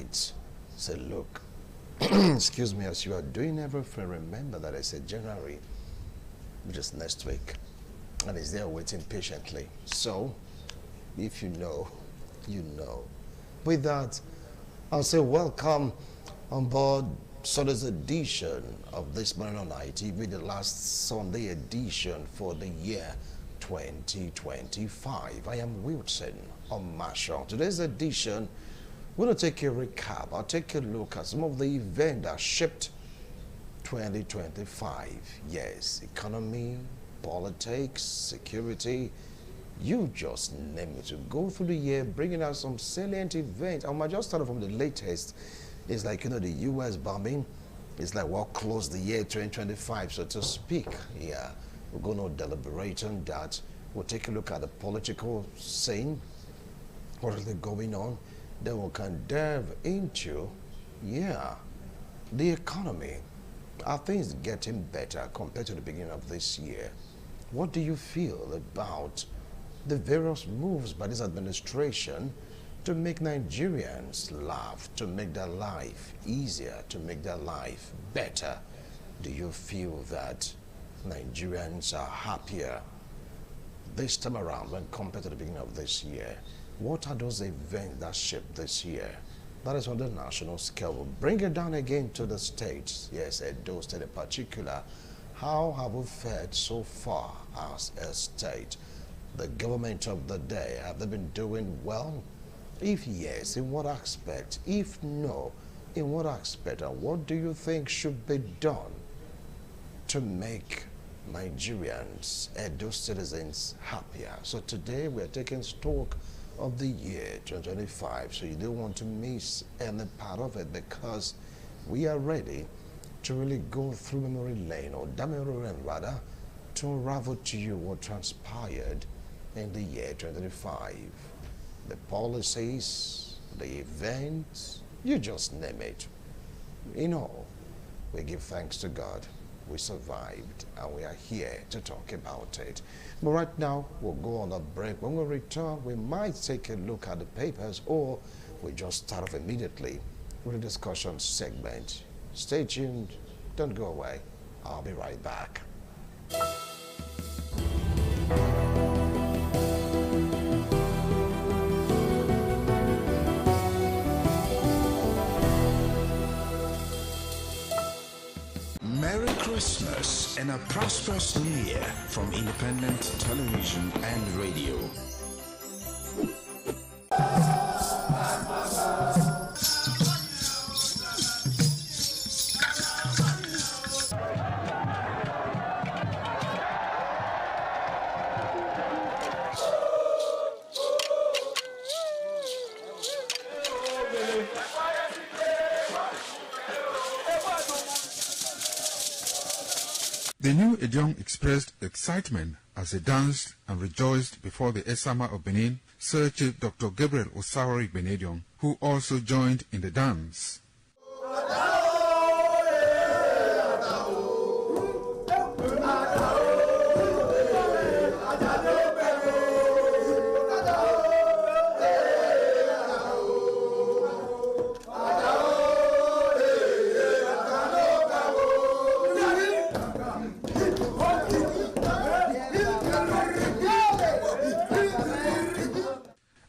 event. Say, look, excuse me, as you are doing everything, remember that I said January, which is next week, and is there waiting patiently. So, if you know, you know. With that, I'll say welcome on board Sunday's edition of This Morning on ITV, the last Sunday edition for the year 2025. I am Wilson Marshall. Today's edition, we're going to take a recap. I'll take a look at some of the events that shaped 2025. Yes, economy, politics, security, you just name it. To go through the year, bringing out some salient events. I might just start from the latest. It's like, you know, the U.S. bombing. It's like what closed the year 2025, so to speak. Yeah, we're going to deliberate on that. We'll take a look at the political scene. What is going on? Then we can delve into, the economy. Are things getting better compared to the beginning of this year? What do you feel about the various moves by this administration to make Nigerians laugh, to make their life easier, to make their life better? Do you feel that Nigerians are happier this time around when compared to the beginning of this year? What are those events that shaped this year? That is on the national scale. We'll bring it down again to the states. Yes, Edo State in particular. How have we fared so far as a state? The government of the day, have they been doing well? If yes, in what aspect? If no, in what aspect? And what do you think should be done to make Nigerians, Edo citizens, happier? So today we are taking stock of the year 2025, so you don't want to miss any part of it, because we are ready to really go through memory lane, or memory lane rather, to unravel to you what transpired in the year 2025. The policies, the events, you just name it. In all, we give thanks to God. We survived, and we are here to talk about it. But right now, we'll go on a break. When we return, we might take a look at the papers, or we just start off immediately with a discussion segment. Stay tuned. Don't go away. I'll be right back. Merry Christmas and a prosperous New Year from Independent Television and Radio. The new Edion expressed excitement as they danced and rejoiced before the Esama of Benin, Sir Chief Dr. Gabriel Osawari Benedion, who also joined in the dance.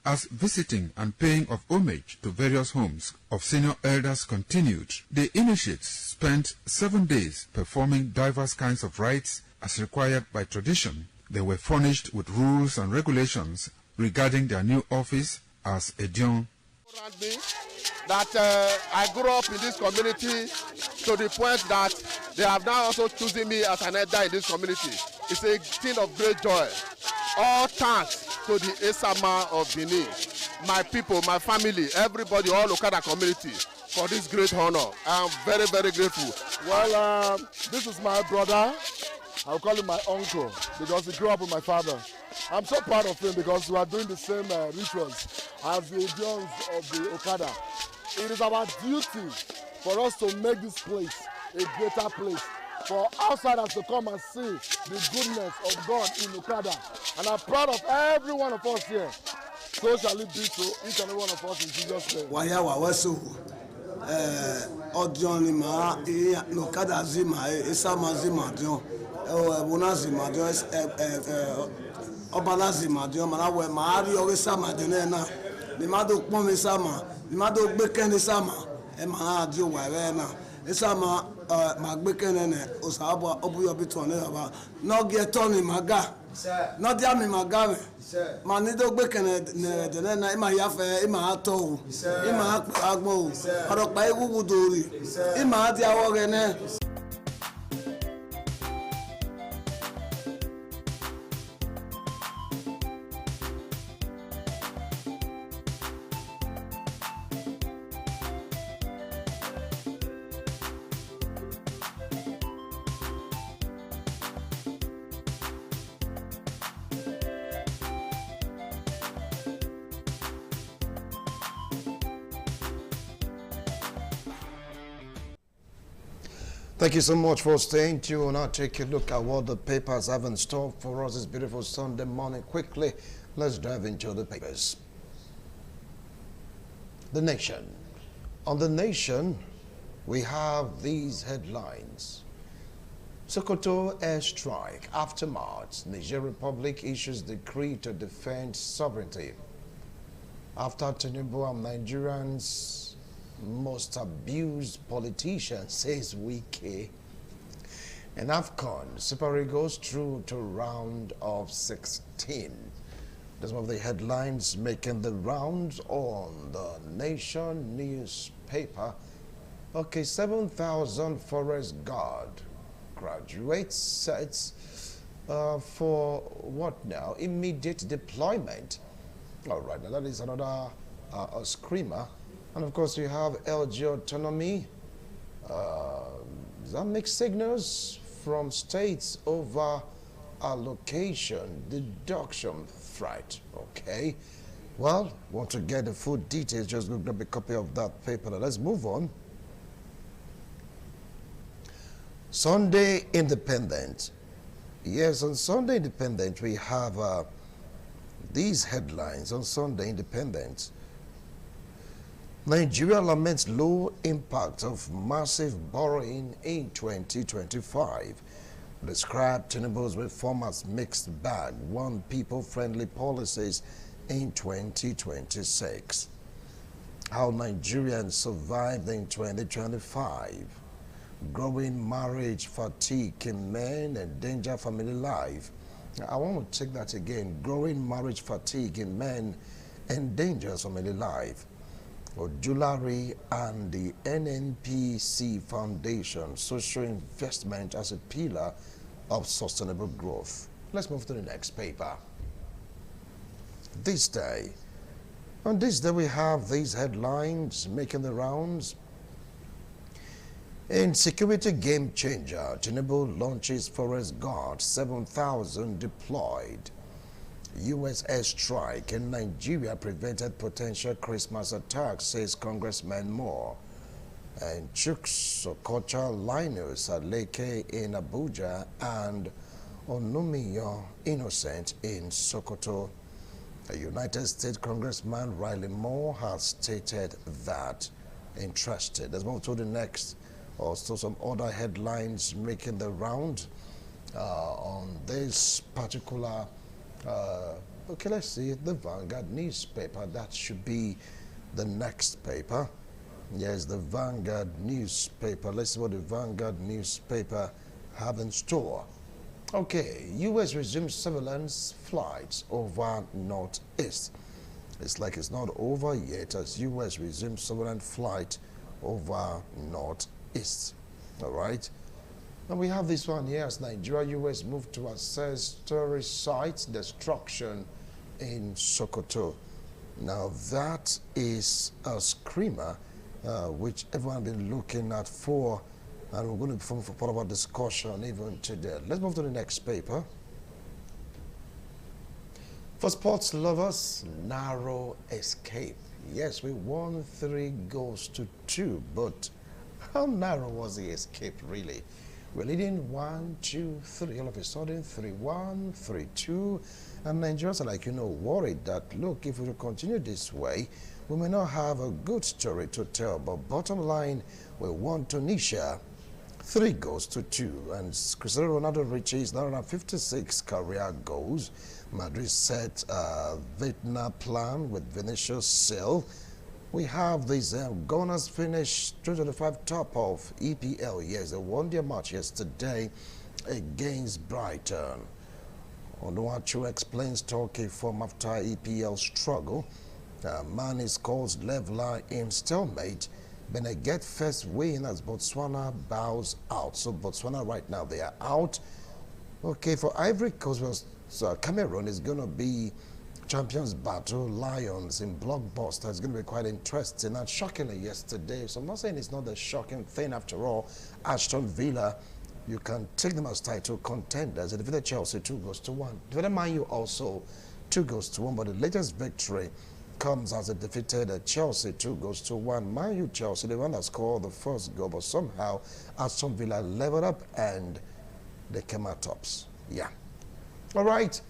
As visiting and paying of homage to various homes of senior elders continued, the initiates spent 7 days performing diverse kinds of rites as required by tradition. They were furnished with rules and regulations regarding their new office as Edion. That I grew up in this community to the point that they have now also chosen me as an elder in this community. It's a thing of great joy. All thanks to the Esama of Benin, my people, my family, everybody, all Okada community, for this great honor. I'm very, very grateful. Well, this is my brother. I'll call him my uncle because he grew up with my father. I'm so proud of him because we are doing the same rituals as the Edions of the Okada. It is our duty for us to make this place a greater place, for outsiders to come and see the goodness of God in Okada. And I'm proud of every one of us here. So shall it be to each and every one of us in Jesus' name. Waya wa wesu ọdún ni màá lọ́kadà zi màá ìsàmà zi màá dùn ẹ̀wọ̀n zi màá dùn ọba zi màá dùn màá wẹ̀ màá rí ọwọ́ sàmà dùn náà náà ni màá tó pọ́n mi sàmà ni màá tó gbé kẹ́ni sàmà ẹ̀ màá dùn wà rẹ̀ náà ìsàmà màá gbé kẹ́ni nẹ̀ ọ̀sàbọ̀ ọ̀bùyọ̀ bí tọ̀ ní ọba n'ọ́gì ẹ̀tọ́ ni màá gà n'ọ́dí àmì màá gà rẹ̀ màá ní tó gbé kẹ́ni nẹ̀ náà ẹ̀ máa yáfẹ́ ẹ̀ máa tọ̀ o ẹ̀ máa agbọ̀n o ọ̀rọ̀ pa ewu wudò rè ẹ̀ máa di awọ́ rẹ̀ náà. Thank you so much for staying tuned. Now take a look at what the papers have in store for us this beautiful Sunday morning. Quickly, let's dive into the papers. The Nation. On The Nation, we have these headlines. Sokoto airstrike aftermath. Niger Republic issues decree to defend sovereignty. After Tinubu and Nigerians most abused politician, says Wike. And AFCON, Super Eagles through to round of 16. That's one of the headlines making the rounds on The Nation newspaper. Okay, 7,000 Forest Guard graduates sets for what now? Immediate deployment. All right, now that is another screamer. And of course, you have LG Autonomy. That makes signals from states over allocation, deduction threat. Okay. Well, want to get the full details, just go grab a copy of that paper. Let's move on. Sunday Independent. Yes, on Sunday Independent, we have these headlines on Sunday Independent. Nigeria laments low impact of massive borrowing in 2025. Described Tinubu's reform as mixed bag, one people-friendly policies in 2026. How Nigerians survived in 2025. Growing marriage fatigue in men endanger family life. I want to take that again. Growing marriage fatigue in men endangers family life. Ojulari and the NNPC Foundation, social investment as a pillar of sustainable growth. Let's move to the next paper. On this day we have these headlines making the rounds. In security game changer, Tinubu launches Forest Guard, 7,000 deployed. U.S. airstrike in Nigeria prevented potential Christmas attacks, says Congressman Moore. And Chuks Okocha Linus Aleke in Abuja and Onumiyo Innocent in Sokoto. A United States Congressman Riley Moore has stated that interested. Let's move to the next. Also some other headlines making the round on this particular okay, let's see, the Vanguard newspaper. That should be the next paper. Yes, the Vanguard newspaper. Let's see what the Vanguard newspaper have in store. Okay, U.S. resumes surveillance flights over Northeast. It's like it's not over yet as U.S. resumes surveillance flight over Northeast. All right. And we have this one here as Nigeria, U.S. move to assess tourist sites destruction in Sokoto. Now that is a screamer which everyone has been looking at for, and we're going to perform for part of our discussion even today. Let's move to the next paper. For sports lovers, narrow escape. Yes, we won 3 goals to 2, but how narrow was the escape really? We're leading 1-2-3. All of a sudden, 3-1, 3-2. And Nigerians are like, worried that, look, if we continue this way, we may not have a good story to tell. But bottom line, we won Tunisia 3-2. And Cristiano Ronaldo reaches 956 career goals. Madrid set a Vietnam plan with Vinicius Sil. We have these Gunners finished 2025 top of EPL. Yes, they won their match yesterday against Brighton. Onuachu explains Turkey form after EPL struggle. Man is caused leveler in stalemate. Beneget first win as Botswana bows out. So Botswana right now, they are out. Okay, for Ivory Coast, Cameroon is going to be Champions Battle, Lions in Blockbuster. It's going to be quite interesting. And shockingly yesterday, so I'm not saying it's not a shocking thing after all, Aston Villa, you can take them as title contenders. They defeated Chelsea 2-1. Defeated Man U also 2-1, but the latest victory comes as it defeated Chelsea 2-1. Man U Chelsea, the one that scored the first goal, but somehow Aston Villa leveled up and they came out tops. Yeah. All right.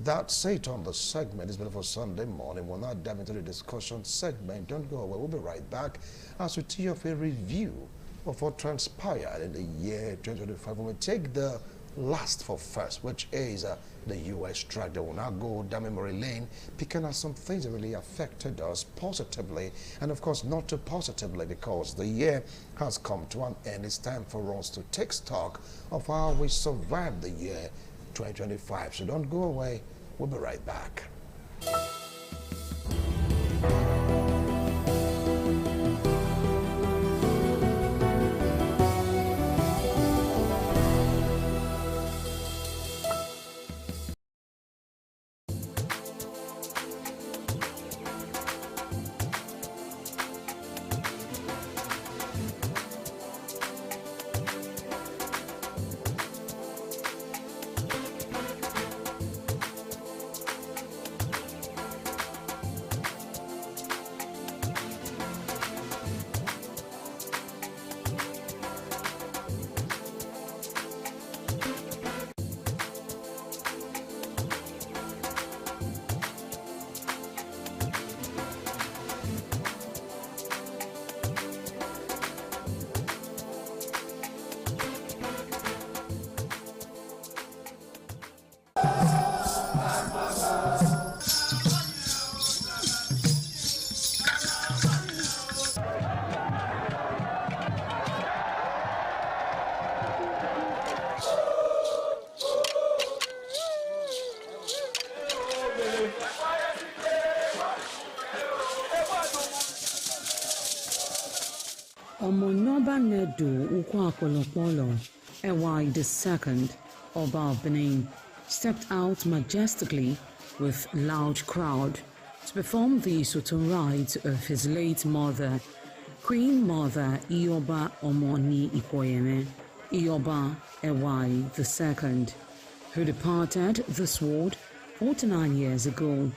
That's it on the segment. It's beautiful Sunday morning. We'll now dive into the discussion segment. Don't go away. We'll be right back as we tee off a review of what transpired in the year 2025. When we take the last for first, which is the U.S. strike, that will now go down memory lane, picking at some things that really affected us positively, and of course not too positively, because the year has come to an end. It's time for us to take stock of how we survived the year 2025. So don't go away. We'll be right back. Omonoba Nedu Ukwakolopolo, Ewai II, Oba of Benin, stepped out majestically with loud crowd to perform the Sotun rites of his late mother, Queen Mother Ioba Omoni Ipoyeme, Ioba Ewai II, who departed this world 49 years ago.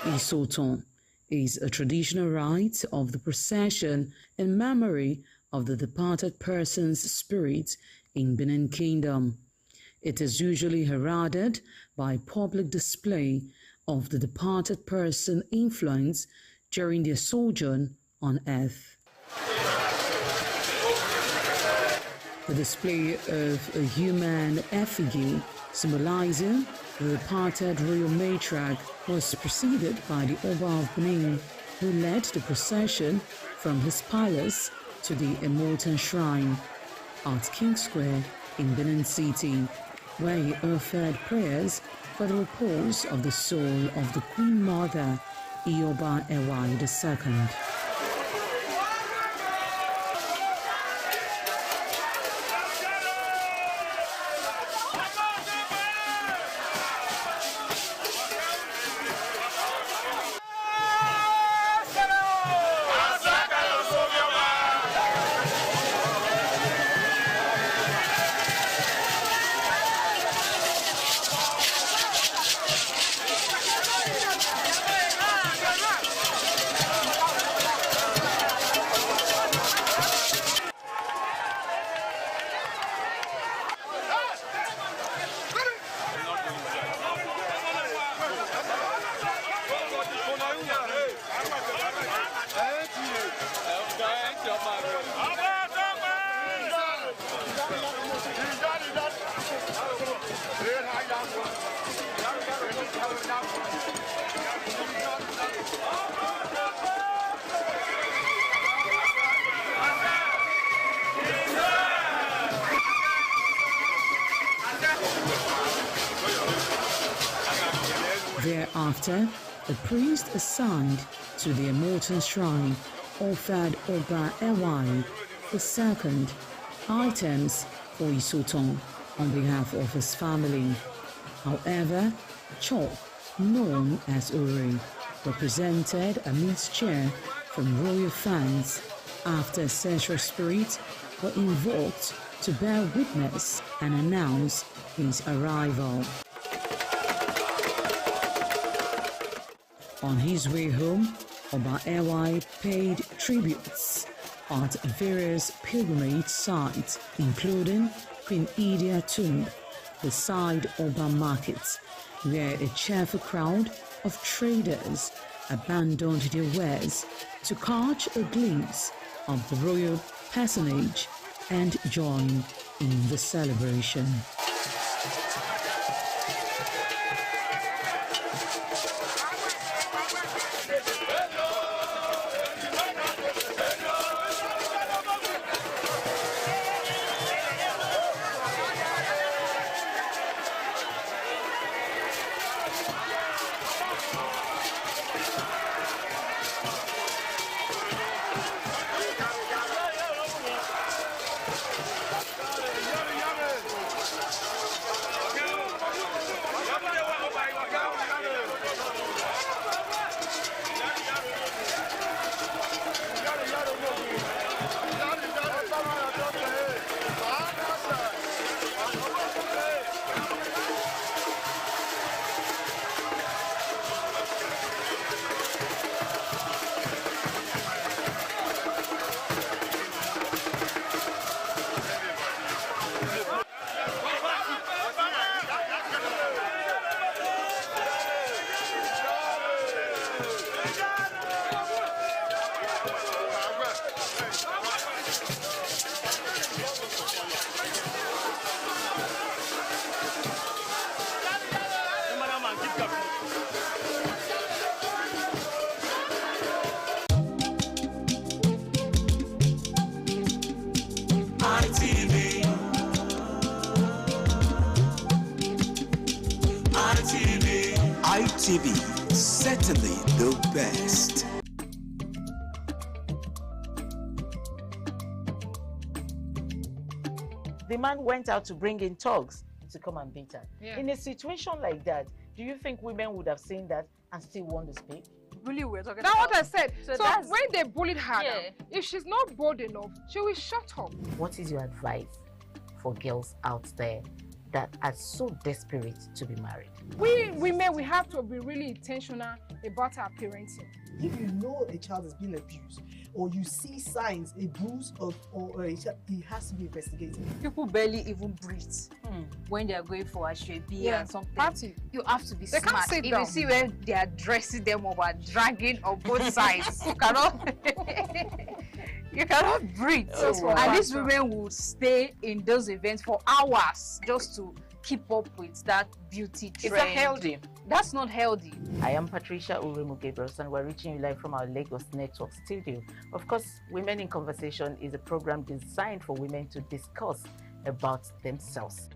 Isoton is a traditional rite of the procession in memory of the departed person's spirit in Benin Kingdom. It is usually heralded by public display of the departed person's influence during their sojourn on earth. The display of a human effigy symbolizing the departed royal matriarch was preceded by the Oba of Benin, who led the procession from his palace to the Immortal Shrine at King Square in Benin City, where he offered prayers for the repose of the soul of the Queen Mother, Ioba Ewai II. Thereafter, the priest assigned to the Immortal Shrine offered Oba Ewai II items for Isoton on behalf of his family. However, Chok, known as Uri, represented a mixture from royal fans after ancestral spirits were invoked to bear witness and announce his arrival. On his way home, Oba Ewai paid tributes at various pilgrimage sites, including Queen Idia Tomb, the side Oba Market, where a cheerful crowd of traders abandoned their wares to catch a glimpse of the royal personage and join in the celebration. ITV, certainly the best. The man went out to bring in thugs to come and beat her. Yeah. In a situation like that, do you think women would have seen that and still want to speak? Really, we're talking about. That's what I said. So when they bullied her, Yeah. now, if she's not bold enough, she will shut up. What is your advice for girls out there that are so desperate to be married? We women, we have to be really intentional about our parenting. If you know a child is being abused, or you see signs, a bruise or a child, it has to be investigated. People barely even breathe when they are going for a shrebi and something. Party. You have to be They smart. can't sit If down. you see where they are dressing them or are dragging on both sides, you cannot you cannot breathe. And these women will stay in those events for hours just to keep up with that beauty trend. Is that healthy? That's not healthy. I am Patricia Uremu Gabriels, and we're reaching you live from our Lagos Network studio. Of course, Women in Conversation is a program designed for women to discuss about themselves.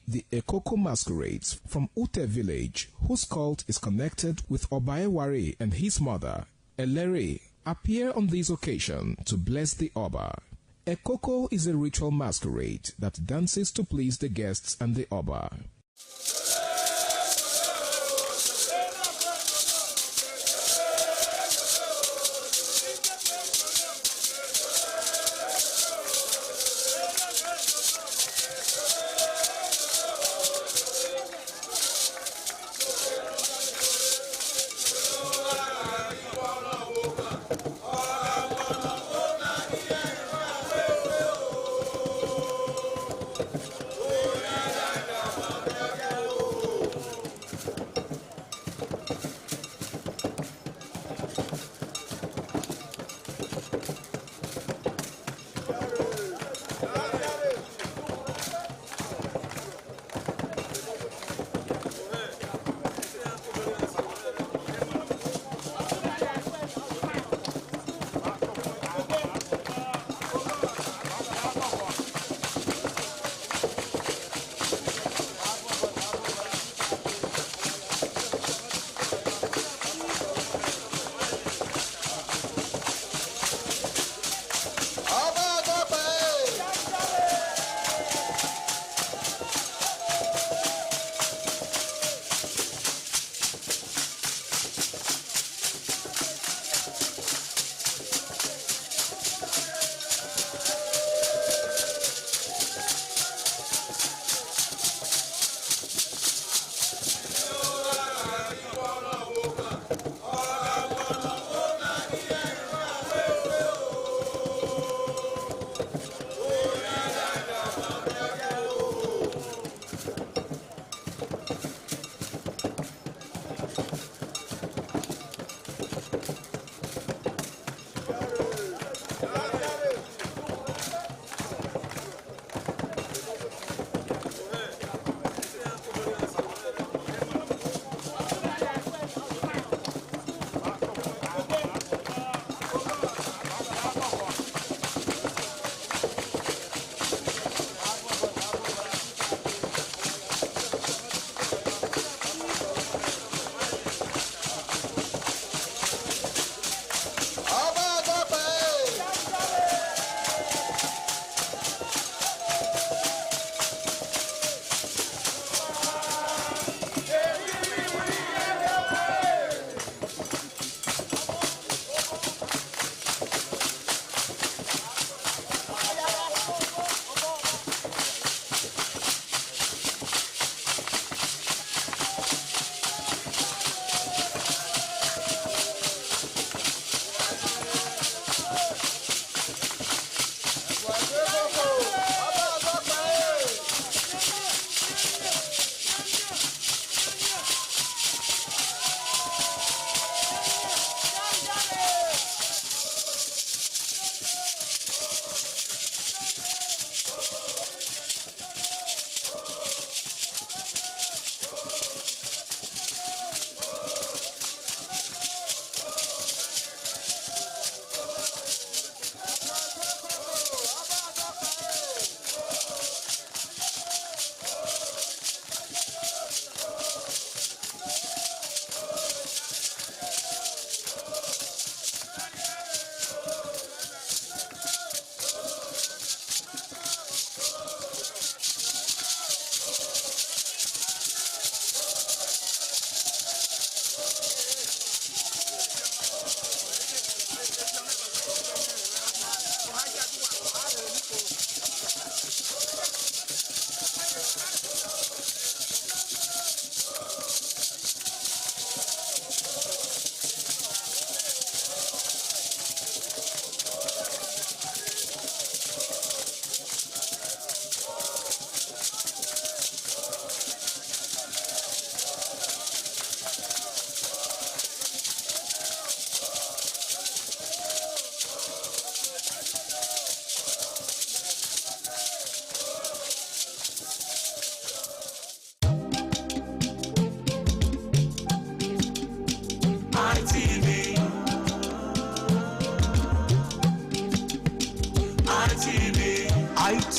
The Ekoko masquerades from Ute village, whose cult is connected with Obaeware and his mother, Elere, appear on this occasion to bless the Oba. Ekoko is a ritual masquerade that dances to please the guests and the Oba.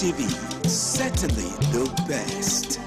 ITV, certainly the best.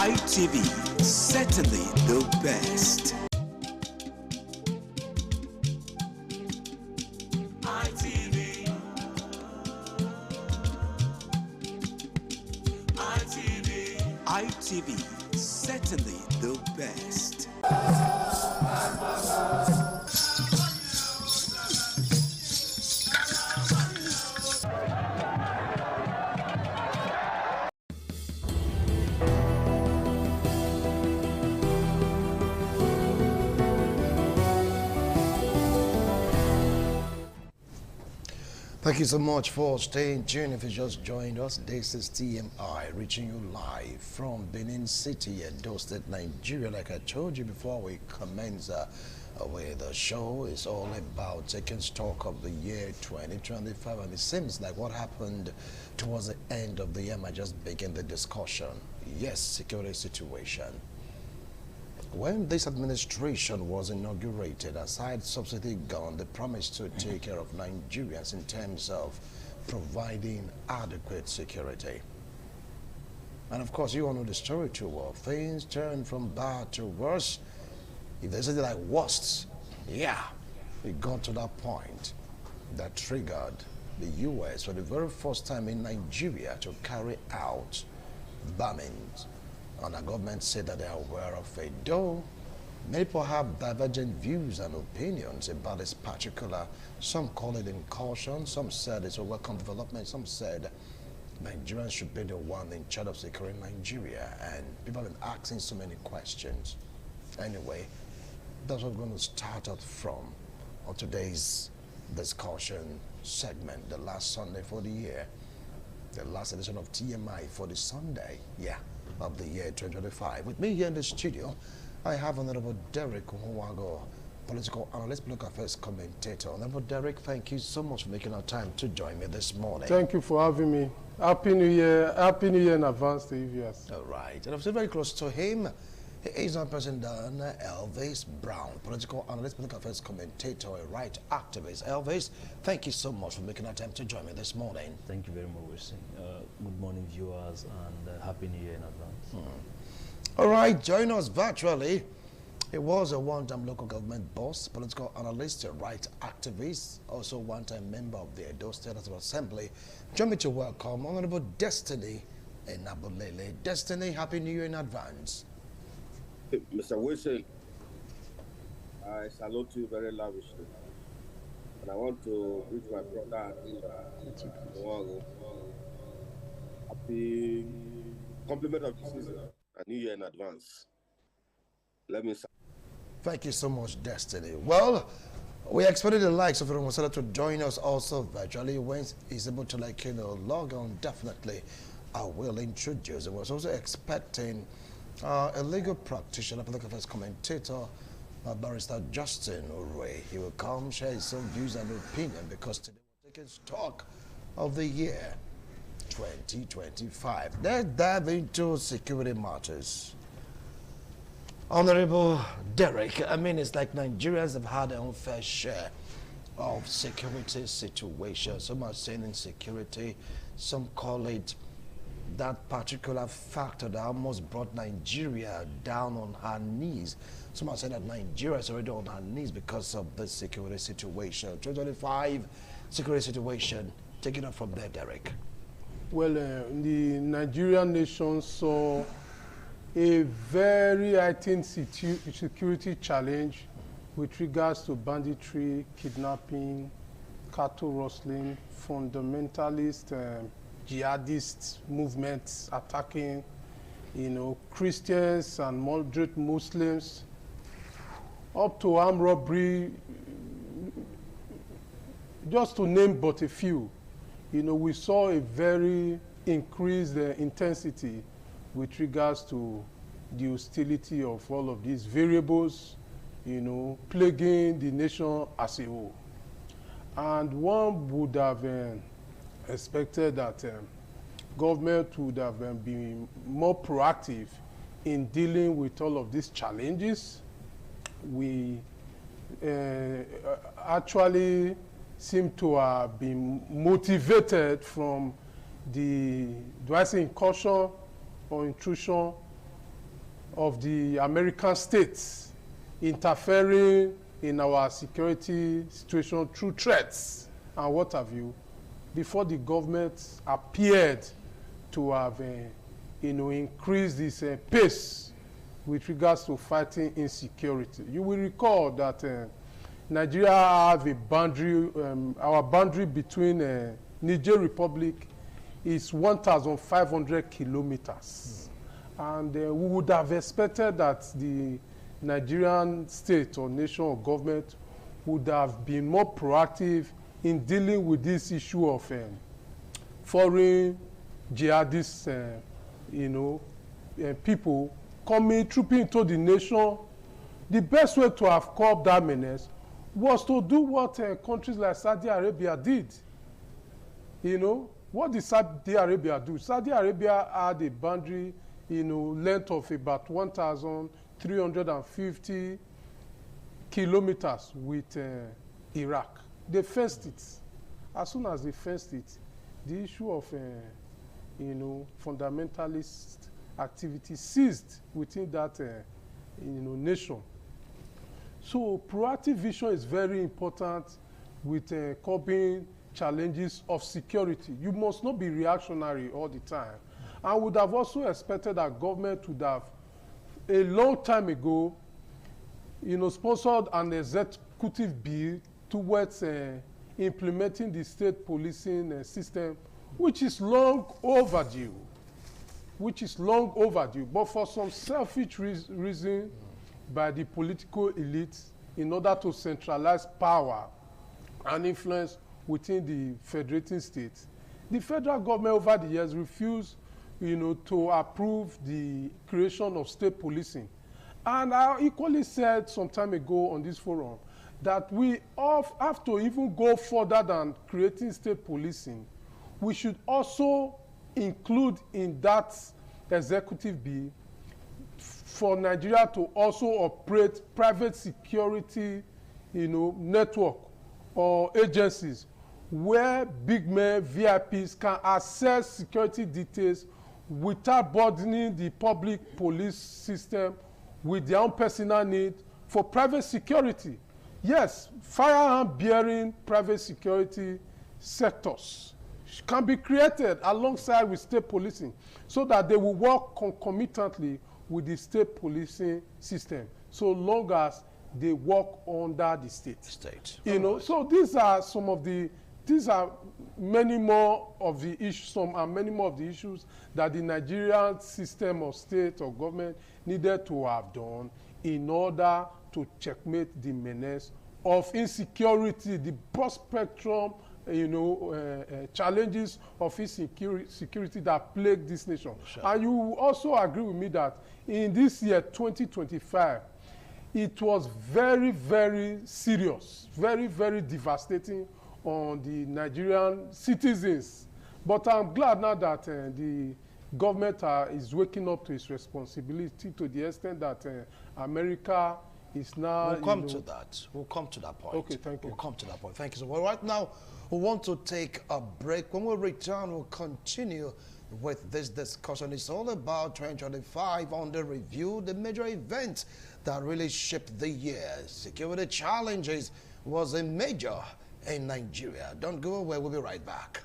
ITV, certainly the best. ITV, certainly the best. Thank you so much for staying tuned. If you just joined us, this is TMI reaching you live from Benin City, Edo State, Nigeria. Like I told you before we commence with the show, is all about taking stock of the year 2025, and it seems like what happened towards the end of the year might just begin the discussion. yes, security situation. When this administration was inaugurated, aside subsidy gone, they promised to take care of Nigerians in terms of providing adequate security. And of course, you all know the story too well. Things turn from bad to worse. If there's anything like worst, yeah, it got to that point that triggered the U.S. for the very first time in Nigeria to carry out bombings. And the government said that they are aware of it. Though many people have divergent views and opinions about this particular. Some call it incursion, some said it's a welcome development, some said Nigerians should be the one in charge of securing Nigeria. And people have been asking so many questions. Anyway, that's what we're going to start out from on today's discussion segment, the last Sunday for the year, the last edition of TMI for the Sunday, of the year 2025. With me here in the studio, I have Honorable Derek Nwago, political analyst, political affairs commentator. Honorable Derek, thank you so much for making our time to join me this morning. Thank you for having me. Happy New Year in advance to you viewers. All right, and I'm still very close to him. He is our person done, Elvis Brown, political analyst, political affairs commentator, a right activist. Elvis, thank you so much for making our time to join me this morning. Thank you very much, Wilson. Good morning, viewers, and Happy New Year in advance. All right, join us virtually. He was a one-time local government boss, political analyst, a right activist, also one-time member of the Edo State House of Assembly. Join me to welcome Honorable Destiny Enabulele. Destiny, Happy New Year in advance. Mr. Wilson, I salute you very lavishly. And I want to greet my brother happy compliment of the season and New Year in advance. Let me say. Thank you so much, Destiny. Well, we expected the likes of Irumosela to join us also virtually. When he's able to, log on, definitely I will introduce him. I was also expecting a legal practitioner, political affairs commentator, Barrister Justin Urwe. He will come share his own views and opinion because today we're taking stock of the year 2025. Let's dive into security matters. Honorable Derek, I mean, it's like Nigerians have had their own fair share of security situations. Some are saying insecurity, some call it that particular factor that almost brought Nigeria down on her knees. Some are saying that Nigeria is already on her knees because of the security situation. 2025 security situation, taking up from there, Derek. Well, the Nigerian nation saw a very heightened security challenge with regards to banditry, kidnapping, cattle rustling, fundamentalist, jihadist movements attacking, Christians and moderate Muslims, up to armed robbery, just to name but a few. We saw a very increased intensity with regards to the hostility of all of these variables, plaguing the nation as a whole. And one would have expected that government would have been more proactive in dealing with all of these challenges. We actually seem to have been motivated from the, do I say incursion or intrusion of the American states interfering in our security situation through threats and what have you, before the government appeared to have increased this pace with regards to fighting insecurity. You will recall that Nigeria have a boundary, our boundary between Niger Republic is 1,500 kilometers. And we would have expected that the Nigerian state or nation or government would have been more proactive in dealing with this issue of foreign jihadists, people trooping into the nation. The best way to have curbed that menace was to do what countries like Saudi Arabia did. What did Saudi Arabia do? Saudi Arabia had a boundary, length of about 1,350 kilometers with Iraq. They fenced it. As soon as they fenced it, the issue of fundamentalist activity ceased within that nation. So proactive vision is very important with curbing challenges of security. You must not be reactionary all the time. I would have also expected that government would have, a long time ago, sponsored an executive bill towards implementing the state policing system, which is long overdue. But for some selfish reason by the political elite in order to centralize power and influence within the federating states, the federal government over the years refused to approve the creation of state policing. And I equally said some time ago on this forum that we have to even go further than creating state policing. We should also include in that executive bill for Nigeria to also operate private security network or agencies where big men, VIPs can access security details without burdening the public police system with their own personal need for private security. Yes, firearm-bearing private security sectors can be created alongside with state policing so that they will work concomitantly with the state policing system so long as they work under the state. So these are many more of the issues, many more of the issues that the Nigerian system of state or government needed to have done in order to checkmate the menace of insecurity, the broad spectrum, challenges of insecurity that plague this nation. Sure. And you also agree with me that in this year, 2025, it was very, very serious, very, very devastating on the Nigerian citizens. But I'm glad now that the government is waking up to its responsibility to the extent that America is now... We'll come to that. We'll come to that point. Okay, thank you. We'll come to that point. Thank you. So well, right now, we want to take a break. When we return, we'll continue with this discussion. It's all about 2025 under review, the major event that really shaped the year. Security challenges was a major in Nigeria. Don't go away. We'll be right back.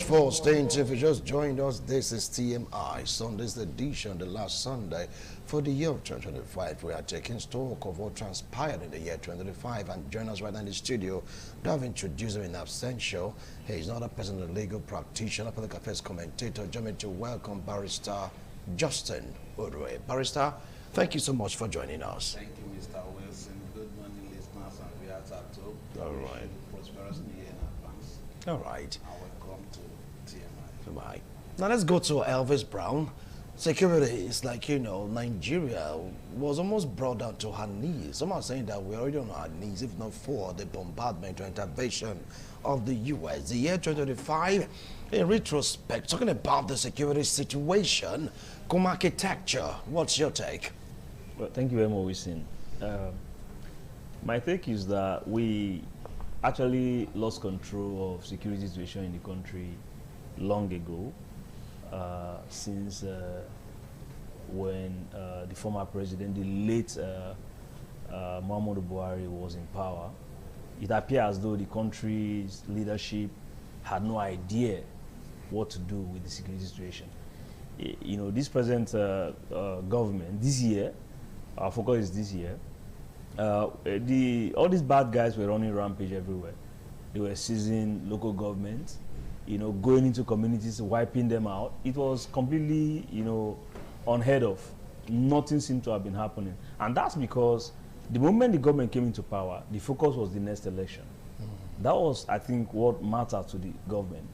For staying tuned, if you just joined us, this is TMI, Sunday's edition, the last Sunday for the year of 2025. We are taking stock of what transpired in the year 2025, and join us right now in the studio. I've introduced him in absentia. He's not a person, a legal practitioner, political affairs commentator. Join me to welcome Barrister Justin Udwe. Barrister, thank you so much for joining us. Thank you, Mr. Wilson. Good morning, listeners and viewers at home. All right. Prosperous New Year in advance. All right. Welcome to TMI. Right. Now let's go to Elvis Brown. Security is like, you know, Nigeria was almost brought down to her knees. Some are saying that we're already on our knees, if not for the bombardment or intervention of the U.S. The year 2025, in retrospect, talking about the security situation, architecture, what's your take? Well, thank you very much, Wilson. My take is that we actually lost control of security situation in the country long ago, since when the former president, the late Muhammadu Buhari, was in power. It appears as though the country's leadership had no idea what to do with the security situation. You know, this present government, this year, our focus is this year, all these bad guys were running rampage everywhere. They were seizing local governments, you know, going into communities, wiping them out. It was completely, you know, unheard of. Nothing seemed to have been happening. And that's because the moment the government came into power, the focus was the next election. That was, I think, what mattered to the government.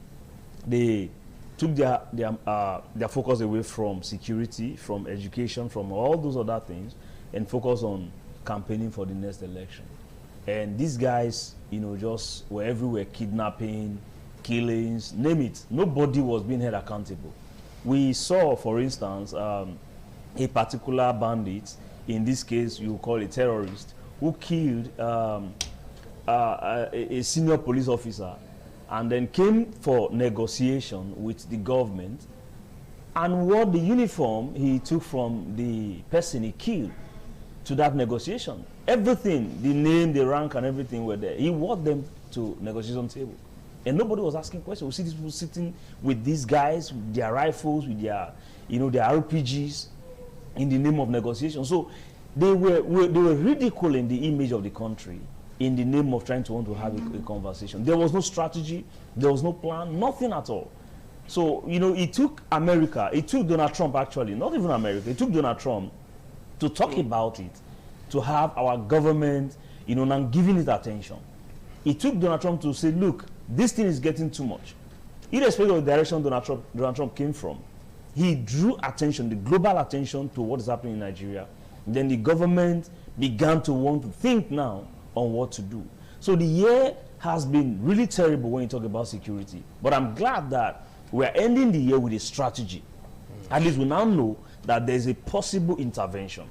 They took their focus away from security, from education, from all those other things, and focused on campaigning for the next election. And these guys, you know, just were everywhere, kidnapping, killings, name it. Nobody was being held accountable. We saw, for instance, a particular bandit, in this case you call a terrorist, who killed a senior police officer and then came for negotiation with the government and wore the uniform he took from the person he killed to that negotiation. Everything, the name, the rank and everything were there. He wore them to negotiation table. And nobody was asking questions. We see these people sitting with these guys, with their rifles, with their, you know, their RPGs in the name of negotiation. So they were ridiculing the image of the country in the name of trying to want to have a conversation. There was no strategy, there was no plan, nothing at all. So, you know, it took America, it took Donald Trump actually, not even America, it took Donald Trump to talk about it, to have our government, you know, now giving it attention. It took Donald Trump to say, look, this thing is getting too much. Irrespective of the direction Donald Trump came from, he drew attention, the global attention to what is happening in Nigeria. Then the government began to want to think now on what to do. So the year has been really terrible when you talk about security. But I'm glad that we're ending the year with a strategy. At least we now know that there's a possible intervention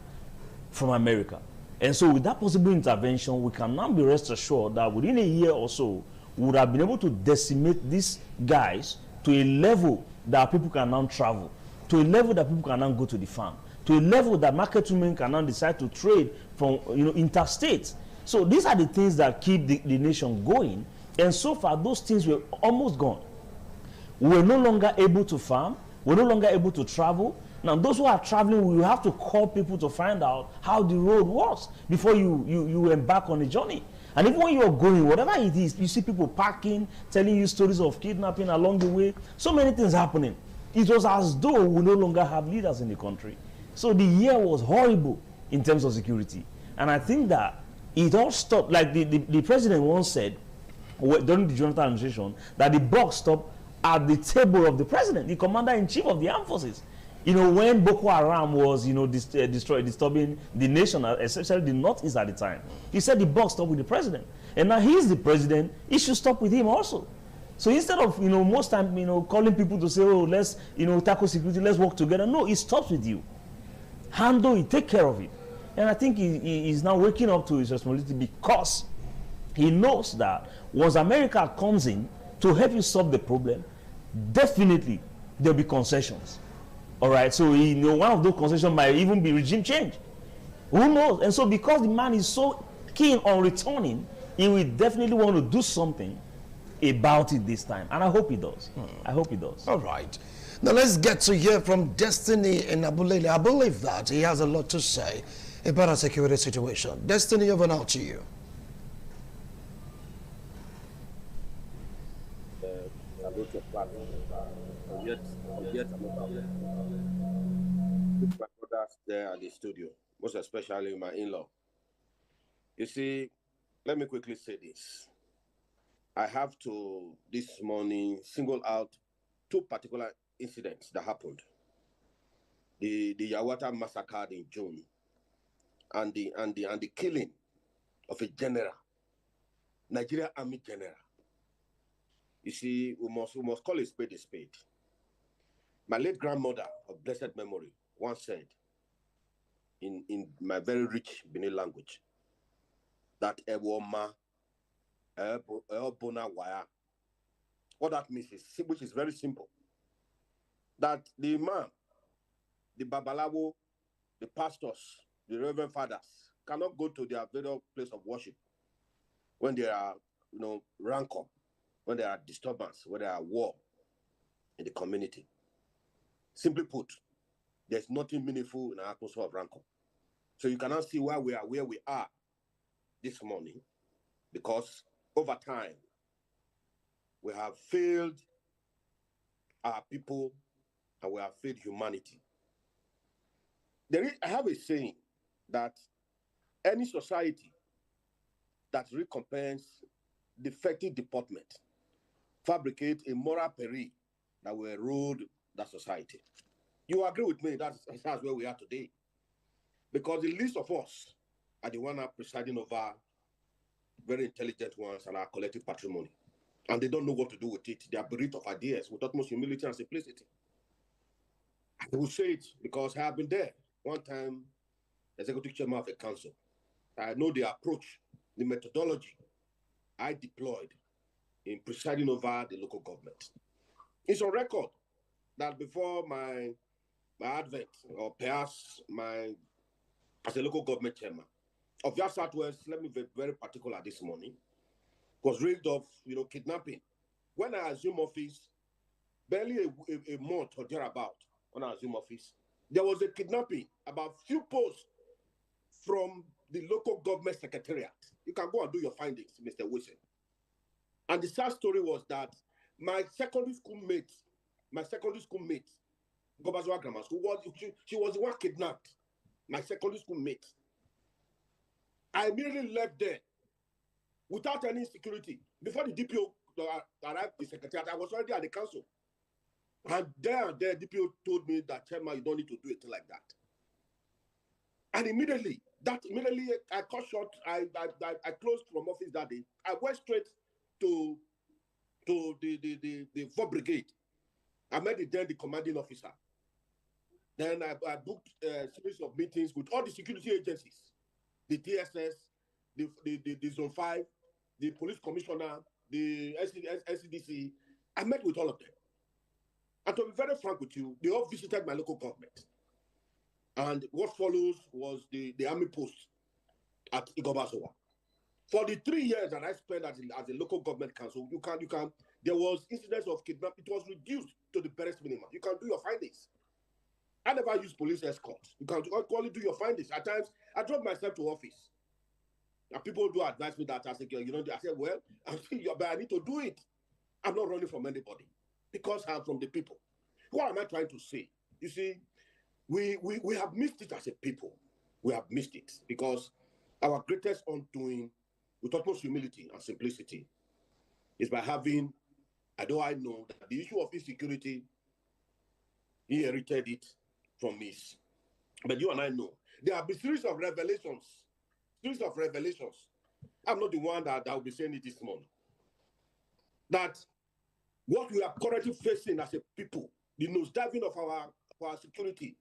from America. And so with that possible intervention, we can now be rest assured that within a year or so, we would have been able to decimate these guys to a level that people can now travel, to a level that people can now go to the farm, to a level that market women can now decide to trade from, you know, interstate. So these are the things that keep the nation going. And so far, those things were almost gone. We're no longer able to farm. We're no longer able to travel. Now, those who are traveling, we have to call people to find out how the road works before you embark on a journey. And even when you're going, whatever it is, you see people parking, telling you stories of kidnapping along the way. So many things happening. It was as though we no longer have leaders in the country. So the year was horrible in terms of security. And I think that it all stopped, like the president once said, during the Jonathan administration, that the buck stopped at the table of the president, the commander-in-chief of the armed forces. You know, when Boko Haram was, you know, disturbing the nation, especially the Northeast at the time, he said the buck stopped with the president. And now he's the president, it should stop with him also. So instead of, you know, most time, you know, calling people to say, oh, let's, you know, tackle security, let's work together. No, it stops with you. Handle it, take care of it. And I think he's now waking up to his responsibility because he knows that once America comes in to help you solve the problem, definitely there'll be concessions. All right, so one of those concessions might even be regime change. Who knows? And so because the man is so keen on returning, he will definitely want to do something about it this time. And I hope he does. I hope he does. All right. Now let's get to hear from Destiny in Abulele. I believe that he has a lot to say about our security situation. Destiny, over now to you. Salute your platform. Yet another. With my brothers there at the studio, most especially my in-law. You see, let me quickly say this. I have to, this morning, single out two particular incidents that happened. The Yawata massacre in June and the killing of a general, Nigeria Army general. You see, we must call a spade a spade. My late grandmother of blessed memory once said in my very rich Benin language that Ewoma Ebona Waya. What that means is, which is very simple, that the imam, the babalawo, the pastors, the reverend fathers cannot go to their various place of worship when there are, rancor, when there are disturbance, when there are war in the community. Simply put, there's nothing meaningful in an atmosphere of rancor. So you cannot see where we are this morning, because over time we have failed our people and we have failed humanity. I have a saying that any society that recompense defective deportment fabricate a moral peril that will erode that society. You agree with me? That's where we are today. Because the least of us are the ones presiding over very intelligent ones and our collective patrimony. And they don't know what to do with it. They are bereft of ideas with utmost humility and simplicity. I will say it because I have been there. One time, executive chairman of a council. I know the approach, the methodology I deployed in presiding over the local government. It's on record that before my advent, or perhaps as a local government chairman, of Yas Southwest, let me be very particular this morning, was rigged of kidnapping. When I assumed office, barely a month or thereabout, when I assumed office, there was a kidnapping about few posts from the local government secretariat. You can go and do your findings, Mr. Wilson. And the sad story was that my secondary school mate, Gobazwa Grammar School, she was the one kidnapped. My secondary school mate. I immediately left there without any security. Before the DPO arrived, the secretariat, I was already at the council. And there, DPO told me that, Chairman, you don't need to do it like that. And immediately I cut short. I closed from office that day. I went straight to the 4th Brigade. I met the commanding officer. Then I booked a series of meetings with all the security agencies, the DSS, the Zone 5, the police commissioner, the SCDC. I met with all of them. And to be very frank with you, they all visited my local government. And what follows was the army post at Igobasowa. For the 3 years that I spent as a local government council, there was incidents of kidnapping. It was reduced to the barest minimum. You can do your findings. I never use police escort. You can only do your findings. At times, I drove myself to office. And people do advise me that I said, I said, well, but I need to do it. I'm not running from anybody because I'm from the people. What am I trying to say? You see, we have missed it as a people. We have missed it because our greatest undoing, with utmost humility and simplicity, is by having, I know that the issue of insecurity, he inherited it from his. But you and I know there have been series of revelations. I'm not the one that will be saying it this morning. That what we are currently facing as a people, the nosediving of our security,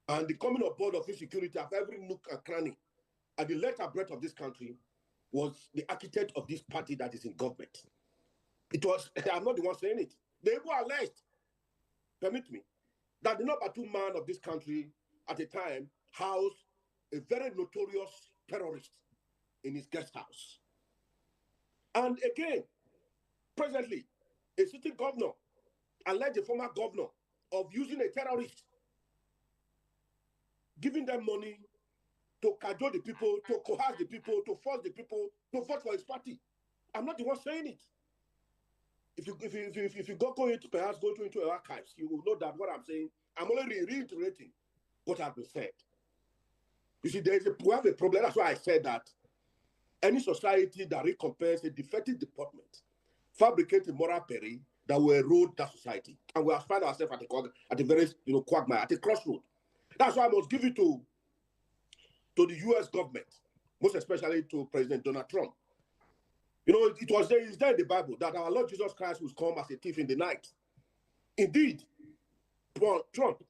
and the coming aboard of insecurity of every nook and cranny, and the letter breadth of this country, was the architect of this party that is in government. It was, I'm not the one saying it. They were alleged, permit me, that the number 2 man of this country at the time housed a very notorious terrorist in his guest house. And again, presently, a sitting governor alleged the former governor of using a terrorist, giving them money to cajole the people, to coerce the people, to force the people to vote for his party. I'm not the one saying it. If you perhaps go into our archives, you will know that what I'm saying, I'm only reiterating what has been said. You see, we have a problem. That's why I said that any society that recompenses a defective department fabricates a moral peril that will erode that society. And we have found ourselves at a very quagmire, at a crossroad. That's why I must give it to the US government, most especially to President Donald Trump. It's there in the Bible that our Lord Jesus Christ will come as a thief in the night. Indeed, Trump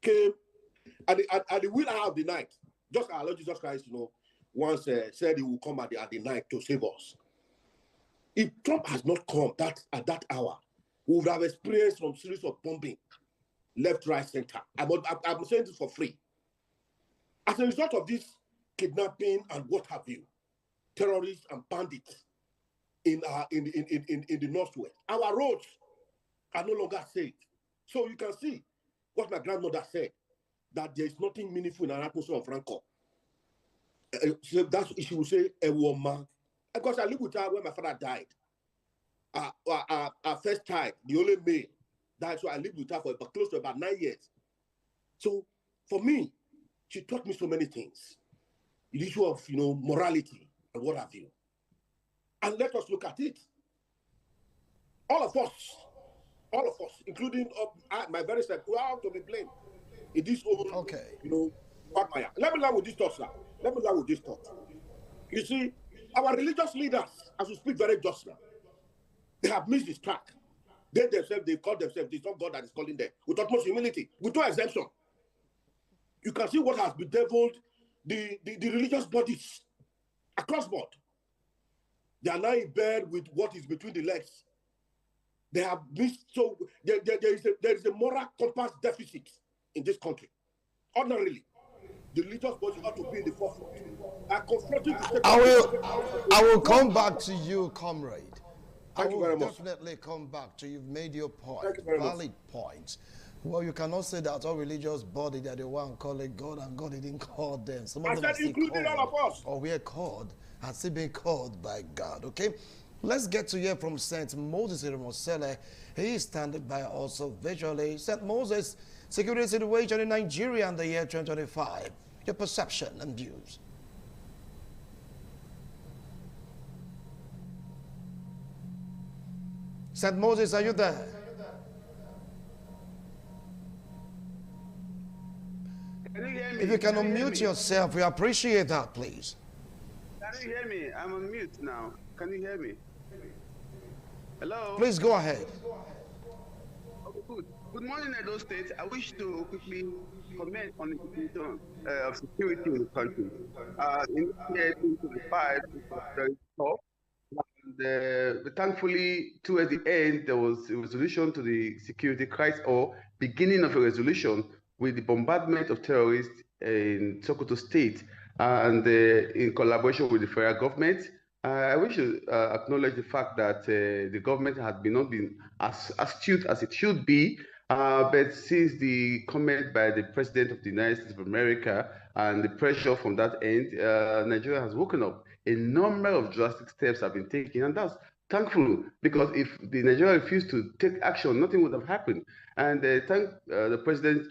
came at the will hour of the night, just as our Lord Jesus Christ, once said he will come at the night to save us. If Trump has not come at that hour, we would have experienced some series of bombing, left, right, center. I'm saying this for free. As a result of this kidnapping and what have you, terrorists and bandits in the northwest, our roads are no longer safe. So you can see what my grandmother said, that there is nothing meaningful in an atmosphere of rancor. She would say, a woman. Because I lived with her when my father died. Our first child, the only male, died. So I lived with her for close to about 9 years. So for me, she taught me so many things. The issue of morality and what have you. And let us look at it. All of us, including my very self, we are to be blamed in this whole, quagmire. Let me learn with this thought, sir. You see, our religious leaders, as we speak very just now, they have missed this track. They call themselves, it's not God that is calling them, with utmost humility, with no exemption. You can see what has bedeviled the religious bodies across board. They are now in bed with what is between the legs. They have missed, so there is a moral compass deficit in this country. Ordinarily, the religious body ought to be in the forefront. I will come back to you, comrade. Thank you very much. Definitely come back to you. You've made your point. Thank you very valid points. Well, you cannot say that all religious body that they want to call it God and God didn't call them. Some of them are still including all of us. Or we are called, has still been called by God. Okay, let's get to hear from St. Moses Iremosele. He is standing by also visually. St. Moses, security situation in Nigeria in the year 2025. Your perception and views. St. Moses, are you there? Can you hear me? If you can unmute yourself, we appreciate that, please. Can you hear me? I'm on mute now. Can you hear me? Hello? Please go ahead. Okay, good. Good morning, Edo State. I wish to quickly comment on the situation of security in the country. In the year 2025, it was very tough. And thankfully, towards the end, there was a resolution to the security crisis, or beginning of a resolution, with the bombardment of terrorists in Sokoto State and in collaboration with the federal government. I wish to acknowledge the fact that the government has not been as astute as it should be, but since the comment by the President of the United States of America and the pressure from that end, Nigeria has woken up. A number of drastic steps have been taken, and that's thankful, because if the Nigeria refused to take action, nothing would have happened. And thank the president,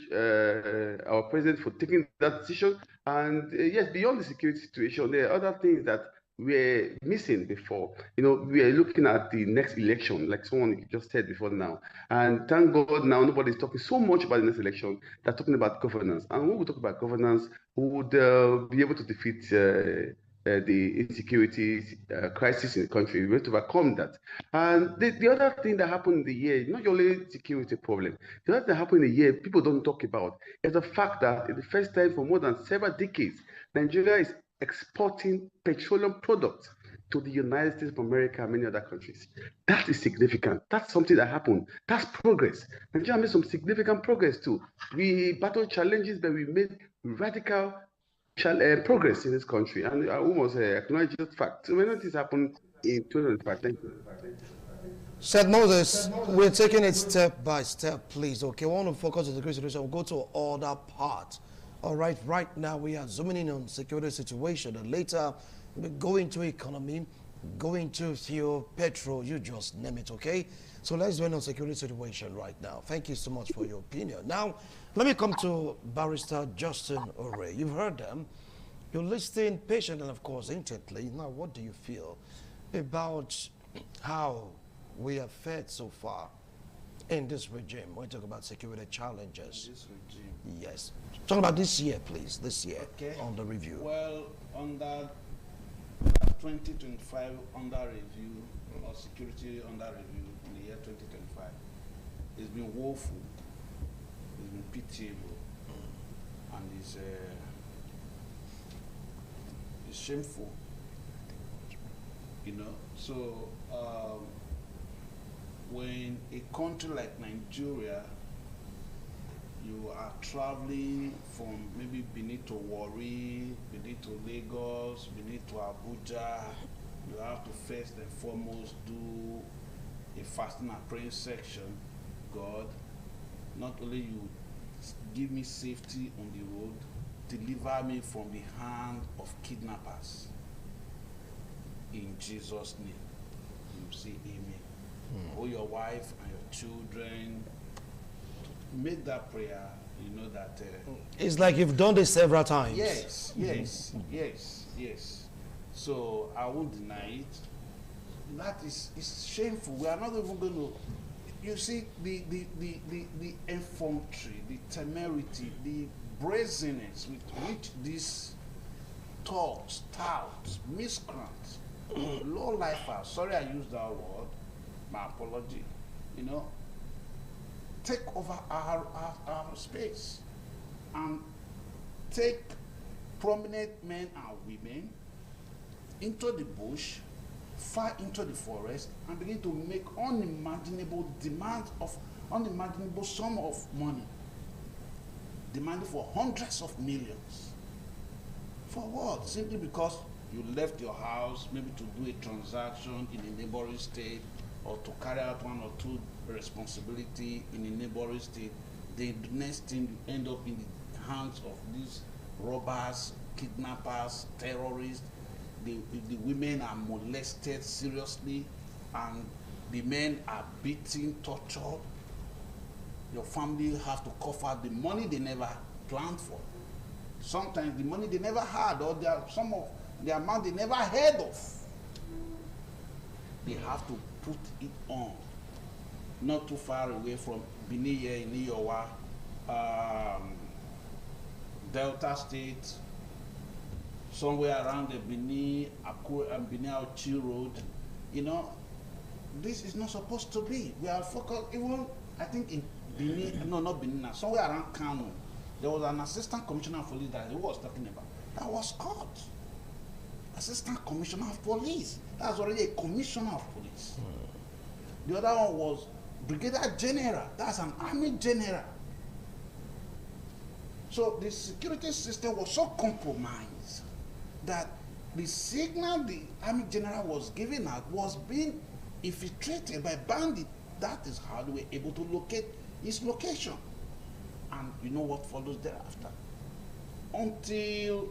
our president, for taking that decision. And yes, beyond the security situation, there are other things that we're missing before. We are looking at the next election, like someone just said before now. And thank God now nobody's talking so much about the next election. They're talking about governance. And when we talk about governance, we would be able to defeat the insecurity crisis in the country. We have to overcome that. And the other thing that happened in the year, not only security problem, the other thing that happened in the year people don't talk about is the fact that in the first time for more than several decades, Nigeria is exporting petroleum products. to the United States of America and many other countries. That is significant. That's something that happened. That's progress. Nigeria made some significant progress too. We battled challenges, but we made radical progress in this country. And I almost acknowledge that fact. So many things happened in 2005. Thank you. Said Moses, we're taking it step by step, please. Okay, we want to focus on the security situation. We'll go to other part. All right, right now we are zooming in on security situation, and later we'll go into economy, go into fuel, petrol, you just name it, okay? So let's zoom in on security situation right now. Thank you so much for your opinion. Now, let me come to Barrister Justin Ore. You've heard them. You're listening patiently and, of course, intently. Now, what do you feel about how we have fared so far in this regime? When we talk about security challenges. This regime. Yes. Talk about this year, please. This year, okay. On the review. Well, under 2025 under review, or security under review in the year 2025, it's been woeful, it's been pitiable, and it's shameful. You know, so when a country like Nigeria, you are traveling from maybe Benin to Warri, Benin to Lagos, Benin to Abuja, you have to first and foremost do a fasting and praying section. God, not only you give me safety on the road, deliver me from the hand of kidnappers. In Jesus' name, you say amen. Hold your wife and your children, make that prayer. You know that it's like you've done this several times. Yes, yes, yes. So I won't deny it. That is, it's shameful. We are not even going to. You see the infantry, the temerity, the brazenness with which these thugs, touts, miscreants, low lifers. Sorry, I used that word. My apology. You know, take over our space and take prominent men and women into the bush, far into the forest, and begin to make unimaginable demands of unimaginable sum of money, demanding for hundreds of millions. For what? Simply because you left your house, maybe to do a transaction in a neighboring state, or to carry out one or two responsibility in a neighboring state. The next thing you end up in the hands of these robbers, kidnappers, terrorists. The women are molested seriously, and the men are beaten, tortured. Your family have to cough out the money they never planned for. Sometimes the money they never had, or some of the amount they never heard of. They have to put it on. Not too far away from Benin here in Iowa, Delta State, somewhere around the Benin, Benin Auchi Road. You know, this is not supposed to be. We are focused, even, I think in Benin, no, not Benin, somewhere around Kano, there was an assistant commissioner of police that he was talking about. That was caught. Assistant commissioner of police. That's already a commissioner of police. The other one was brigadier general. That's an army general. So the security system was so compromised that the signal the army general was giving out was being infiltrated by bandits. That is how they were able to locate his location. And you know what follows thereafter? Until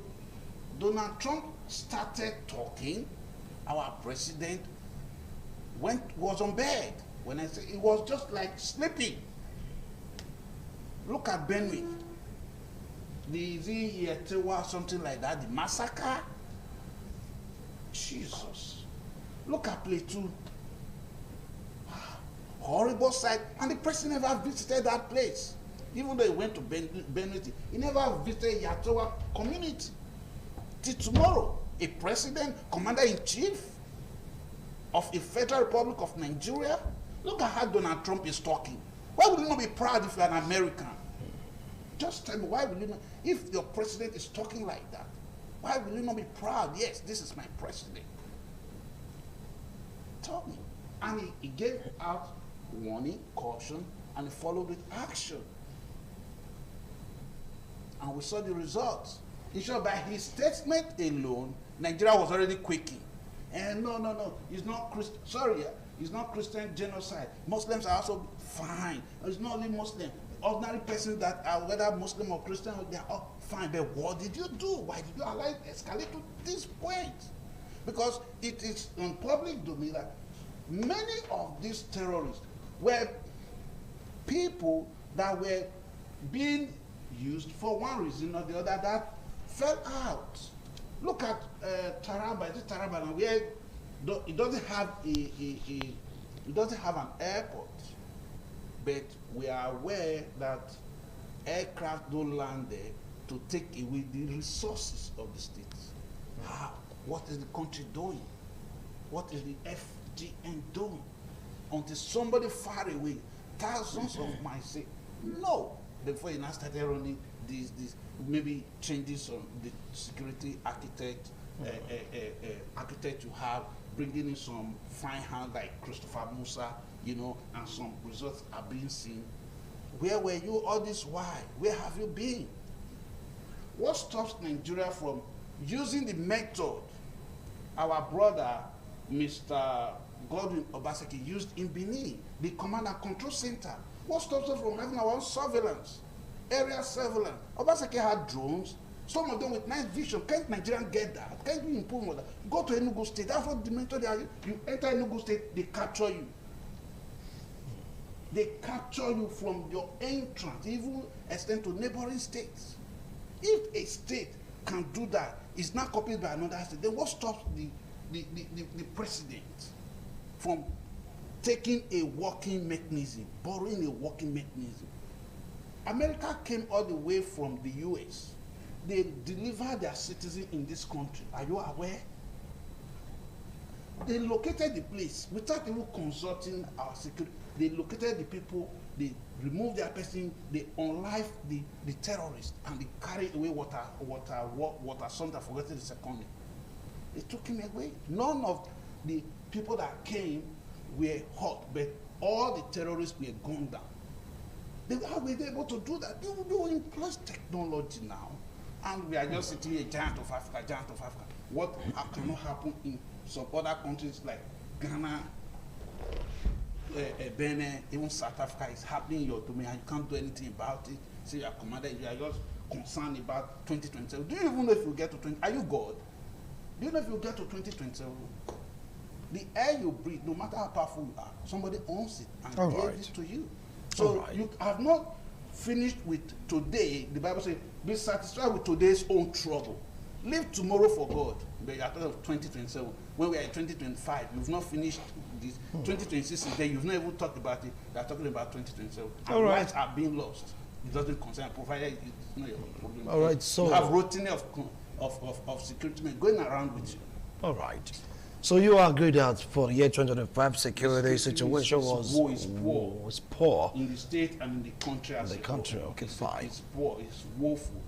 Donald Trump started talking, our president was on bed. When I say it was just like sleeping. Look at Benwick. The Yetewa, something like that, the massacre. Jesus. Look at Plateau. Horrible sight. And the president never visited that place. Even though he went to Benwick, he never visited Yetewa community. Till tomorrow, a president, commander-in-chief of a Federal Republic of Nigeria. Look at how Donald Trump is talking. Why would you not be proud if you're an American? Just tell me, why will you not, if your president is talking like that, why will you not be proud? Yes, this is my president. returning. And he gave out warning, caution, and he followed with action. And we saw the results. In short, by his statement alone, Nigeria was already quaking. And no, it's not Christian. Sorry, it's not Christian genocide. Muslims are also fine. It's not only Muslim. Ordinary persons that are whether Muslim or Christian, they are all fine. But what did you do? Why did you allow it to escalate to this point? Because it is on public domain that many of these terrorists were people that were being used for one reason or the other that fell out. Look at Taraba, this Taraba, where it doesn't have it doesn't have an airport, but we are aware that aircraft don't land there to take away the resources of the state. How? What is the country doing? What is the FGN doing? Until somebody far away, thousands of miles say, no, before you now started running these maybe changes on the security architect, architect you have, bringing in some fine hand like Christopher Musa, and some results are being seen. Where were you all this while? Where have you been? What stops Nigeria from using the method our brother, Mr. Godwin Obaseki, used in Benin, the command and control center? What stops us from having our own surveillance, area surveillance? Obaseki had drones, some of them with night vision. Can't Nigerians get that? Can't we improve on that? Go to Enugu State. That's what the method they are. You enter Enugu State, they capture you. They capture you from your entrance, even extend to neighboring states. If a state can do that, it's not copied by another state, then what stops the president from taking a working mechanism, borrowing a working mechanism? America came all the way from the US. They delivered their citizens in this country. Are you aware? They located the place without even consulting our security. They located the people, they removed their person, they unlived the terrorists, and they carried away water, something, I forgot the second name. They took him away. None of the people that came were hurt, but all the terrorists were gunned down. How were they able to do that? They will employ technology now, and we are just sitting a giant of Africa. What cannot happen in some other countries like Ghana, Benin, even South Africa is happening in your domain, and you can't do anything about it. Say you are commander, you are just concerned about 2027. Do you even know if you get to 20? Are you God? Do you know if you get to 2027? The air you breathe, no matter how powerful you are, somebody owns it and gives it to you. So you have not finished with today. The Bible says, be satisfied with today's own trouble. Leave tomorrow for God. But you are talking of 2027. When we are in 2025, you've not finished this. 2026 is there, you've not even talked about it. They are talking about 2027. And lives are being lost. It doesn't concern, provided it's not your problem. All right, so you have routine of security men going around with you. All right. So you agree that for the year 2025, security situation was poor in the state and in the country as a country, whole. Okay, fine. It's poor. It's woeful.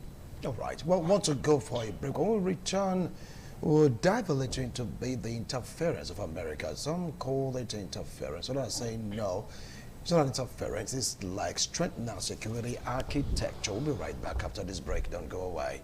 All right. Well, want to go for a break. When we return, we'll dive a little into the interference of America. Some call it interference. Others are saying no. It's not interference. It's like strengthening our security architecture. We'll be right back after this break. Don't go away.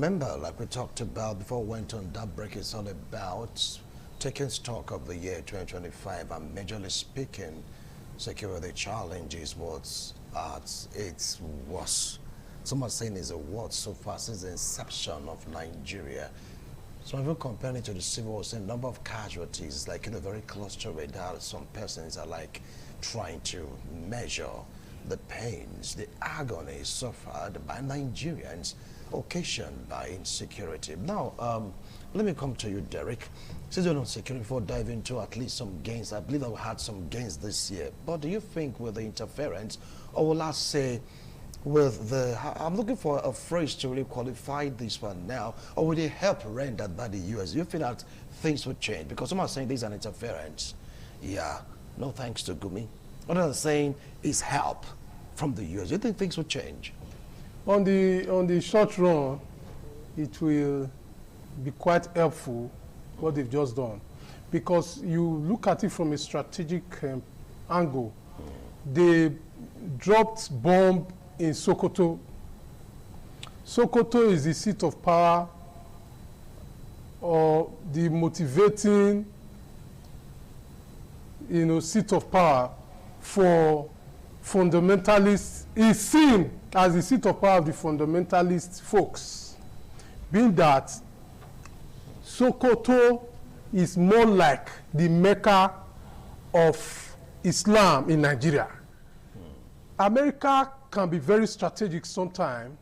remember, like we talked about before we went on that break, it's all about taking stock of the year 2025 and majorly speaking, security challenges was at its worst. Someone saying it's a worst so far since the inception of Nigeria. So if you compare it to the Civil War, the number of casualties, like in a very close to radar, some persons are like trying to measure the pains, the agony suffered by Nigerians occasioned by insecurity. Now, let me come to you, Derek. Since you're on security, before diving into at least some gains, I believe that we had some gains this year. But do you think with the interference, or will I say, with the, I'm looking for a phrase to really qualify this one now, or with the help rendered by the US, do you feel that things would change? Because someone saying this is an interference. Yeah, no thanks to Gumi. What I'm saying is help from the US. Do you think things will change? On the short run, it will be quite helpful what they've just done, because you look at it from a strategic angle. They dropped bomb in Sokoto. Sokoto is the seat of power, or the motivating, seat of power for fundamentalists. Is seen as the seat of power of the fundamentalist folks, being that Sokoto is more like the Mecca of Islam in Nigeria. America can be very strategic sometimes,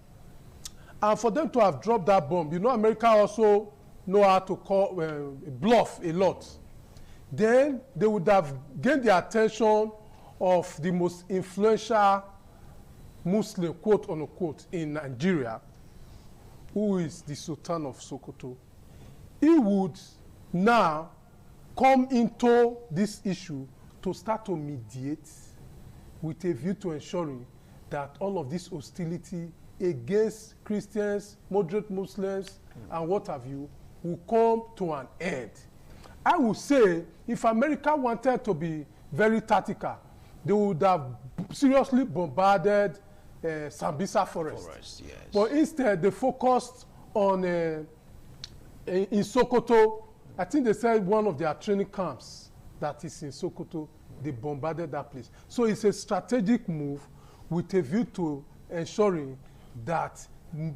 and for them to have dropped that bomb, America also know how to call bluff a lot. Then they would have gained the attention of the most influential Muslim, quote unquote, in Nigeria, who is the Sultan of Sokoto. He would now come into this issue to start to mediate with a view to ensuring that all of this hostility against Christians, moderate Muslims, and what have you, will come to an end. I would say if America wanted to be very tactical, they would have seriously bombarded Sambisa Forest. Yes. But instead, they focused on, in Sokoto, I think they said one of their training camps that is in Sokoto, they bombarded that place. So it's a strategic move with a view to ensuring that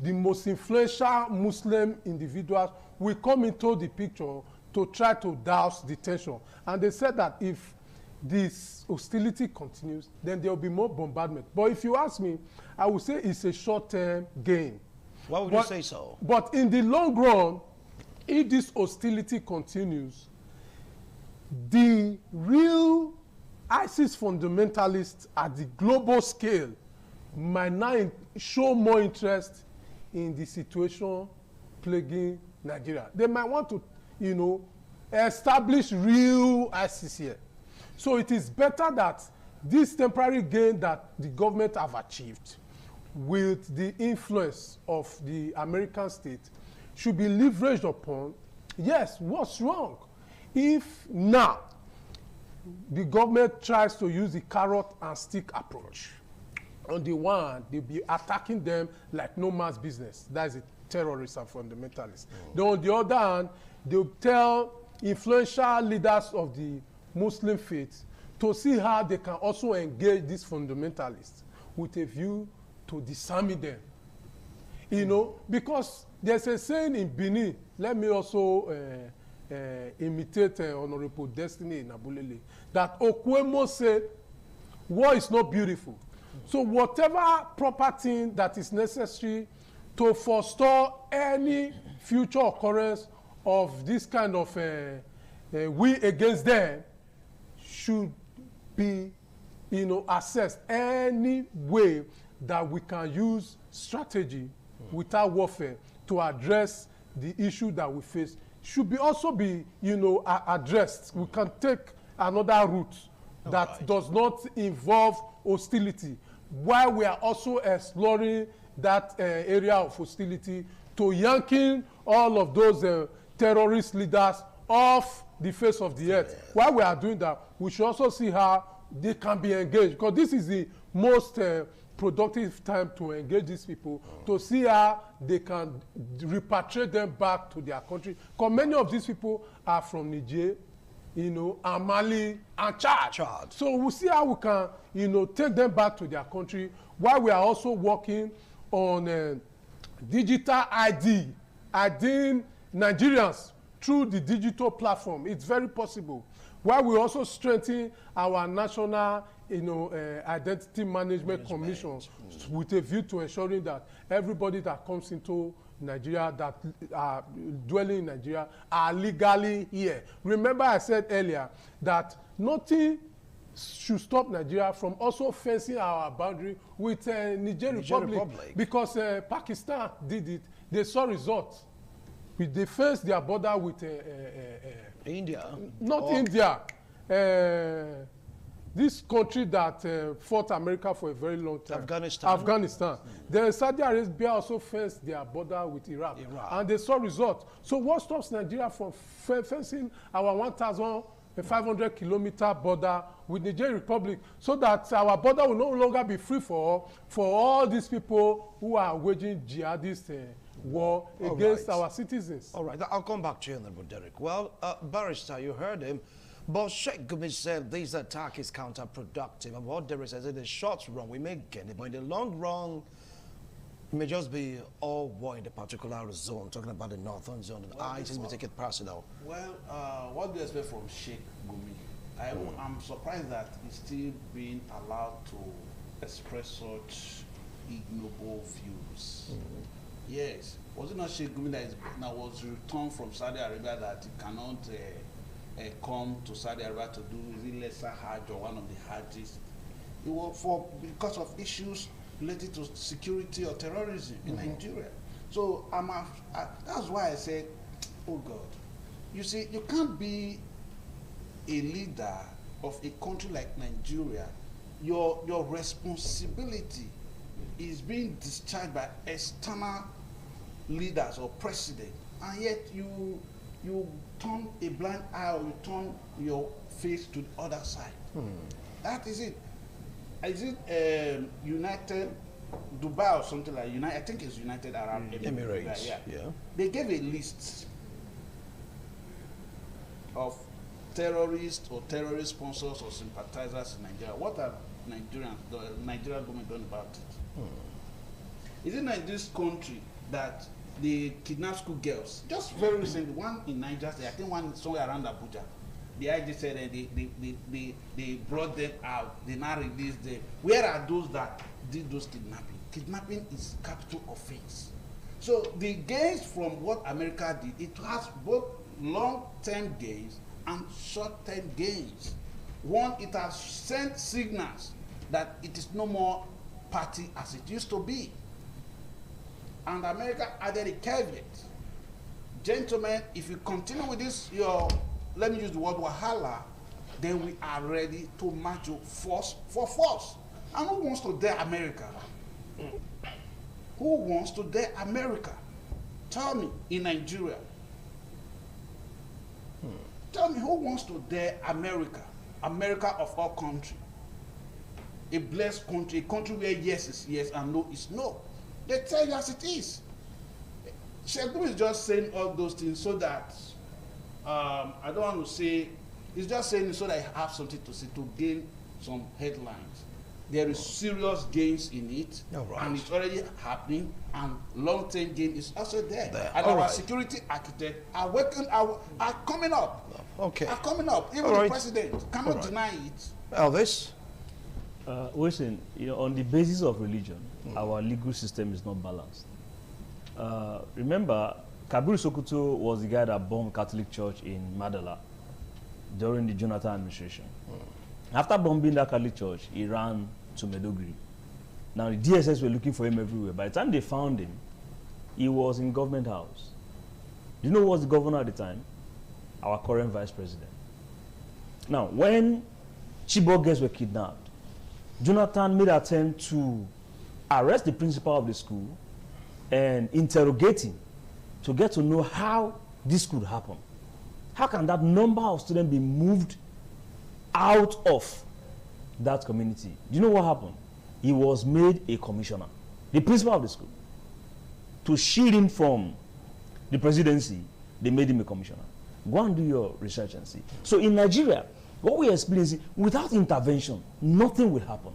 the most influential Muslim individuals will come into the picture to try to douse the tension. And they said that if this hostility continues, then there will be more bombardment. But if you ask me, I would say it's a short-term gain. Why would you say so? But in the long run, if this hostility continues, the real ISIS fundamentalists at the global scale might now show more interest in the situation plaguing Nigeria. They might want to, establish real ISIS here. So it is better that this temporary gain that the government have achieved with the influence of the American state should be leveraged upon. Yes, what's wrong if now the government tries to use the carrot and stick approach? On the one, they'll be attacking them like no man's business. That's the terrorists and fundamentalists. Then on the other hand, they'll tell influential leaders of the Muslim faith to see how they can also engage these fundamentalists with a view to disarming them. Because there's a saying in Benin, let me also imitate Honorable Destiny in Abulele, that Okwemo said, war is not beautiful. So whatever proper thing that is necessary to forestall any future occurrence of this kind of we against them should be, assessed any way that we can use strategy without warfare to address the issue that we face should be also be, addressed. We can take another route that does not involve hostility, while we are also exploring that area of hostility to yanking all of those terrorist leaders off the face of the earth. While we are doing that, we should also see how they can be engaged, because this is the most productive time to engage these people to see how they can repatriate them back to their country. Because many of these people are from Niger, you know, and Mali and Chad. So we'll see how we can, you know, take them back to their country while we are also working on digital IDing Nigerians through the digital platform. It's very possible. While we also strengthen our national, you know, identity management commission with a view to ensuring that everybody that comes into Nigeria, that are dwelling in Nigeria, are legally here. Remember I said earlier that nothing should stop Nigeria from also fencing our boundary with Niger Republic. Because Pakistan did it. They saw results. They fenced their border with India. Not India. This country that fought America for a very long time. Afghanistan. Then Saudi Arabia also fenced their border with Iraq. And they saw results. So what stops Nigeria from fencing our 1,500-kilometer border with Niger Republic so that our border will no longer be free for all these people who are waging jihadist war against our citizens? All right, I'll come back to you, Honorable Derek. Well, Barrister, you heard him. But Sheikh Gumi said this attack is counterproductive. And what Derek says, in the short run, we may get it, but in the long run, it may just be all war in the particular zone, talking about the northern zone. And ISIS may take it personal. Well, what do you expect from Sheikh Gumi? I'm surprised that he's still being allowed to express such ignoble views. Yes. Was it not Sheikh Gumi that was returned from Saudi Arabia that he cannot come to Saudi Arabia to do the lesser Hajj or one of the Hajjis? It was because of issues related to security or terrorism in Nigeria. So that's why I said, oh God, you see, you can't be a leader of a country like Nigeria. Your responsibility is being discharged by external leaders or president, and yet you turn a blind eye or you turn your face to the other side. That is it. Is it United Dubai or something like United? I think it's United Arab Emirates. Yeah. They gave a list of terrorists or terrorist sponsors or sympathizers in Nigeria. What have the Nigerian government done about it? Is it not this country that they kidnap school girls? Just very recently, one in Niger, I think one somewhere around Abuja. The IG said that they brought them out, they now released them. Where are those that did those kidnapping? Kidnapping is capital offense. So the gains from what America did, it has both long-term gains and short-term gains. One, it has sent signals that it is no more party as it used to be. And America added a caveat. Gentlemen, if you continue with this, let me use the word wahala, then we are ready to match you force for force. And who wants to dare America? Who wants to dare America? Tell me, in Nigeria. Tell me, who wants to dare America? America of all country. A blessed country, a country where yes is yes and no is no. They tell you as it is. Sheikh Gumi is just saying all those things so that, I don't want to say, he's just saying it so that I have something to say, to gain some headlines. There is serious gains in it, and it's already happening, and long-term gain is also there. And our security architects are coming up. Are coming up. Even the president cannot deny it. Elvis? Listen, on the basis of religion, our legal system is not balanced. Remember, Kabiru Sokoto was the guy that bombed Catholic Church in Madala during the Jonathan administration. After bombing that Catholic Church, he ran to Maiduguri. Now the DSS were looking for him everywhere. By the time they found him, he was in government house. Do you know who was the governor at the time? Our current vice president. Now, when Chibok girls were kidnapped, Jonathan made an attempt to arrest the principal of the school and interrogate him to get to know how this could happen. How can that number of students be moved out of that community? Do you know what happened? he was made a commissioner, the principal of the school. To shield him from the presidency, they made him a commissioner. Go and do your research and see. So in Nigeria, what we are experiencing, without intervention, nothing will happen.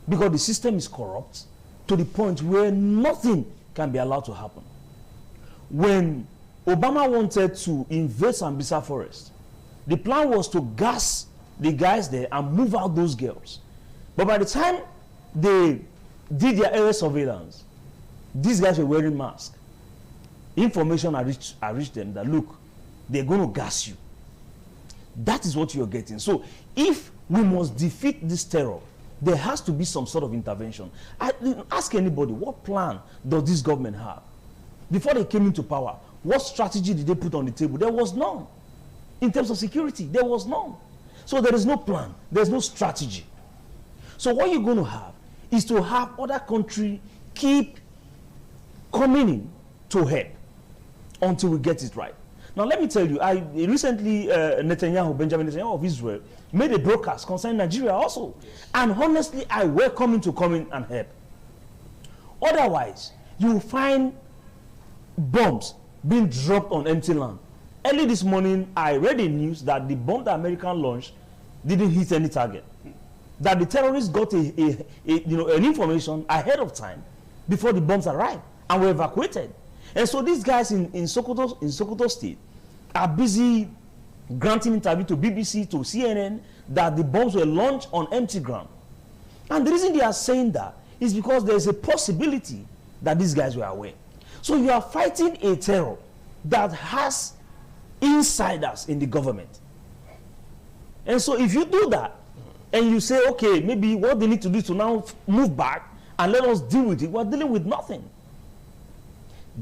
Because the system is corrupt to the point where nothing can be allowed to happen. When Obama wanted to invade Sambisa Forest, the plan was to gas the guys there and move out those girls. But by the time they did their area surveillance, these guys were wearing masks. Information had reached them that, look, they're going to gas you. That is what you're getting. So if we must defeat this terror, there has to be some sort of intervention. Ask anybody, what plan does this government have? Before they came into power, what strategy did they put on the table? There was none. In terms of security, there was none. So there is no plan. There's no strategy. So what you're going to have is to have other countries keep coming in to help until we get it right. Now let me tell you, I recently, Benjamin Netanyahu of Israel, made a broadcast concerning Nigeria also. And honestly, I welcome him to come in and help. Otherwise, you will find bombs being dropped on empty land. Early this morning, I read in news that the bomb the American launched didn't hit any target. That the terrorists got an information ahead of time before the bombs arrived and were evacuated. And so these guys in Sokoto State are busy granting interview to BBC, to CNN, that the bombs were launched on empty ground. And the reason they are saying that is because there is a possibility that these guys were aware. So you are fighting a terror that has insiders in the government. And so if you do that, and you say, okay, maybe what they need to do is to now move back and let us deal with it, we're dealing with nothing.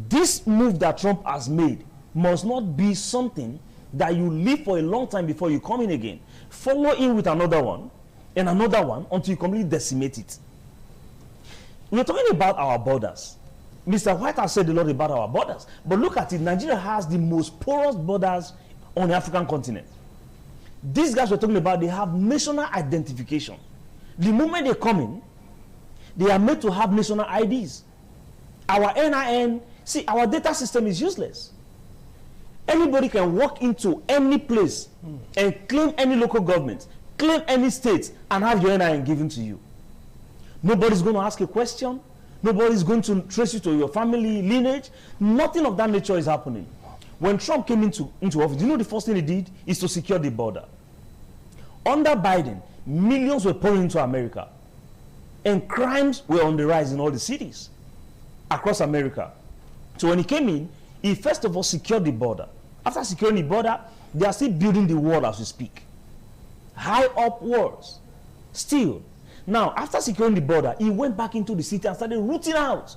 This move that Trump has made must not be something that you leave for a long time before you come in again. Follow in with another one and another one until you completely decimate it. We're talking about our borders. Mr. White has said a lot about our borders, but look at it. Nigeria has the most porous borders on the African continent. These guys we're talking about, they have national identification. The moment they come in, they are made to have national IDs. Our NIN, see, our data system is useless. Anybody can walk into any place and claim any local government, claim any state, and have your NIN given to you. Nobody's going to ask a question. Nobody's going to trace you to your family lineage. Nothing of that nature is happening. When Trump came into office, you know the first thing he did is to secure the border. Under Biden, millions were pouring into America. And crimes were on the rise in all the cities across America. So when he came in, he first of all secured the border. After securing the border, they are still building the wall as we speak. High up walls. Still. Now, after securing the border, he went back into the city and started rooting out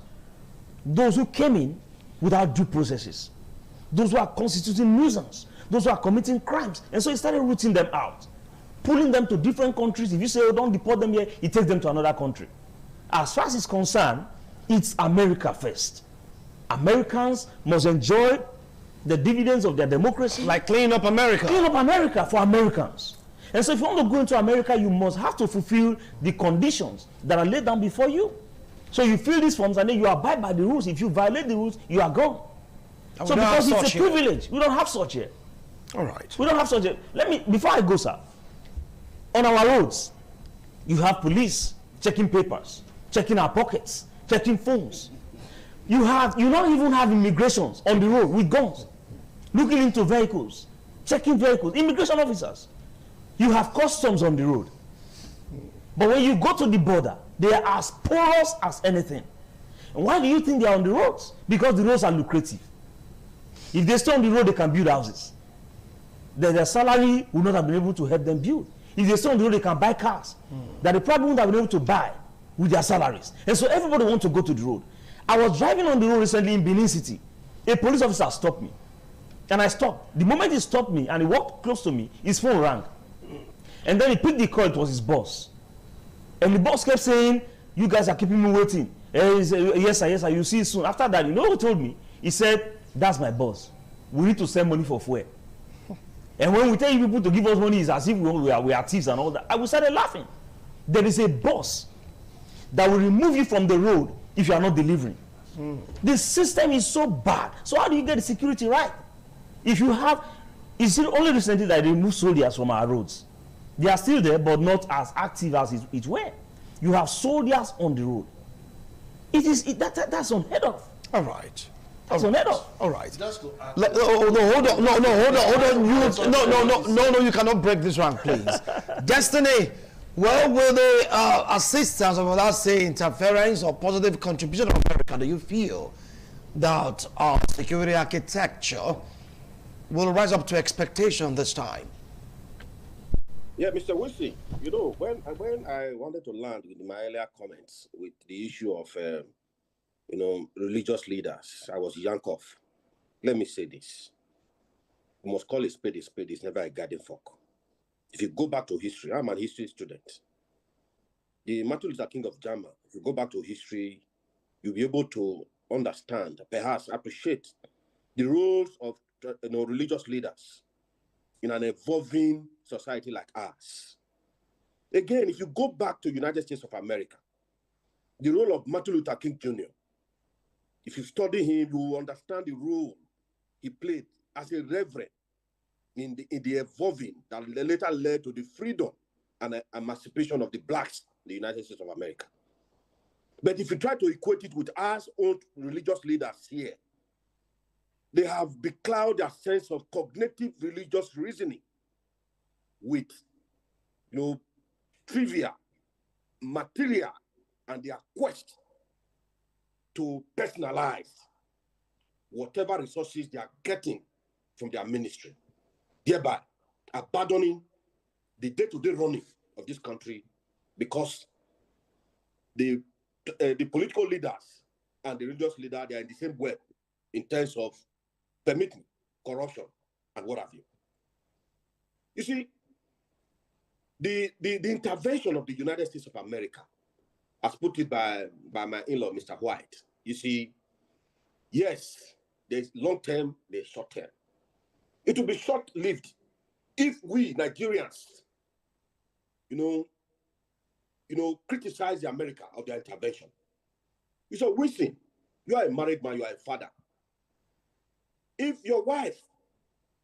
those who came in without due processes. Those who are constituting nuisance. Those who are committing crimes. And so he started rooting them out. Pulling them to different countries. If you say, oh, don't deport them here, he takes them to another country. As far as it's concerned, it's America first. Americans must enjoy the dividends of their democracy. Like clean up America. Clean up America for Americans. And so if you want to go into America, you must have to fulfill the conditions that are laid down before you. So you fill these forms and then you abide by the rules. If you violate the rules, you are gone. So because it's a privilege, we don't have such here. All right. We don't have such here. Let me, before I go, sir, on our roads, you have police checking papers, checking our pockets, checking phones. You don't even have immigrations on the road with guns, looking into vehicles, checking vehicles, immigration officers. You have customs on the road. But when you go to the border, they are as porous as anything. And why do you think they are on the roads? Because the roads are lucrative. If they stay on the road, they can build houses. Then their salary will not have been able to help them build. If they stay on the road, they can buy cars that they probably wouldn't have been able to buy with their salaries. And so everybody wants to go to the road. I was driving on the road recently in Benin City. A police officer stopped me. And I stopped. The moment he stopped me and he walked close to me, his phone rang. And then he picked the call, it was his boss. And the boss kept saying, you guys are keeping me waiting. And he said, yes sir, you'll see it soon. After that, you know what he told me? He said, that's my boss. We need to send money for fuel. And when we tell you people to give us money, it's as if we are thieves and all that. I started laughing. There is a boss. that will remove you from the road if you are not delivering. The system is so bad. So how do you get the security right? If you have, it's only recently that they removed soldiers from our roads. They are still there, but not as active as it were. You have soldiers on the road. That's unheard of. All right. That's unheard of. All right. Just to add, No, hold on. You cannot break this rank, please. Destiny, well, with the assistance of, let's say, interference or positive contribution of America, do you feel that our security architecture will rise up to expectation this time? Yeah, Mr. Wilson, you know, when I wanted to land with my earlier comments with the issue of, religious leaders, I was Yankov. Let me say this. You must call a spade, it's never a garden fork. If you go back to history, I'm a history student. The Martin Luther King of Germany, if you go back to history, you'll be able to understand, perhaps appreciate the roles of religious leaders in an evolving society like ours. Again, if you go back to United States of America, the role of Martin Luther King Jr., if you study him, you will understand the role he played as a reverend in the evolving that later led to the freedom and emancipation of the blacks in the United States of America. But if you try to equate it with our own religious leaders here, they have beclouded their sense of cognitive religious reasoning with, trivia, material, and their quest to personalize whatever resources they are getting from their ministry, thereby abandoning the day-to-day running of this country, because the political leaders and the religious leader, they are in the same web in terms of permitting corruption and what have you. You see, the intervention of the United States of America, as put it by my in-law, Mr. White, you see, yes, there's long-term, there's short-term. It will be short-lived if we Nigerians, criticize the America of their intervention. You say, Wilson, you are a married man, you are a father. If your wife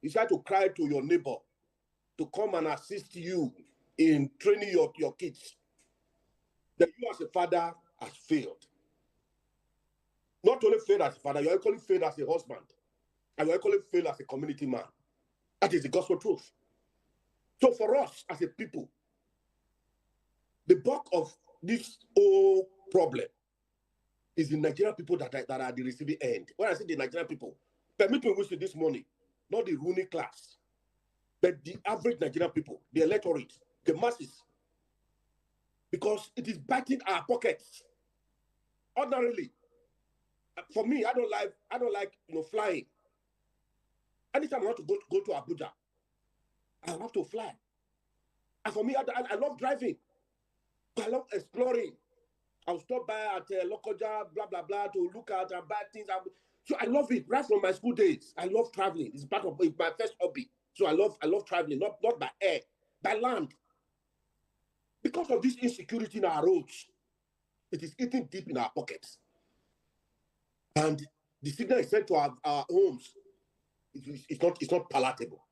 decide to cry to your neighbor to come and assist you in training your kids, then you as a father has failed. Not only failed as a father, you're equally failed as a husband, and you're equally failed as a community man. That is the gospel truth. So for us as a people, the bulk of this whole problem is the Nigerian people that are the receiving end. When I say the Nigerian people, permit me to say this morning, not the ruling class, but the average Nigerian people, the electorate, the masses, because it is biting our pockets. Ordinarily, for me, I don't like flying. Anytime I want to go to Abuja, I have to fly. And for me, I love driving. I love exploring. I'll stop by at Lokoja, blah, blah, blah, to look at and buy things. So I love it right from my school days. I love traveling. It's part of my first hobby. So I love traveling, not by air, by land. Because of this insecurity in our roads, it is eating deep in our pockets. And the signal is sent to our homes. It's not palatable.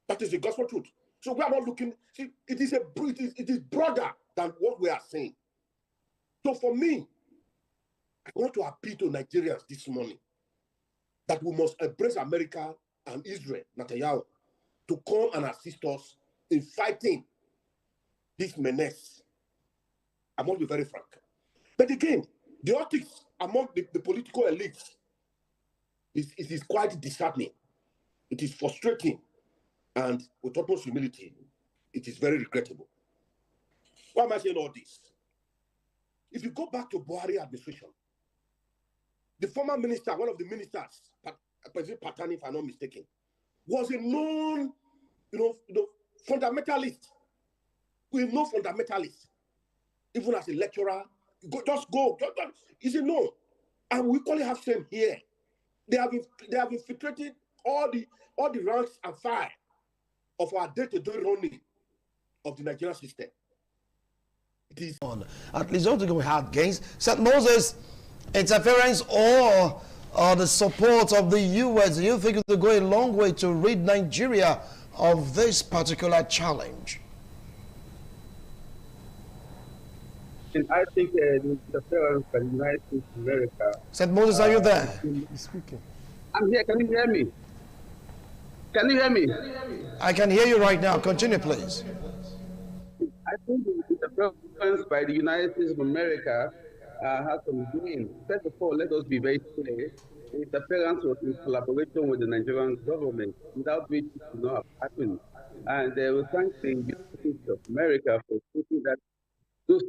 That is the gospel truth. So we are not looking. See, it is broader than what we are saying. So for me, I want to appeal to Nigerians this morning that we must embrace America and Israel, Netanyahu, to come and assist us in fighting this menace. I must be very frank. But again, the optics among the political elites is quite disheartening. It is frustrating. And with utmost humility, it is very regrettable. Why am I saying all this? If you go back to Buhari administration, the former minister, one of the ministers, President Patani, if I'm not mistaken, was a known, fundamentalist. We know fundamentalist. Even as a lecturer, just go. He said no. And we equally have same here. They have infiltrated all the ranks and file of our day-to-day running of the Nigerian system. It is on. At least don't we had gains. St. Moses, interference or the support of the U.S., do you think it will go a long way to rid Nigeria of this particular challenge? I think the interference by the United States of America. St. Moses, are you there? He's speaking. I'm here. Can you hear me? Can you hear me? I can hear you right now. Continue, please. I think the interference by the United States of America has some doing. First of all, let us be very clear. The interference was in collaboration with the Nigerian government, without which it would not have happened. And they were thanking the United States of America for taking those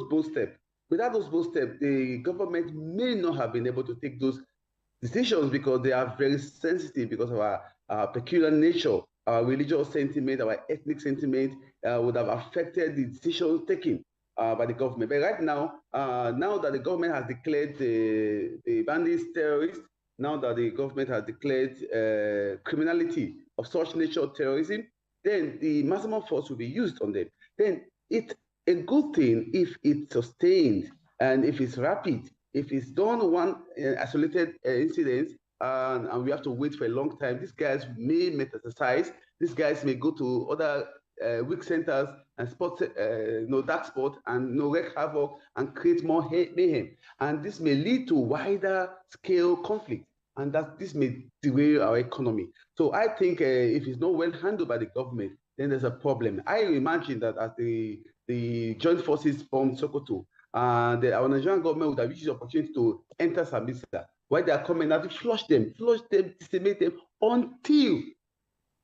bold steps. Without those bold steps, the government may not have been able to take those decisions because they are very sensitive because of our peculiar nature, our religious sentiment, our ethnic sentiment would have affected the decisions taken by the government. But right now, now that the government has declared the bandits terrorists, now that the government has declared criminality of such nature terrorism, then the maximum force will be used on them. Then it's a good thing if it's sustained and if it's rapid. If it's done one isolated incident and we have to wait for a long time, these guys may metastasize. These guys may go to other weak centers and spot dark spot and wreak havoc and create more mayhem. And this may lead to wider scale conflict, and that this may derail our economy. So I think if it's not well handled by the government, then there's a problem. I imagine that as the joint forces bombed Sokoto, our Nigerian government would have used the opportunity to enter Sambisa. While they are coming out to flush them, decimate them until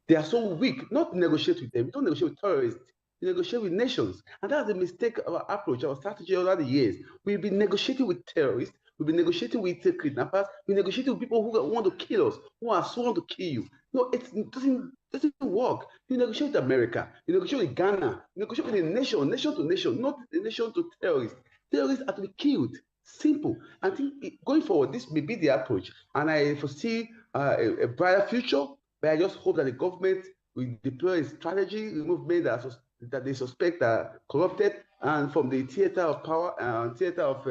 they are so weak. Not negotiate with them. We don't negotiate with terrorists. We negotiate with nations. And that's the mistake of our approach, our strategy over the years. We've been negotiating with terrorists. We've been negotiating with kidnappers. We negotiate with people who want to kill us, who are sworn to kill you. No, it doesn't work. You negotiate with America. You negotiate with Ghana. You negotiate with a nation to nation, not a nation to terrorists. Terrorists are to be killed. Simple. I think going forward, this may be the approach. And I foresee a brighter future, but I just hope that the government will deploy a strategy, remove men that they suspect are corrupted, and from the theater of power, theater of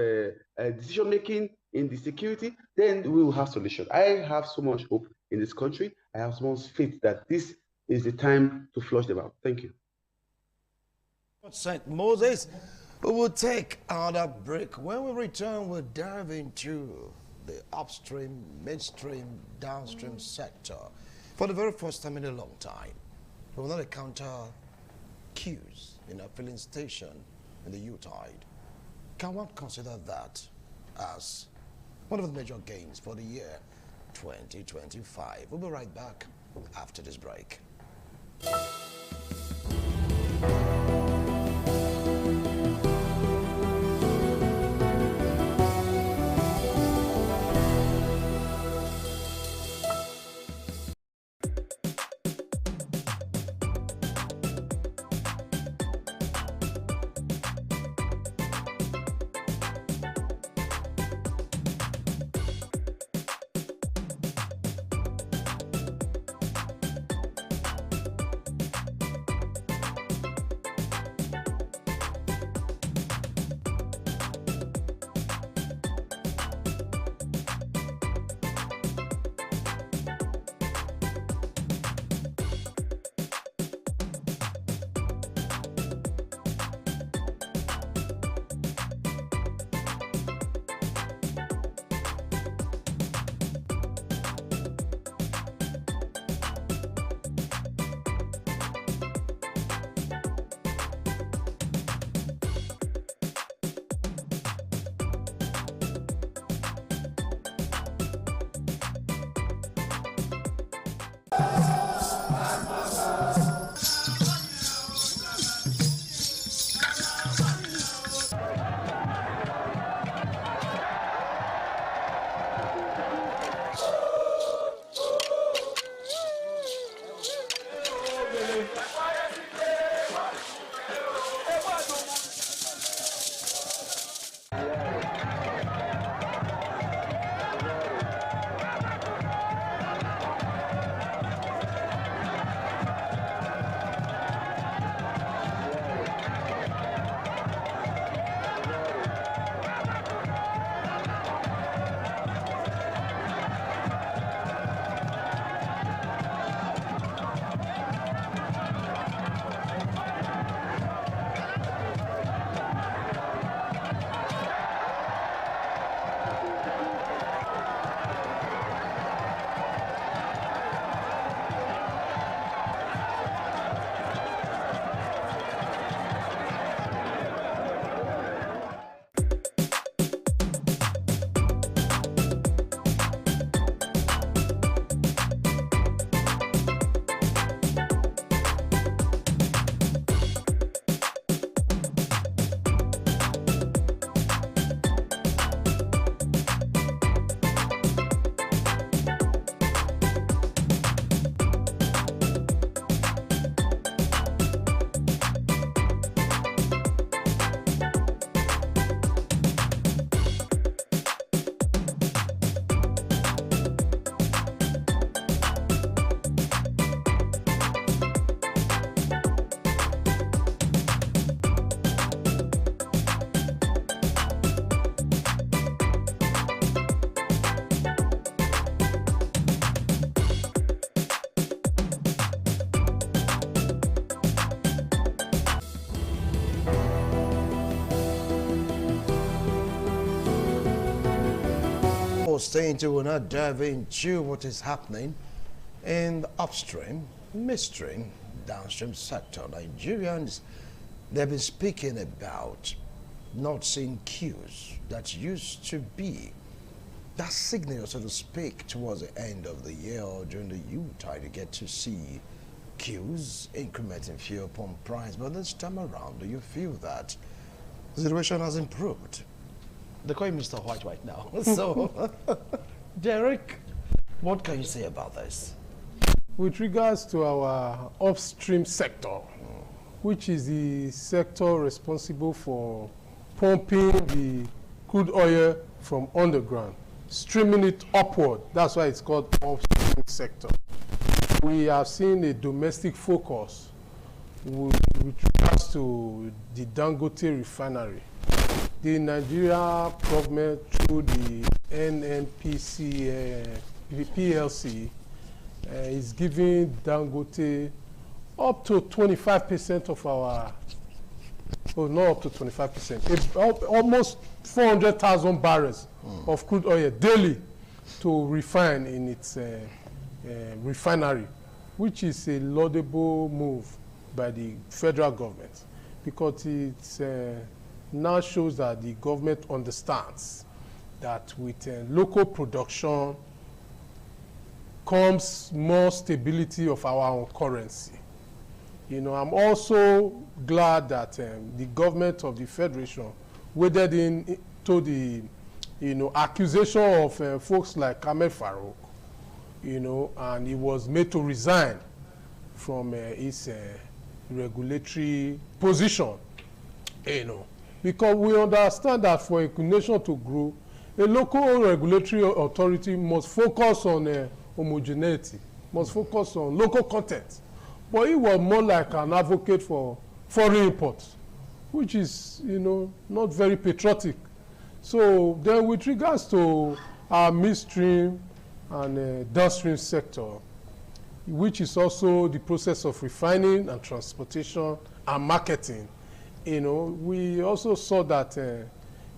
decision making in the security, then we will have solutions. I have so much hope in this country. I have so much faith that this is the time to flush them out. Thank you. St. Moses, we will take another break. When we return, we'll dive into the upstream, midstream, downstream sector. For the very first time in a long time, we will not encounter queues in a filling station in the U-Tide. Can one consider that as one of the major gains for the year 2025? We'll be right back after this break. stay into, we'll not dive into what is happening in the upstream, midstream, downstream sector. Nigerians, they've been speaking about not seeing queues that used to be that signal, so to speak, towards the end of the year or during the Yuletide. You get to see queues incrementing fuel pump price. But this time around, do you feel that the situation has improved? They call you Mr. White now. So, Derek, what can you say about this? With regards to our upstream sector, which is the sector responsible for pumping the crude oil from underground, streaming it upward, that's why it's called upstream sector. We have seen a domestic focus with regards to the Dangote refinery. The Nigeria government, through the NNPC PLC, is giving Dangote up to 25% of our, oh, not up to 25%, almost 400,000 barrels of crude oil daily to refine in its refinery, which is a laudable move by the federal government, because it now shows that the government understands that with local production comes more stability of our own currency. You know, I'm also glad that the government of the Federation waded into the, accusation of folks like Ahmed Farouk, and he was made to resign from his regulatory position, because we understand that for a nation to grow, a local regulatory authority must focus on homogeneity, must focus on local content. But he was more like an advocate for foreign imports, which is, not very patriotic. So then with regards to our midstream and downstream sector, which is also the process of refining and transportation and marketing, we also saw that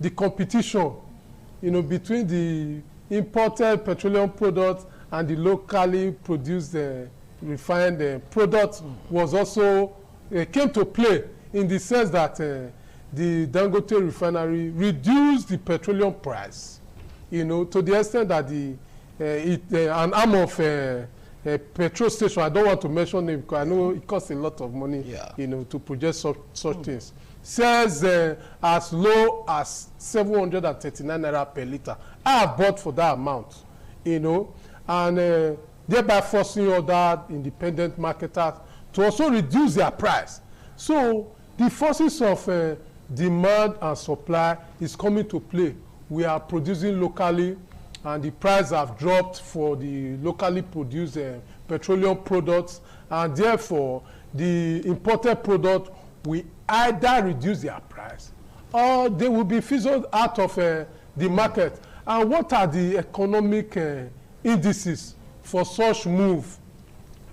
the competition, between the imported petroleum products and the locally produced refined product was also came to play, in the sense that the Dangote refinery reduced the petroleum price, to the extent that an arm of a petrol station, I don't want to mention it because I know it costs a lot of money, to project such things, sells as low as 739 naira per liter. I have bought for that amount, and thereby forcing other independent marketers to also reduce their price. So the forces of demand and supply is coming to play. We are producing locally, and the price have dropped for the locally produced petroleum products, and therefore the imported product will either reduce their price or they will be fizzled out of the market. And what are the economic indices for such move?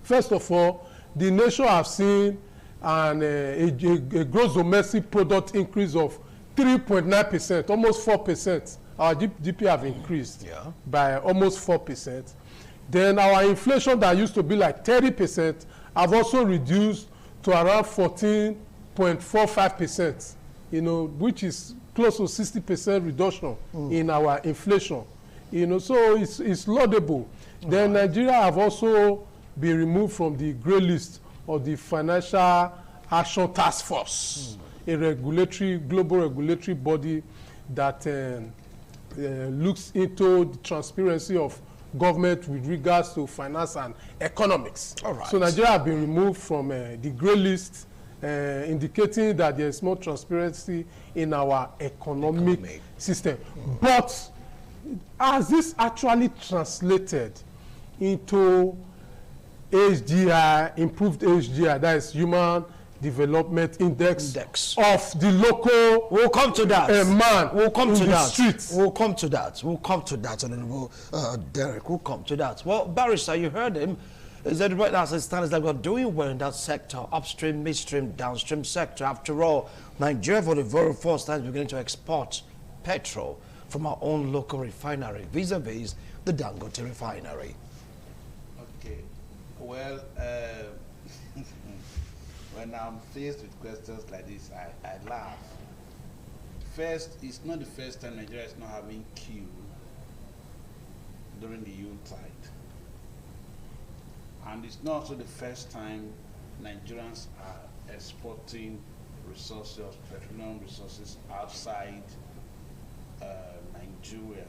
First of all, the nation have seen a gross domestic product increase of 3.9%, almost 4%. Our GDP have increased by almost 4%. Then our inflation that used to be like 30% have also reduced to around 14.45%, which is close to 60% reduction in our inflation. So it's laudable. Then Nigeria have also been removed from the grey list of the Financial Action Task Force, a global regulatory body that looks into the transparency of government with regards to finance and economics. All right. So Nigeria have been removed from the grey list, indicating that there is more transparency in our economic system. But has this actually translated into HDI, improved HDI, that is Human Development Index of the local we'll come to that. Man we'll come to that. Streets. We'll come to that. We'll come to that. And then Derek, we'll come to that. Well, Barrister, you heard him. Is that right now, as it stands, that we're doing well in that sector, upstream, midstream, downstream sector. After all, Nigeria, for the very first time, is beginning to export petrol from our own local refinery vis-a-vis the Dangote refinery? Okay. Well, when I'm faced with questions like this, I laugh. First, it's not the first time Nigeria is not having queue during the Yuletide. And it's not also the first time Nigerians are exporting resources, petroleum resources outside Nigeria.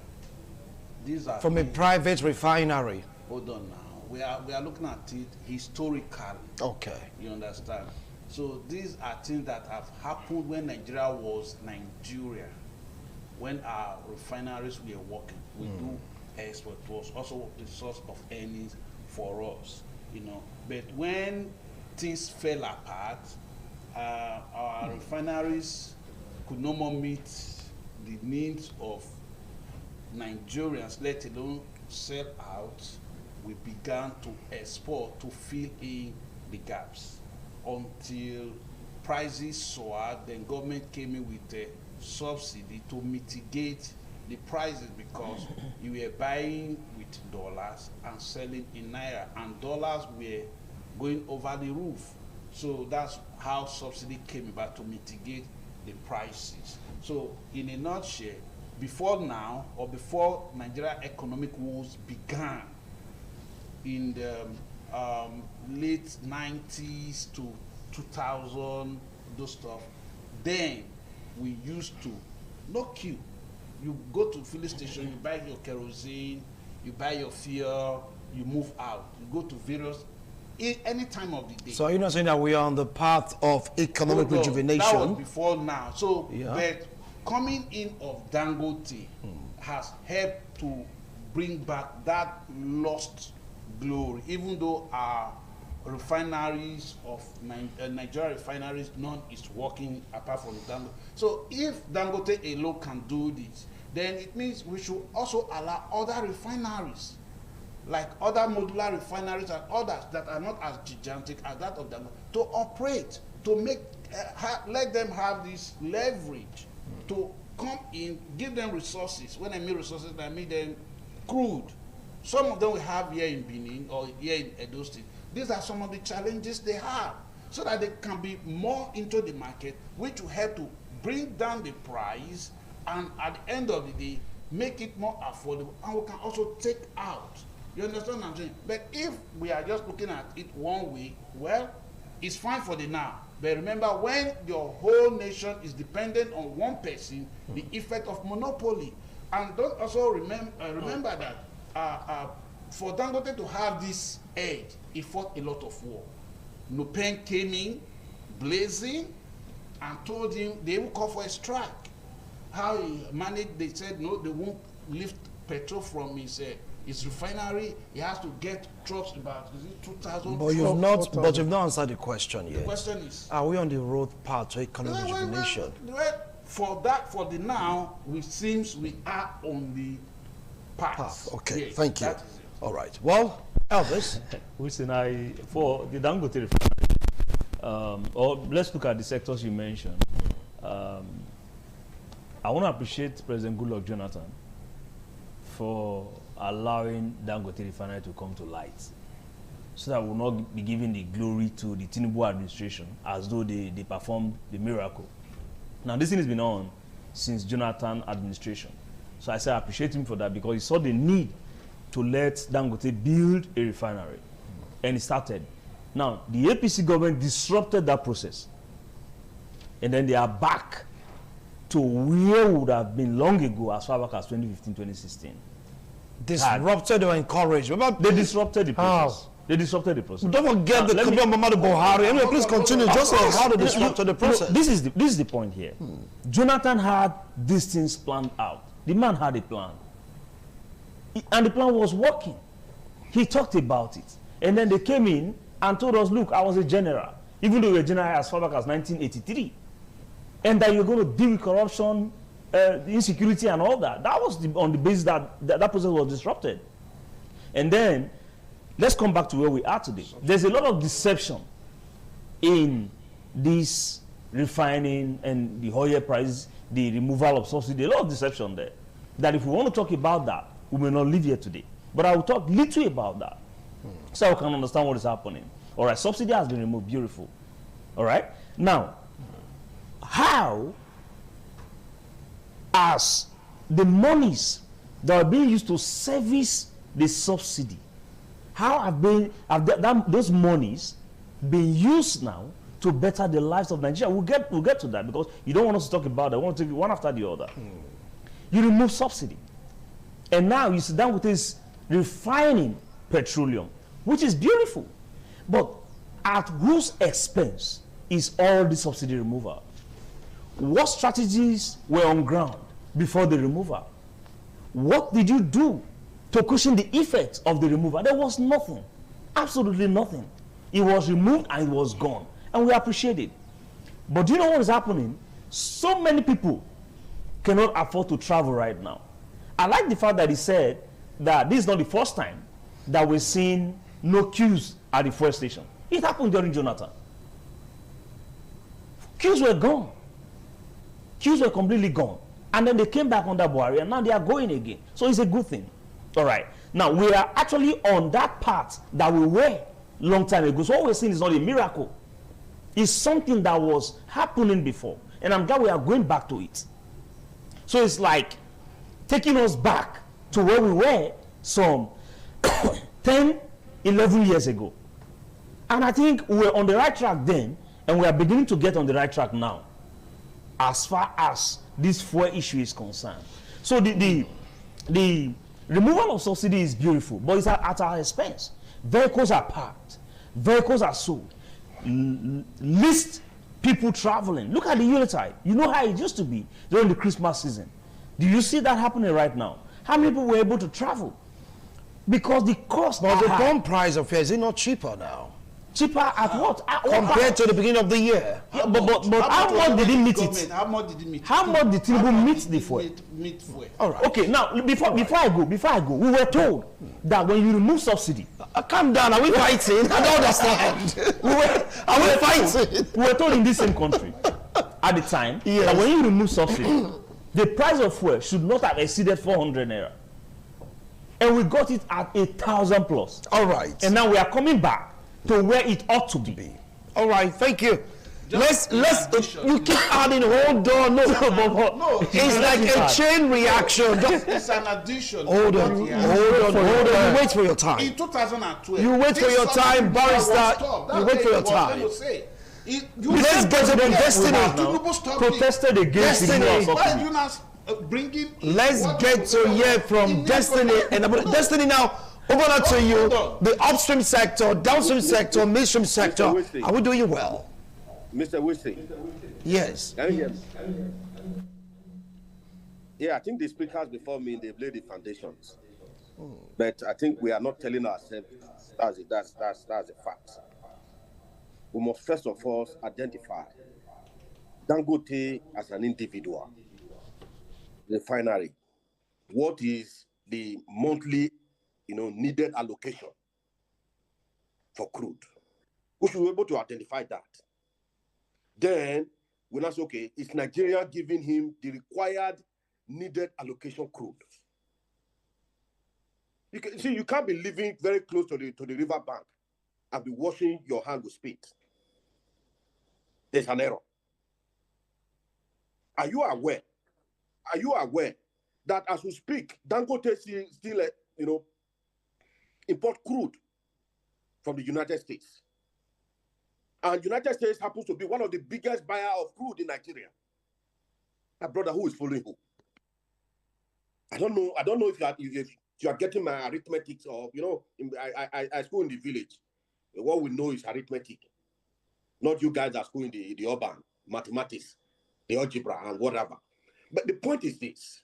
These are from a private refinery. Hold on now. We are looking at it historically. Okay. You understand? So these are things that have happened when Nigeria was Nigeria. When our refineries were working, we do export. It was also the source of earnings for us, you know. But when things fell apart, our refineries could no more meet the needs of Nigerians, let alone sell out. We began to export to fill in the gaps until prices soared. Then government came in with a subsidy to mitigate the prices, because you were buying with dollars and selling in naira, and dollars were going over the roof. So that's how subsidy came about, to mitigate the prices. So in a nutshell, before now, or before Nigeria economic woes began in the late 90s to 2000, those stuff, then we used to, no queue. You go to filling station, you buy your kerosene, you buy your fuel, you move out. You go to various, any time of the day. So you're not saying that we are on the path of economic rejuvenation? That was before now. So, but coming in of Dangote has helped to bring back that lost glory, even though our refineries of Nigeria refineries, none is working apart from Dangote. So if Dangote alone can do this, then it means we should also allow other refineries, like other modular refineries and others that are not as gigantic as that of Dangote, to operate, to make, let them have this leverage to come in, give them resources. When I mean resources, I mean them crude. Some of them we have here in Benin or here in Edo State. These are some of the challenges they have, so that they can be more into the market, which will help to bring down the price, and at the end of the day, make it more affordable, and we can also take out. You understand what I'm saying? But if we are just looking at it one way, well, it's fine for the now. But remember, when your whole nation is dependent on one person, the effect of monopoly. And don't also remember that for Dangote to have this edge, he fought a lot of war. Nupen came in blazing and told him they will call for a strike. How he managed, they said no, they won't lift petrol from his refinery. He has to get trucks about 2,000. But you've not answered the question yet. The question is, are we on the road path to economic rejuvenation? For the now, it seems we are on the path. Okay, yes, thank you. All right. Well, Elvis. For the Dangote refinery, or let's look at the sectors you mentioned. I want to appreciate President Goodluck Jonathan for allowing Dangote refinery to come to light, so that we'll not be giving the glory to the Tinubu administration as though they performed the miracle. Now, this thing has been on since Jonathan administration. So I say I appreciate him for that, because he saw the need to let Dangote build a refinery. And it started. Now, the APC government disrupted that process. And then they are back to where would have been long ago, as far back as 2015, 2016. Disrupted or encouraged? They disrupted the process. They disrupted the process. Don't forget the Kabir Muhammadu Buhari. Anyway, please continue. Just like how they disrupted the process. This is the point here. Jonathan had these things planned out. The man had a plan. And the plan was working. He talked about it. And then they came in and told us, look, I was a general, even though we were general as far back as 1983. And that you're going to deal with corruption, insecurity and all that. That was on the basis that process was disrupted. And then, let's come back to where we are today. There's a lot of deception in this refining and the oil prices, the removal of subsidy, a lot of deception there. that if we want to talk about that, we may not live here today. But I will talk little about that so we can understand what is happening. All right, subsidy has been removed. Beautiful. All right. Now, how, as the monies that are being used to service the subsidy, how have those monies been used now to better the lives of Nigeria? We'll get to that, because you don't want us to talk about that. I want to take it one after the other. You remove subsidy, and now you sit down with this refining petroleum, which is beautiful, but at whose expense is all the subsidy removal? What strategies were on ground before the removal? What did you do to cushion the effects of the removal? There was nothing, absolutely nothing. It was removed and it was gone, and we appreciate it. But do you know what is happening? So many people cannot afford to travel right now. I like the fact that he said that this is not the first time that we're seeing no queues at the fuel station. It happened during Jonathan. Queues were gone. Queues were completely gone. And then they came back under Buhari, and now they are going again. So it's a good thing. All right. Now, we are actually on that path that we were long time ago. So what we're seeing is not a miracle. It's something that was happening before. And I'm glad we are going back to it. So it's like taking us back to where we were some 10, 11 years ago. And I think we were on the right track then, and we are beginning to get on the right track now, as far as this fuel issue is concerned. So the removal of subsidy is beautiful, but it's at our expense. Vehicles are parked, vehicles are sold, least people traveling. Look at the Unitide. You know how it used to be during the Christmas season. Do you see that happening right now? How many people were able to travel? Because the cost. But the pump price of fare, is it not cheaper now? Cheaper at what? Compared to the beginning of the year. Yeah, but how much did he meet it? How much did he meet? How much did Tinubu meet the fuel? Meet fuel. All right. Okay. Now, before I go, we were told that when you remove subsidy, calm down. Are we fighting? I don't understand. Are we fighting? We were told in this same country at the time that when you remove subsidy, the price of fuel should not have exceeded 400 naira, and we got it at 1,000 plus. All right. And now we are coming back to where it ought to be. All right, thank you. Let's you keep adding, hold on, no, it's like a chain reaction. It's an addition. Hold on, you wait for your time. In 2012, you wait for your time, barrister. You wait for your time. Let's get to the Destiny. Protested against Destiny. Why are you not bringing? Let's get to hear from Destiny. And Destiny now. Over to you, the upstream sector, downstream sector, midstream sector. Are we doing well? Mr. Wissey. Yes. Can you hear me? Yeah, I think the speakers before me, they've laid the foundations. But I think we are not telling ourselves that's a fact. We must first of all identify Dangote as an individual, refinery. What is the monthly needed allocation for crude? We should be able to identify that. Then we now say, okay, is Nigeria giving him the required needed allocation crude? You can't be living very close to the river bank and be washing your hand with spit. There's an error. Are you aware? Are you aware that as we speak, Dangote still import crude from the United States? And United States happens to be one of the biggest buyer of crude in Nigeria. My brother, who is following who? I don't know if you are getting my arithmetic, or I school in the village. What we know is arithmetic. Not you guys at school in the urban mathematics, the algebra and whatever. But the point is this: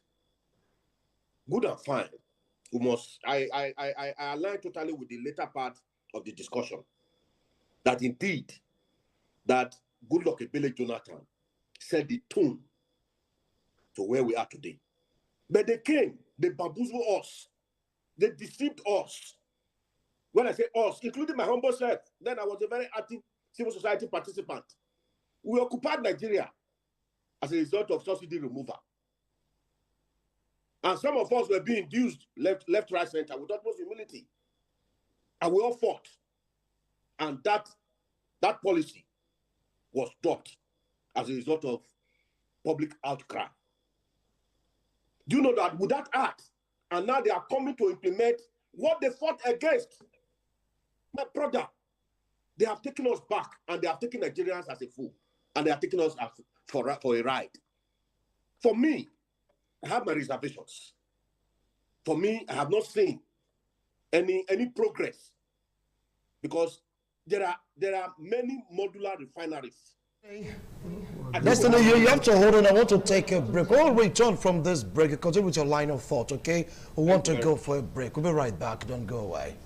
good and fine. We must. I align totally with the later part of the discussion. That indeed, that Goodluck Ebele Jonathan set the tone to where we are today. But they came, they bamboozled us, they deceived us. When I say us, including my humble self, then I was a very active civil society participant. We occupied Nigeria as a result of subsidy removal. And some of us were being induced left, right, center with utmost humility. And we all fought. And that policy was dropped as a result of public outcry. Do you know that with that act, and now they are coming to implement what they fought against? My brother, they have taken us back, and they have taken Nigerians as a fool, and they are taking us as for a ride. For me, I have my reservations. For me, I have not seen any progress, because there are many modular refineries. Destiny, you have to hold on. I want to take a break. We'll return from this break. Continue with your line of thought, okay? We want to go for a break. We'll be right back. Don't go away.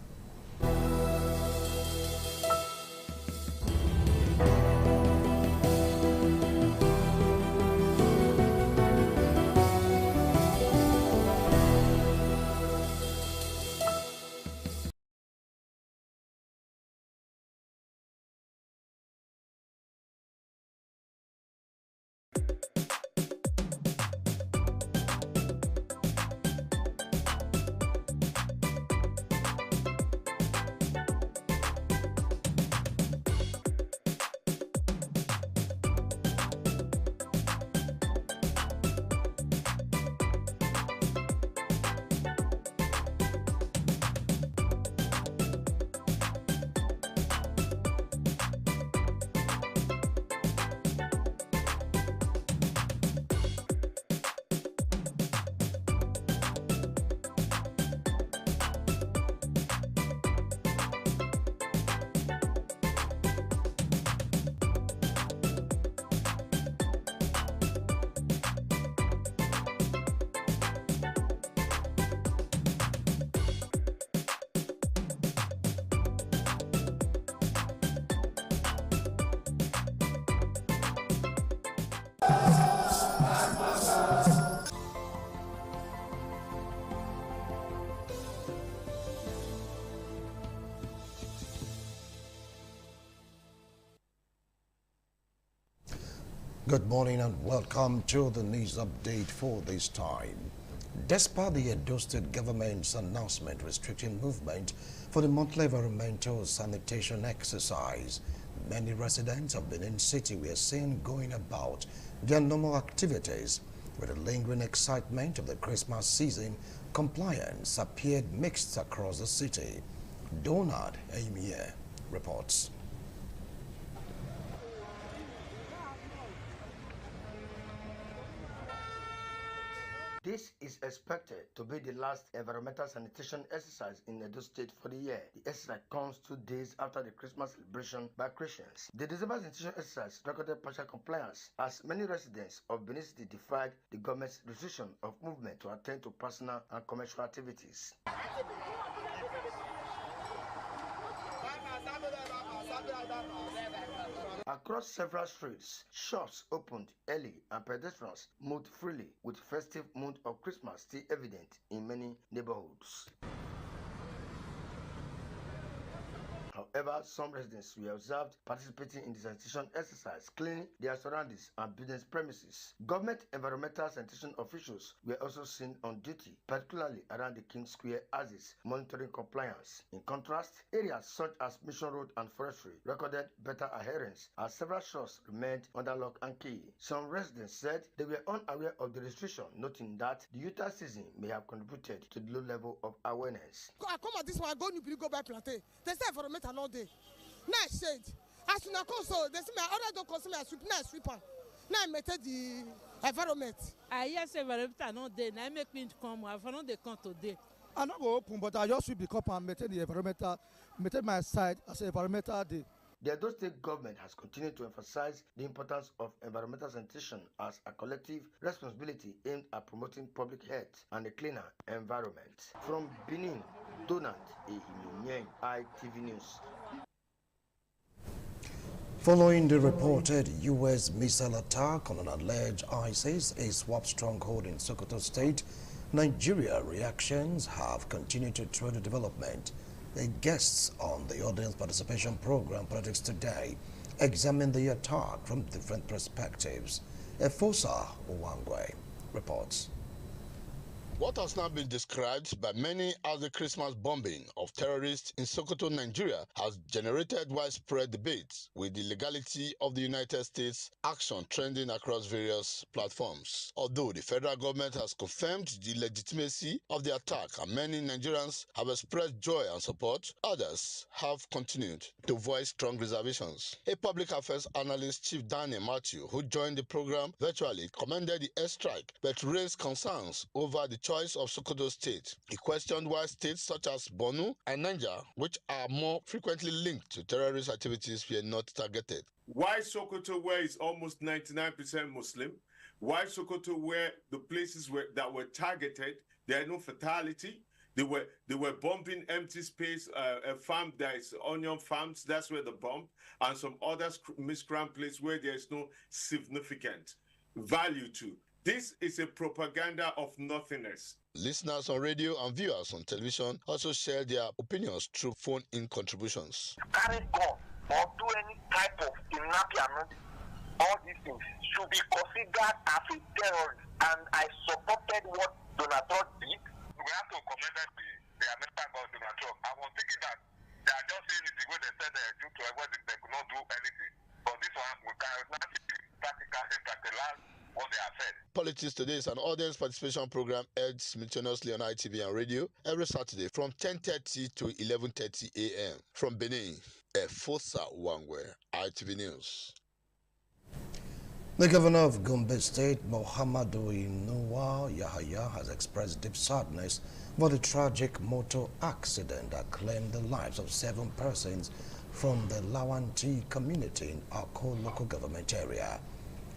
Good morning and welcome to the news update for this time. Despite the Edo State government's announcement restricting movement for the monthly environmental sanitation exercise, many residents of Benin City were seen going about their normal activities. With the lingering excitement of the Christmas season, compliance appeared mixed across the city. Donald Aimie reports. This is expected to be the last environmental sanitation exercise in Edo State for the year. The exercise comes 2 days after the Christmas celebration by Christians. The December sanitation exercise recorded partial compliance as many residents of Benin City defied the government's restriction of movement to attend to personal and commercial activities. Across several streets, shops opened early and pedestrians moved freely, with festive mood of Christmas still evident in many neighborhoods. However, some residents were observed participating in the sanitation exercise, cleaning their surroundings and business premises. Government environmental sanitation officials were also seen on duty, particularly around the King Square axis, monitoring compliance. In contrast, areas such as Mission Road and Forestry recorded better adherence as several shops remained under lock and key. Some residents said they were unaware of the restriction, noting that the Utah season may have contributed to the low level of awareness. I come at this one, I go New go buy plantain. They say environmental all day. Now I said, as soon as I come, so they say my other don't consume my sweep, now I sweep on. Now I met the environment. I hear say environmental no day, now I make me come, I found they come today. I not go open, but I just sweep the cup and maintain the environmental, maintain my side as an environmental day. The Edo State government has continued to emphasize the importance of environmental sanitation as a collective responsibility aimed at promoting public health and a cleaner environment. From Benin, Donald Ehiminyeng, ITV News. Following the reported U.S. missile attack on an alleged ISIS-swap stronghold in Sokoto State, Nigeria reactions have continued to throw the development. The guests on the audience participation program Politics Today examine the attack from different perspectives. Efosa Uwangwe reports. What has now been described by many as the Christmas bombing of terrorists in Sokoto, Nigeria, has generated widespread debates, with the legality of the United States action trending across various platforms. Although the federal government has confirmed the legitimacy of the attack and many Nigerians have expressed joy and support, others have continued to voice strong reservations. A public affairs analyst, Chief Daniel Matthew, who joined the program virtually, commended the airstrike but raised concerns over the choice of Sokoto State. He questioned why states such as Borno and Niger, which are more frequently linked to terrorist activities, were not targeted. Why Sokoto, where it's almost 99% Muslim? Why Sokoto, where the places that were targeted, there are no fatality? They were bombing empty space, a farm that is onion farms, that's where the bomb, and some other miscreant place where there is no significant value to. This is a propaganda of nothingness. Listeners on radio and viewers on television also share their opinions through phone-in contributions. Carry gun or do any type of kidnapping, all these things should be considered as a terrorist. And I supported what Donald Trump did. We have to commend the American government, Donald Trump. I was thinking that they are just saying it the way they said they due to avoid it, they could not do anything. But this one, we can not practical and what they have said. Politics Today is an audience participation program aired simultaneously on ITV and radio every Saturday from 10:30 to 11:30 a.m. From Benin, Efosa Wangwe, ITV News. The governor of Gombe State, Mohamedou Inuwa Yahaya, has expressed deep sadness for the tragic motor accident that claimed the lives of 7 persons from the Lawanti community in Ako local government area.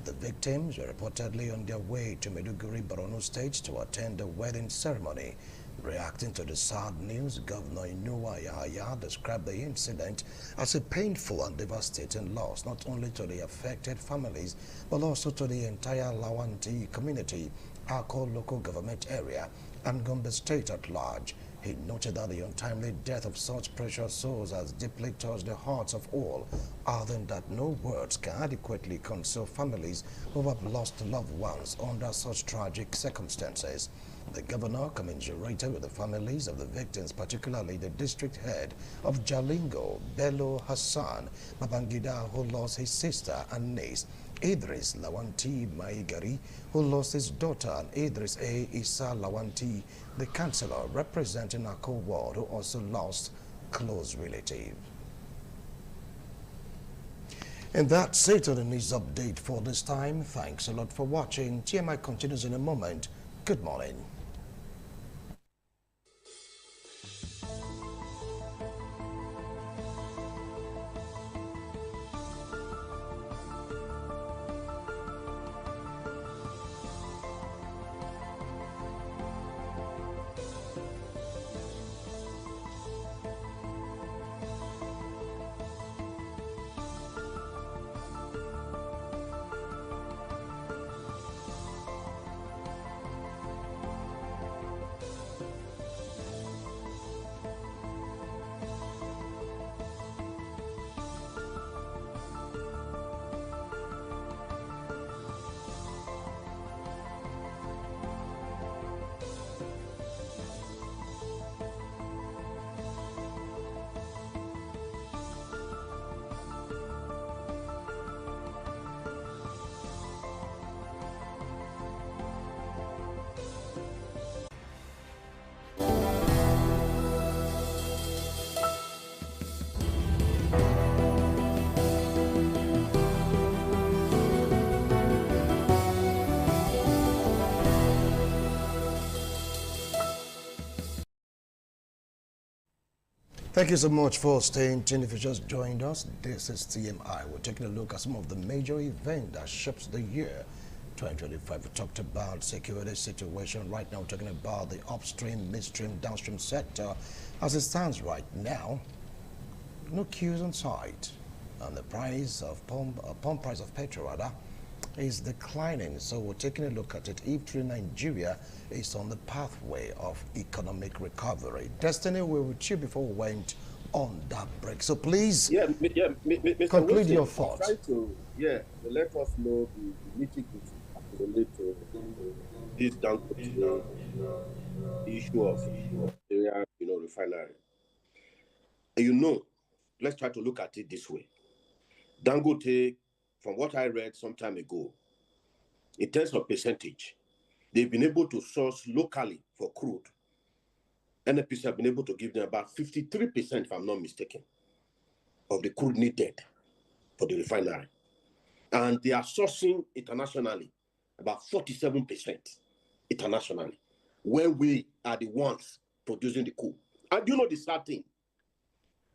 The victims were reportedly on their way to Maiduguri, Borno State to attend the wedding ceremony. Reacting to the sad news, Governor Inuwa Yahaya described the incident as a painful and devastating loss, not only to the affected families, but also to the entire Lawanti community, Ako local government area, and Gombe State at large. He noted that the untimely death of such precious souls has deeply touched the hearts of all, adding that no words can adequately console families who have lost loved ones under such tragic circumstances. The governor commiserated with the families of the victims, particularly the district head of Jalingo, Bello Hassan Babangida, who lost his sister and niece, Idris Lawanti Maigari, who lost his daughter, and Idris A. Issa Lawanti, the councillor representing Ako ward, who also lost close relative. And that's it on the news update for this time. Thanks a lot for watching. TMI continues in a moment. Good morning. Thank you so much for staying tuned. If you just joined us, this is TMI. We're taking a look at some of the major events that shapes the year 2025. We talked about security situation. Right now, we're talking about the upstream, midstream, downstream sector. As it stands right now, no queues on site. And the price of pump price of petrol, rather, is declining. So we're taking a look at it. If through Nigeria is on the pathway of economic recovery. Destiny, we're with you before we went on that break. So please, Mr. conclude Wilson, your thoughts. Try to, let us know the nitty-gritty relate to this Dangote issue of Nigeria, refinery. Let's try to look at it this way. Dangote, from what I read some time ago, in terms of percentage, they've been able to source locally for crude. NNPC have been able to give them about 53%, if I'm not mistaken, of the crude needed for the refinery. And they are sourcing internationally about 47% internationally, when we are the ones producing the crude. And the sad thing?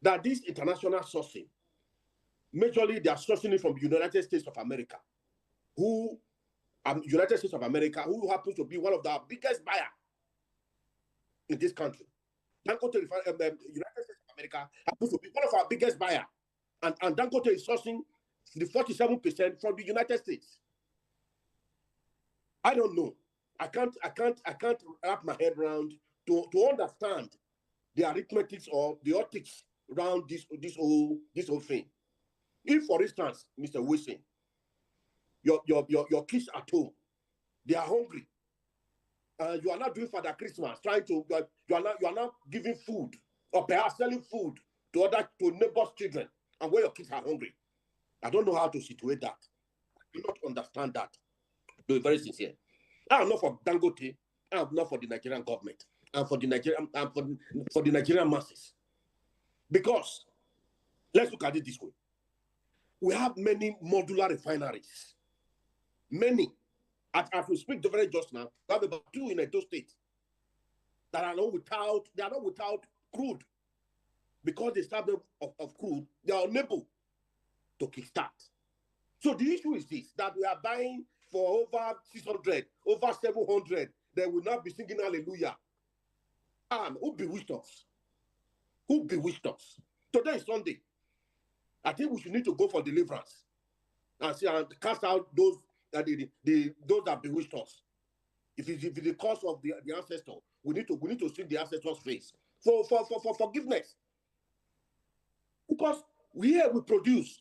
That this international sourcing, majorly they are sourcing it from the United States of America, who happens to be one of the biggest buyers in this country. Dangote, United States of America happens to be one of our biggest buyers, and Dangote is sourcing the 47% from the United States. I don't know. I can't wrap my head around to understand the arithmetic or the optics around this whole thing. If, for instance, Mr. Wilson, your kids at home, they are hungry, you are not doing Father Christmas, you are not giving food or perhaps selling food to neighbors' children, and where your kids are hungry. I don't know how to situate that. I do not understand that. To be very sincere, I am not for Dangote. I am not for the Nigerian government and for the Nigerian masses. Because let's look at it this way: we have many modular refineries. Many, as we speak very just now, we have about 2 in Edo State that are not without crude. Because they starve them of crude, they are unable to kickstart. So the issue is this: that we are buying for over 600, over 700. They will not be singing hallelujah. Who bewitched us? Who bewitched us? Today is Sunday. I think we should need to go for deliverance and see and cast out those that bewitched us. If it's the cause of the ancestor, we need to see the ancestor's face for forgiveness. Because we produce,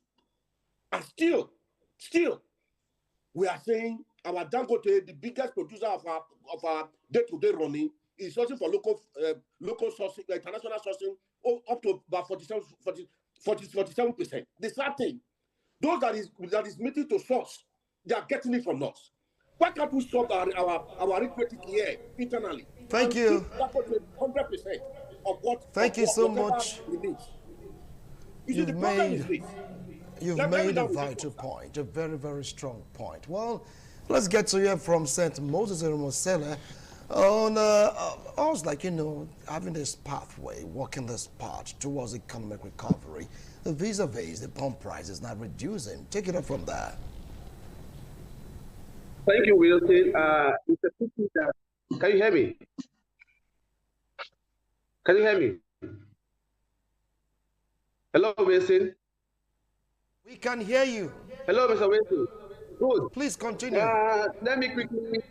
and still we are saying our Dangote, the biggest producer of our day-to-day running, is sourcing for local sourcing, international sourcing, up to about 47%. The sad thing, those that is meeting to source, they are getting it from us. Why can't we solve our arithmetic here internally? Thank you. 100% of what. Thank you so much. You've made a vital point, a very, very strong point. Well, let's get to hear from St. Moses Mosela on us, having this pathway, walking this path towards economic recovery. Vis-a-vis the pump prices not reducing. Take it up from there. Thank you, Wilson. It's a pity that. Can you hear me? Can you hear me? Hello, Wilson. We can hear you. Hello, Mr. Wilson. Good. Please continue. Let me quickly.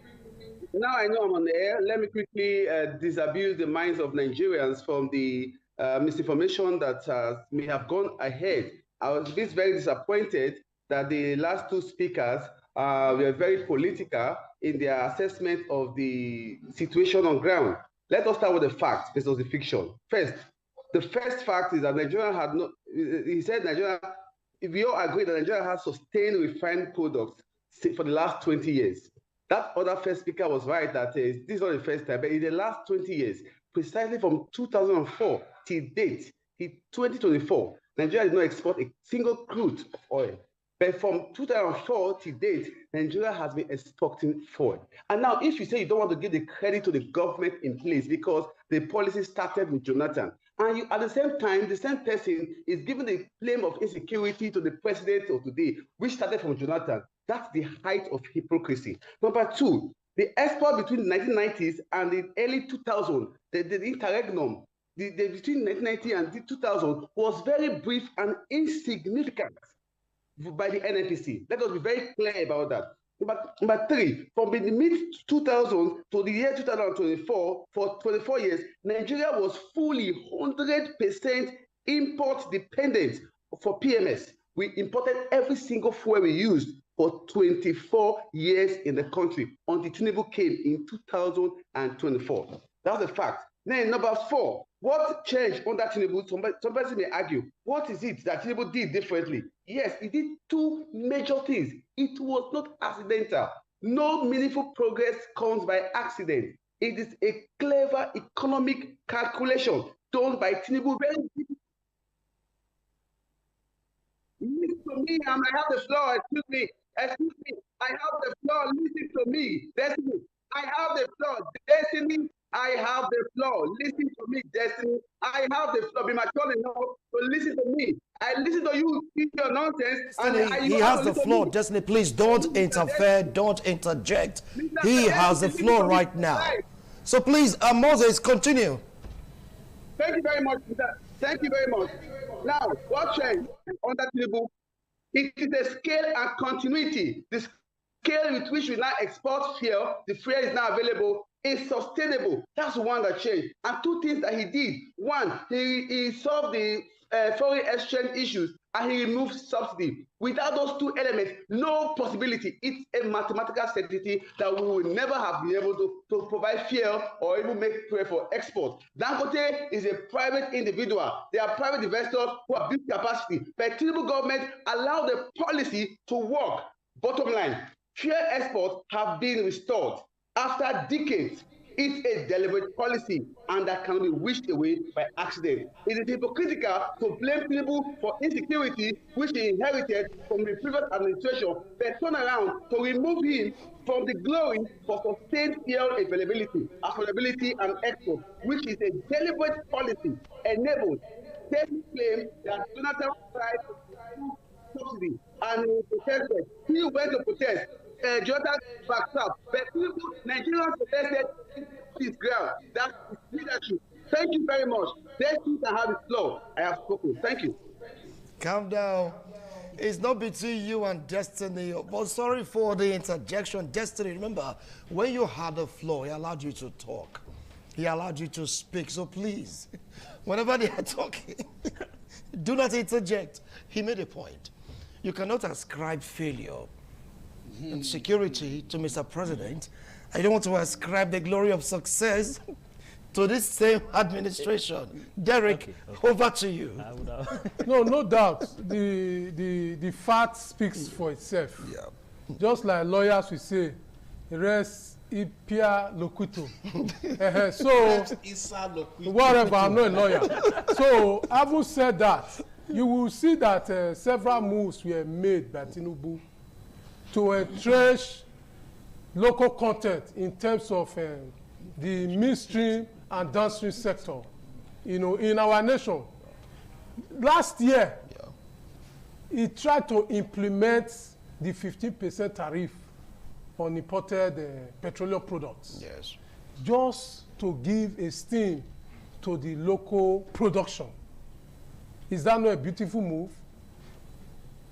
Now I know I'm on the air. Let me quickly disabuse the minds of Nigerians from the misinformation that may have gone ahead. I was very disappointed that the last 2 speakers were very political in their assessment of the situation on ground. Let us start with the facts versus the fiction. First, the first fact is that Nigeria had not. He said Nigeria. We all agree that Nigeria has sustained refined products for the last 20 years. That other first speaker was right that this is not the first time, but in the last 20 years, precisely from 2004 till date, 2024, Nigeria did not export a single crude of oil. But from 2004 till date, Nigeria has been exporting oil. And now, if you say you don't want to give the credit to the government in place because the policy started with Jonathan, and you, at the same time, the same person is giving the claim of insecurity to the president of today, which started from Jonathan. That's the height of hypocrisy. Number 2, the export between the 1990s and the early 2000s, the interregnum, between 1990 and 2000 was very brief and insignificant by the NNPC. Let us be very clear about that. Number 3, from the mid-2000s to the year 2024, for 24 years, Nigeria was fully 100% import dependent for PMS. We imported every single fuel we used for 24 years in the country until Tinubu came in 2024. That's a fact. Then number 4, what changed under Tinubu? Somebody may argue, what is it that Tinubu did differently? Yes, he did 2 major things. It was not accidental. No meaningful progress comes by accident. It is a clever economic calculation done by Tinubu. Listen to me, I have the floor. Excuse me. I have the floor. Listen to me. Destiny, I have the floor. Destiny, I have the floor. Listen to me, Destiny. I have the floor. Be mature enough to listen to me. I listen to you speak your nonsense. Destiny, he has the floor. Destiny, please don't interfere. Don't interject. He has the floor right now. So please, Moses, continue. Thank you very much, Peter. Thank you very much. Now, what changed under Tinubu? It is the scale and continuity. The scale with which we now export fuel, the fuel is now available, is sustainable. That's one that changed. And 2 things that he did. 1, he solved the foreign exchange issues and he removed subsidy. Without those 2 elements, no possibility. It's a mathematical certainty that we will never have been able to provide fuel or even make fuel for export. Dangote is a private individual. They are private investors who have built capacity. But Tinubu government allowed the policy to work. Bottom line, fuel exports have been restored after decades. It's a deliberate policy and that cannot be wished away by accident. It is hypocritical to blame Tinubu for insecurity which he inherited from the previous administration, but turn around to remove him from the glory for sustained fuel availability, affordability, and export, which is a deliberate policy enabled. They claim that Jonathan tried to subsidy and he protested. He went to protest. Jonathan backed up. But Nigerians protested his ground. That's his leadership. Thank you very much. Let's have the floor. I have spoken. Thank you. Calm down. It's not between you and Destiny. But sorry for the interjection. Destiny, remember, when you had the floor, he allowed you to talk. He allowed you to speak. So please, whenever they are talking, do not interject. He made a point. You cannot ascribe failure and security to Mr. President. I don't want to ascribe the glory of success to this same administration. Derek, over to you. No doubt. The fact speaks for itself. Yeah. Just like lawyers will say, res ipia loquitur. So, whatever, I'm not a lawyer. So, having said that, you will see that several moves were made by Tinubu to entrench local content in terms of the midstream and downstream sector, in our nation. Last year, he tried to implement the 15% tariff on imported petroleum products. Yes. Just to give a steam to the local production. Is that not a beautiful move?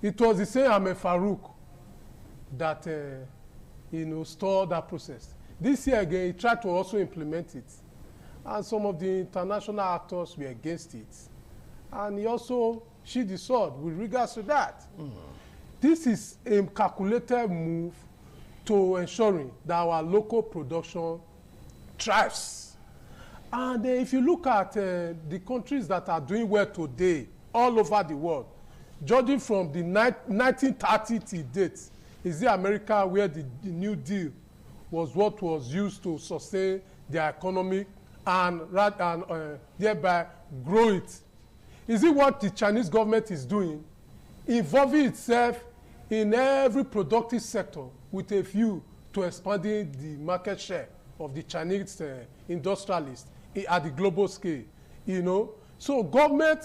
It was the same Ahmed Farouk that stalled that process. This year again, he tried to also implement it. And some of the international actors were against it. And he also sheathed the sword with regards to that. This is a calculated move to ensuring that our local production thrives. And if you look at the countries that are doing well today, all over the world, judging from the 1930 till date, is it America where the New Deal was what was used to sustain their economy and thereby grow it? Is it what the Chinese government is doing, involving itself in every productive sector with a view to expanding the market share of the Chinese industrialists at the global scale? So government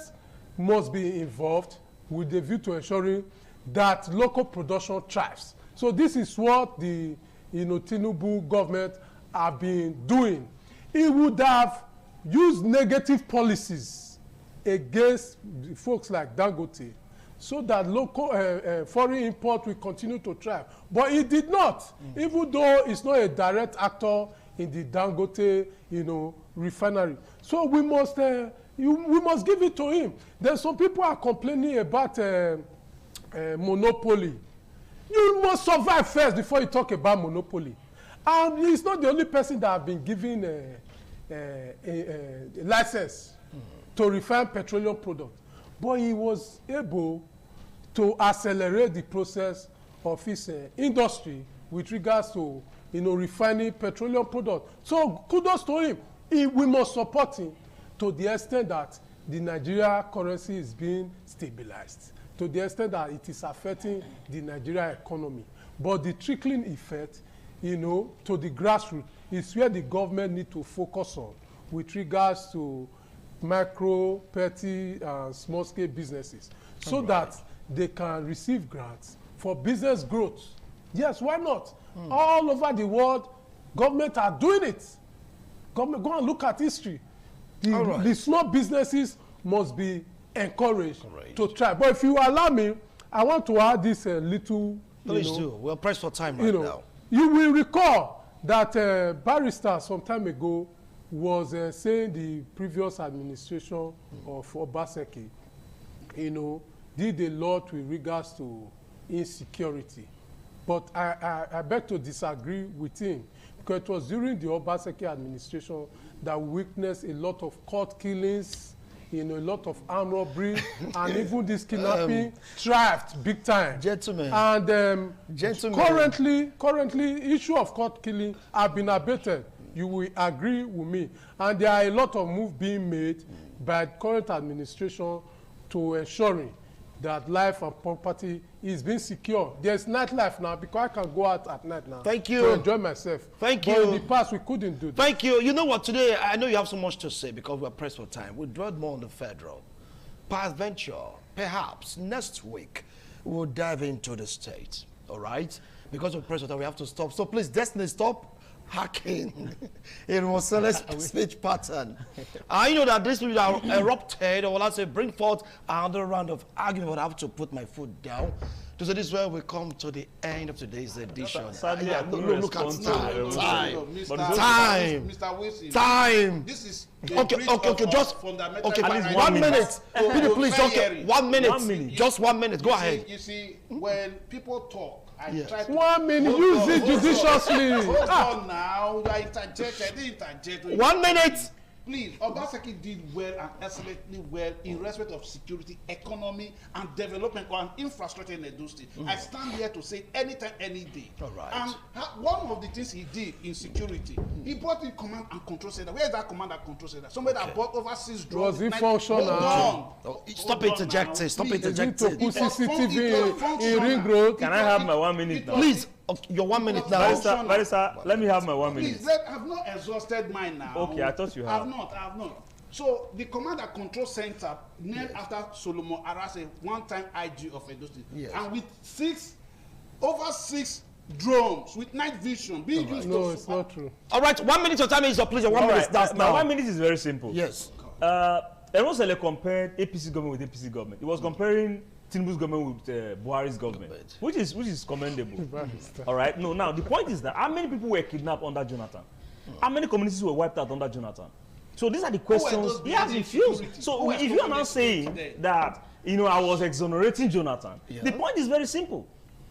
must be involved with a view to ensuring that local production thrives. So this is what the Tinubu government have been doing. It would have used negative policies against folks like Dangote so that local foreign import will continue to thrive. But it did not, even though it's not a direct actor in the Dangote refinery. So we must give it to him. Then some people are complaining about monopoly. You must survive first before you talk about monopoly. And he's not the only person that have been given a license to refine petroleum products. But he was able to accelerate the process of his industry with regards to, refining petroleum products. So kudos to him. We must support him to the extent that the Nigeria currency is being stabilized, to the extent that it is affecting the Nigeria economy. But the trickling effect, to the grassroots is where the government need to focus on with regards to micro, petty, and small-scale businesses, so that they can receive grants for business growth. Yes, why not? All over the world, government are doing it. Government, go and look at history. The small businesses must be encouraged to try. But if you allow me, I want to add this little. Please do. We're pressed for time right now. You will recall that Barrister some time ago was saying the previous administration of Obaseki, did a lot with regards to insecurity. But I beg to disagree with him, because it was during the Obaseki administration that we witnessed a lot of court killings, a lot of armed robbery, and even this kidnapping thrived big time. Gentlemen. And Gentlemen. currently, issue of court killing have been abated. You will agree with me. And there are a lot of moves being made by the current administration to ensuring that life and property is being secure. There's nightlife now, because I can go out at night now. Thank you. To enjoy myself. Thank but you. in the past, we couldn't do that. Thank you. You know what, today, I know you have so much to say because we're pressed for time. We'll dwell more on the federal. Peradventure, perhaps next week, we'll dive into the state, all right? Because of pressure, we have to stop. So please, Destiny, stop hacking in Mosele's speech pattern. I know that this will erupted, or let's say bring forth another round of argument, but I have to put my foot down. So this is where we come to the end of today's edition. Look at time. This is okay. Just fundamental. 1 minute. Please, okay. 1 minute. Just 1 minute. Go ahead. You see, when people talk, I try to 1 minute. Use it judiciously. Hold on now. You are interjected. 1 minute. Please, Obaseki did well and excellently well in respect of security, economy, and development and infrastructure in Edo State. I stand here to say anytime, any day. All right. And one of the things he did in security, he brought in command and control center. Where is that command and control center? Somebody that bought overseas drones. Was it functional? Stop interjecting. Stop interjecting. To put CCTV in Ring Road. Can I have my 1 minute now? Please. Okay, your 1 minute now. Barrister, let me have my 1 minute. Please, I've not exhausted mine now. Okay, I thought you have. I have not. So the command and control center named after Solomon Arase, one-time IG of Edo State, and with over six drones with night vision being used. No, it's not true. All right, 1 minute. Your time is up, please. Your 1 minute starts now. My 1 minute is very simple. Yes. Erosele compared APC government with APC government. It was comparing Tinubu's government with Buhari's government, which is commendable. All right. No, now the point is that how many people were kidnapped under Jonathan? How many communities were wiped out under Jonathan? So these are the questions he has refused. So if you are now saying that I was exonerating Jonathan, the point is very simple.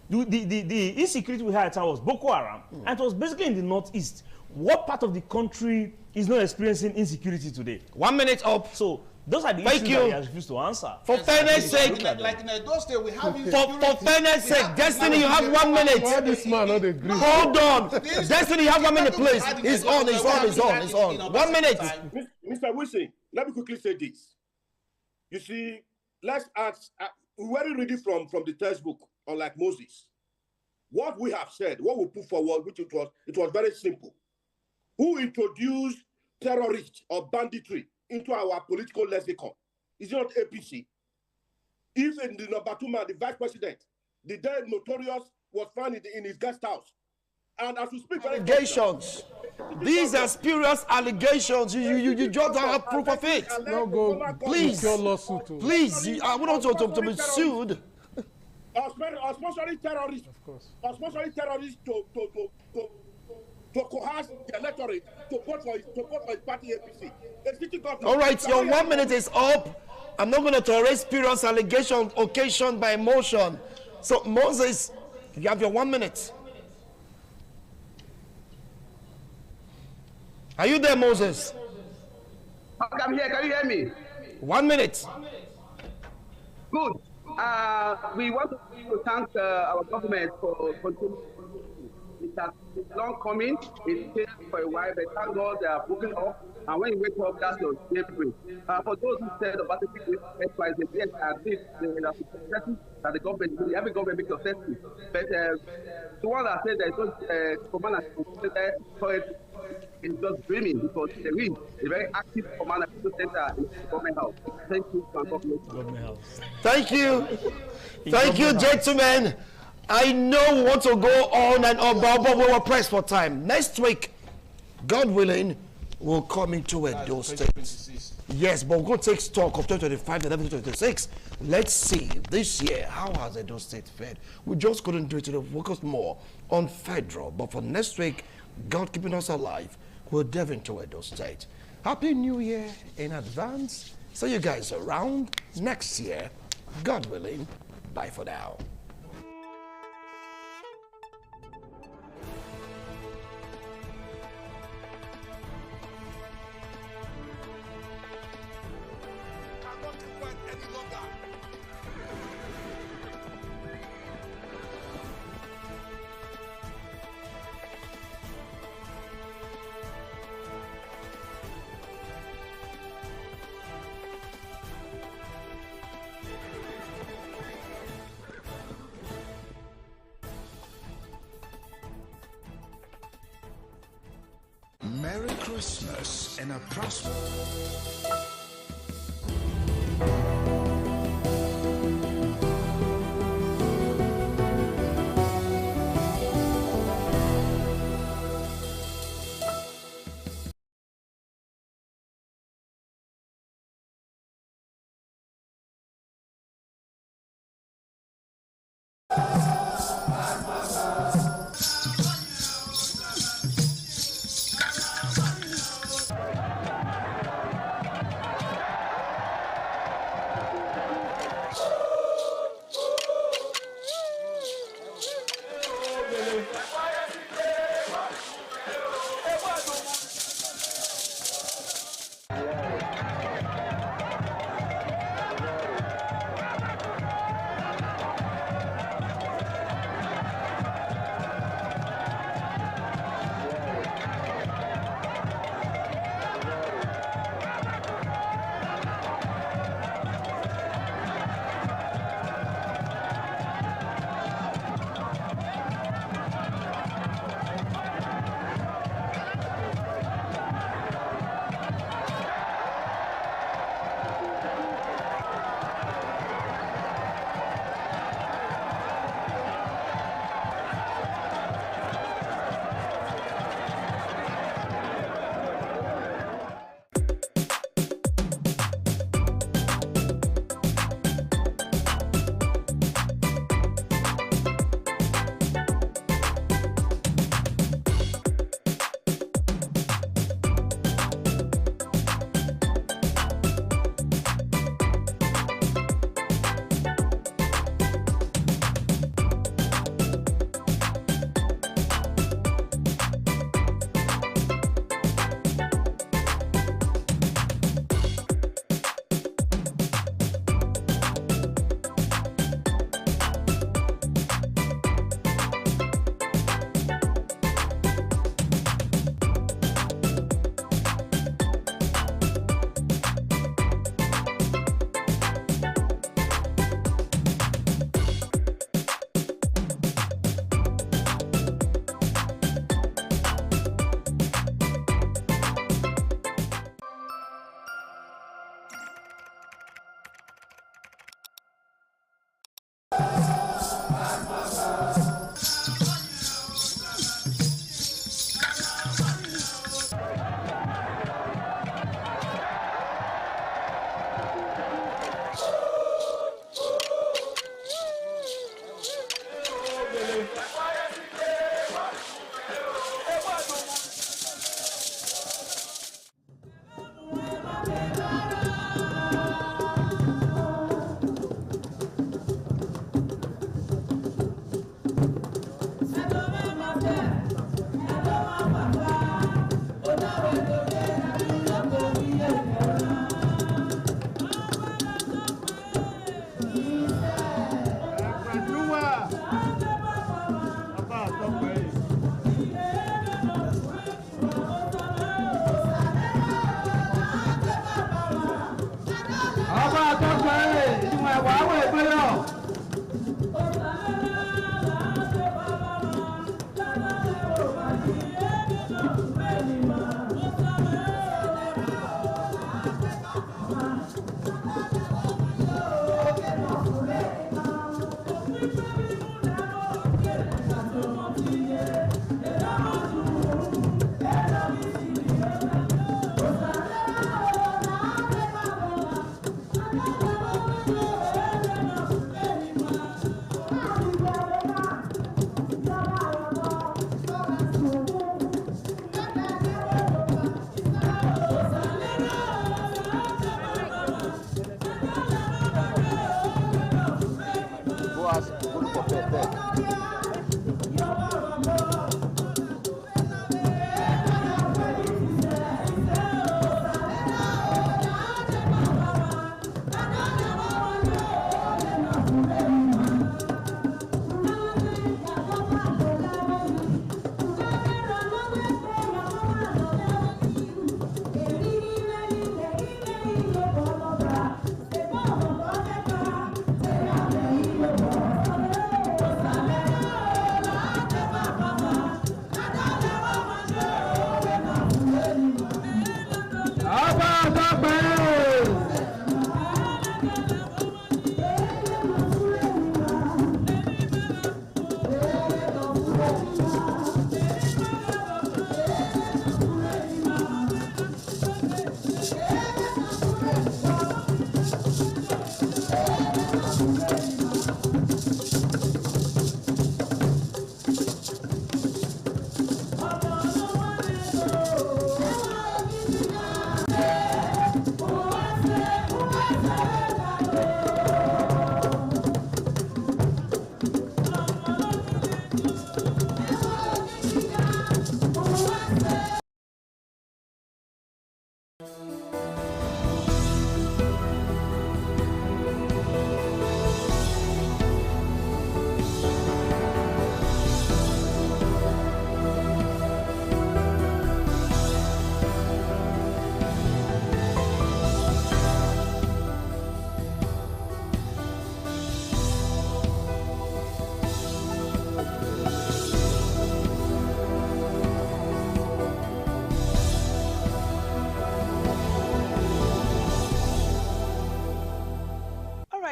The insecurity we had at was Boko Haram, and it was basically in the northeast. What part of the country is not experiencing insecurity today? 1 minute up. So those are the issues that he has refused to answer. For fairness sake, like in Edo State, we have for fairness sake, Destiny, you have 1 minute. This man not agree. Hold on. Destiny, you have 1 minute, please. It's on. 1 minute. Mr. Wilson, let me quickly say this. You see, let's ask, we were reading from the textbook, unlike Moses. What we have said, what we put forward, which it was very simple. Who introduced terrorists or banditry into our political lexicon? Is it not APC? Even the number 2 man, the vice president, the then notorious, was found in his guest house. And as we speak, allegations. These are spurious allegations. You just don't have proof of it. No, go. Please. Please. I want to be sued. Or sponsoring terrorists. Of course. Or sponsoring terrorists to coerce the electorate to vote for his party APC. All right, your 1 minute is up. I'm not going to tolerate spurious allegations occasioned by emotion. So Moses, You have your 1 minute. Are you there, Moses? Okay, I'm here. Can you hear me? 1 minute. Good. We want to thank our government for continuing. It's long coming. It takes for a while, but thank God they are moving up. And when you wake up, that's your daybreak. For those who said about the XYZ, yes, I think that the government, every government makes successful. But the one that said there's no command is just dreaming, because there is a very active command and control center in the government house. Thank you, government house. Thank you. Thank you, gentlemen. I know we want to go on and on, but we were pressed for time. Next week, God willing, we'll come into Edo State. Yes, but we're going to take stock of 2025 and 2026. Let's see this year, how has Edo State fared? We just couldn't do it to focus more on federal. But for next week, God keeping us alive, we'll delve into Edo State. Happy New Year in advance. See you guys around next year. God willing. Bye for now. Merry Christmas and a prosperous...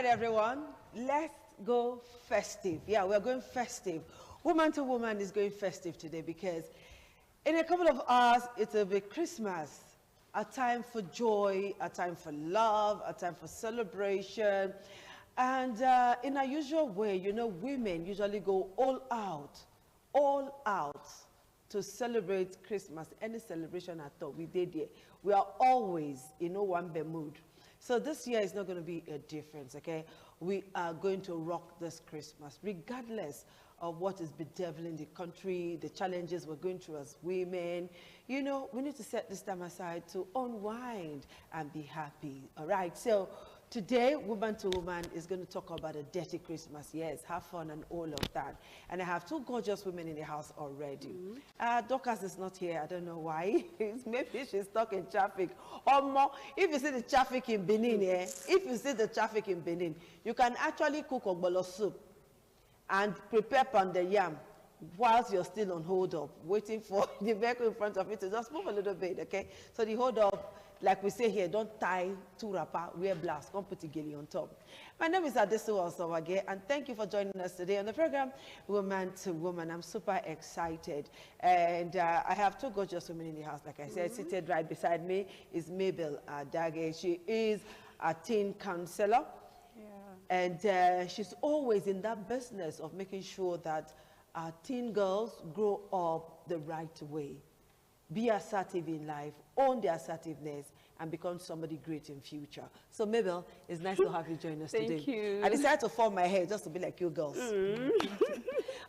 Everyone, let's go festive. Yeah, we're going festive. Woman to Woman is going festive today because in a couple of hours, it will be Christmas. A time for joy, a time for love, a time for celebration. And in a usual way, you know, women usually go all out to celebrate Christmas. Any celebration at all, we did it. We are always in one mood. So this year is not going to be a difference, okay? We are going to rock this Christmas, regardless of what is bedeviling the country, the challenges we're going through as women. You know, we need to set this time aside to unwind and be happy, all right? So today, Woman to Woman is going to talk about a dirty Christmas. Yes, have fun and all of that. And I have two gorgeous women in the house already. Dorcas is not here. I don't know why. Maybe she's stuck in traffic. Or more, if you see the traffic in Benin, you can actually cook ogbolo soup and prepare pounded yam whilst you're still on hold up, waiting for the vehicle in front of you to just move a little bit, okay? So the hold up, like we say here, don't tie two wrapper, wear blouse, come put the gilly on top. My name is Adesu Osawage, and thank you for joining us today on the program, Woman to Woman. I'm super excited. And I have two gorgeous women in the house, like I said. Seated right beside me is Mabel Dage. She is a teen counselor. And she's always in that business of making sure that our teen girls grow up the right way. Be assertive in life, own their assertiveness, and become somebody great in future. So Mabel, it's nice to have you join us today. Thank you. I decided to form my hair just to be like you girls.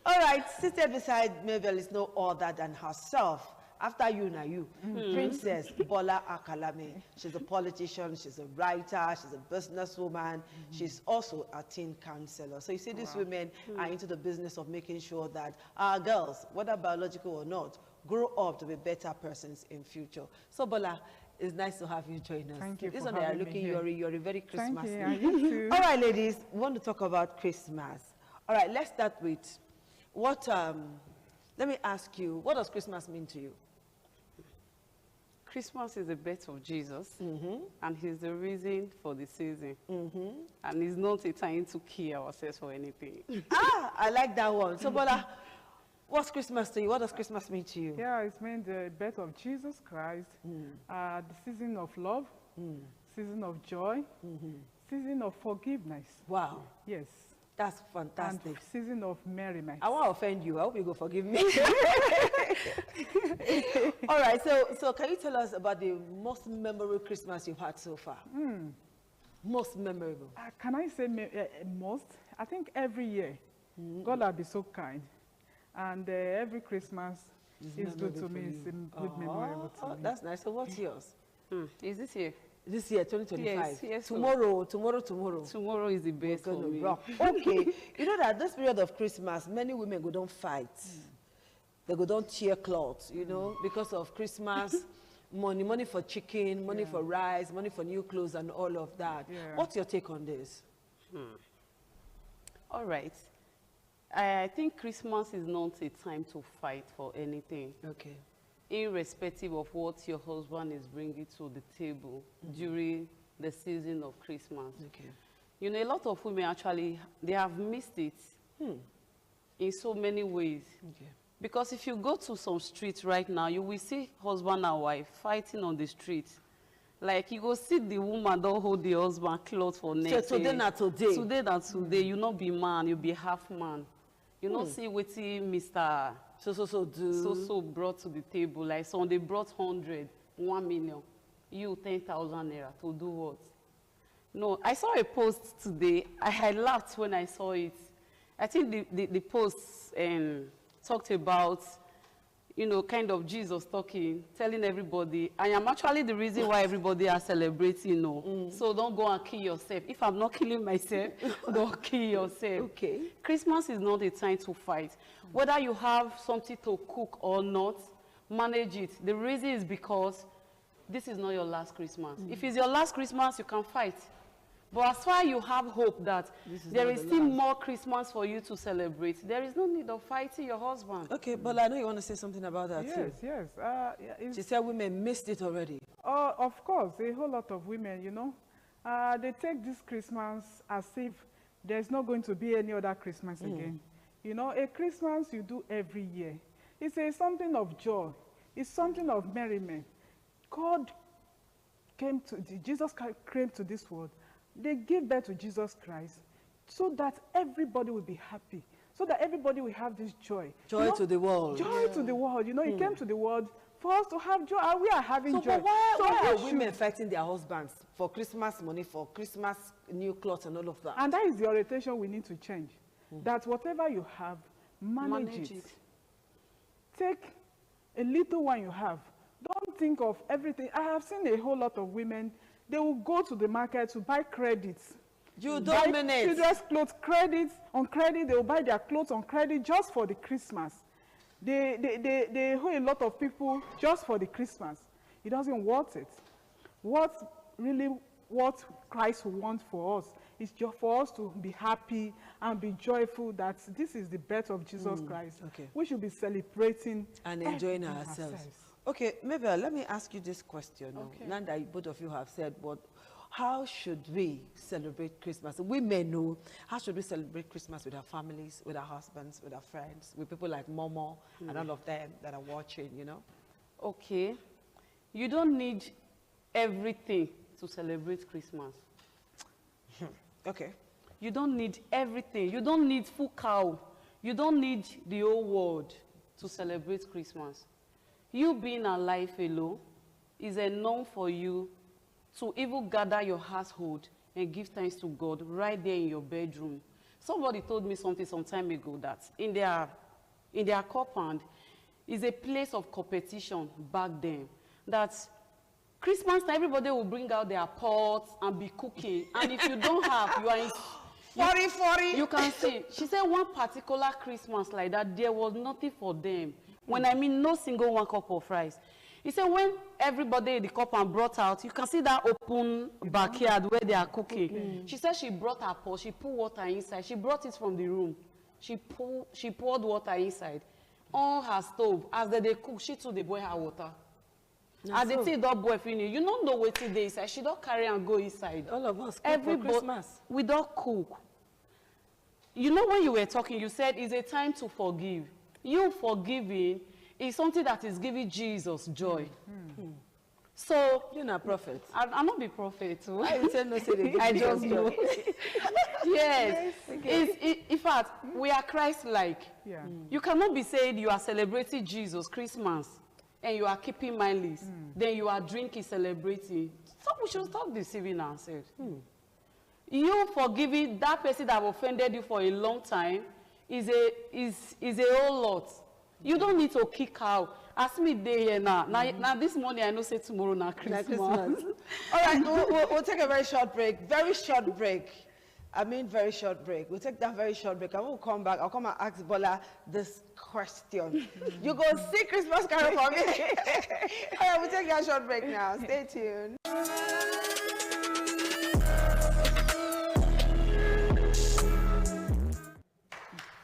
All right, seated beside Mabel is no other than herself. After you, now you. Princess Bola Akalame. She's a politician, she's a writer, she's a businesswoman. She's also a teen counselor. So you see, these women are into the business of making sure that our girls, whether biological or not, grow up to be better persons in future. So Bola, it's nice to have you join us. Thank you this for one, having looking, me here. you're very Christmas. Thank you. You too. All right, ladies, we want to talk about Christmas. All right, let's start with what, let me ask you, what does Christmas mean to you? Christmas is the birth of Jesus, and he's the reason for the season. And it's not a time to kill ourselves for anything. I like that one. So, Bola, What's Christmas to you? What does Christmas mean to you? Yeah, it means the birth of Jesus Christ, the season of love, season of joy, season of forgiveness. Wow. Yes. That's fantastic. And season of merriment. I won't offend you. I hope you go forgive me. All right. So can you tell us about the most memorable Christmas you've had so far? Most memorable. Can I say most? I think every year, God will be so kind. And every Christmas is good to me. It's good memorable to me. That's nice. So what's yours? Is this year? This year, 2025. Yes. Tomorrow. Tomorrow is the best for me. Okay. You know that this period of Christmas, many women go don't fight. They go don't tear clothes, you know, because of Christmas. Money for chicken, money for rice, money for new clothes and all of that. Yeah. What's your take on this? All right. I think Christmas is not a time to fight for anything. Okay. Irrespective of what your husband is bringing to the table during the season of Christmas. Okay. You know, a lot of women actually, they have missed it in so many ways. Okay. Because if you go to some streets right now, you will see husband and wife fighting on the street. Like, you go see the woman don't hold the husband clothes for next So today not today. Today not today. You not be man, you be half man. You not see what Mr. So brought to the table. Like, so they brought 1 million. You 10,000 naira to do what? No, I saw a post today. I laughed when I saw it. I think the post talked about, you know, kind of Jesus talking, telling everybody, I am actually the reason why everybody are celebrating, you know. So don't go and kill yourself. If I'm not killing myself, don't kill yourself. Okay. Christmas is not a time to fight. Whether you have something to cook or not, manage it. The reason is because this is not your last Christmas. If it's your last Christmas, you can fight. But as far as you have hope that there is still more Christmas for you to celebrate, there is no need of fighting your husband. Okay, but I know you want to say something about that too. Yes. She said women missed it already. Of course, a whole lot of women, you know, they take this Christmas as if there's not going to be any other Christmas again. You know, a Christmas you do every year. It's something of joy. It's something of merriment. Jesus came to this world. They gave birth to Jesus Christ so that everybody will be happy, so that everybody will have this joy. Joy to the world. Joy to the world. You know, He came to the world for us to have joy, and we are having joy. But why are women fighting their husbands for Christmas money, for Christmas new clothes and all of that? And that is the orientation we need to change. That whatever you have, manage it. Take a little one you have. Don't think of everything. I have seen a whole lot of women. They will go to the market to buy credits. You dominate. Children's clothes credits. On credit, they will buy their clothes on credit just for the Christmas. They hold a lot of people just for the Christmas. It doesn't worth it. What Christ wants for us is just for us to be happy and be joyful that this is the birth of Jesus Christ. Okay. We should be celebrating and enjoying ourselves. Okay, maybe let me ask you this question. Okay. Now that both of you have said, but how should we celebrate Christmas? Women know, how should we celebrate Christmas with our families, with our husbands, with our friends, with people like Momo and all of them that are watching, you know? Okay. You don't need everything to celebrate Christmas. Okay. You don't need everything. You don't need full cow. You don't need the whole world to celebrate Christmas. You being alive alone is enough for you to even gather your household and give thanks to God right there in your bedroom. Somebody told me something some time ago that in their compound is a place of competition back then. That Christmas time, everybody will bring out their pots and be cooking. And if you don't have, you are in... 40. You can see. She said one particular Christmas like that, there was nothing for them. When I mean no single one cup of rice. He said when everybody in the compound brought out, you can see that open backyard where they are cooking. She said she brought her pot, she put water inside. She brought it from the room. She poured water inside on her stove. As they cook, she too they boil her water. As the tea don't boil finish, you don't know what it is inside. She don't carry and go inside. All of us cook for Christmas. We don't cook. You know when you were talking, you said it's a time to forgive. You forgiving is something that is giving Jesus joy. So you're not a prophet. I'm not be prophet too. I say no, say I just know. Yes. Okay. In fact, we are Christ-like. Yeah. You cannot be saying you are celebrating Jesus Christmas and you are keeping mindless. Then you are drinking, celebrating. So we should stop deceiving ourselves. You forgiving that person that offended you for a long time is a whole lot. You don't need to kick out. Ask me day here now. Now this morning I know say tomorrow now Christmas. All right, we'll take a very short break. Very short break. I mean very short break. We'll take that very short break and we'll come back. I'll come and ask Bola this question. You go see Christmas Carol for me. All right, we'll take that short break now. Stay tuned.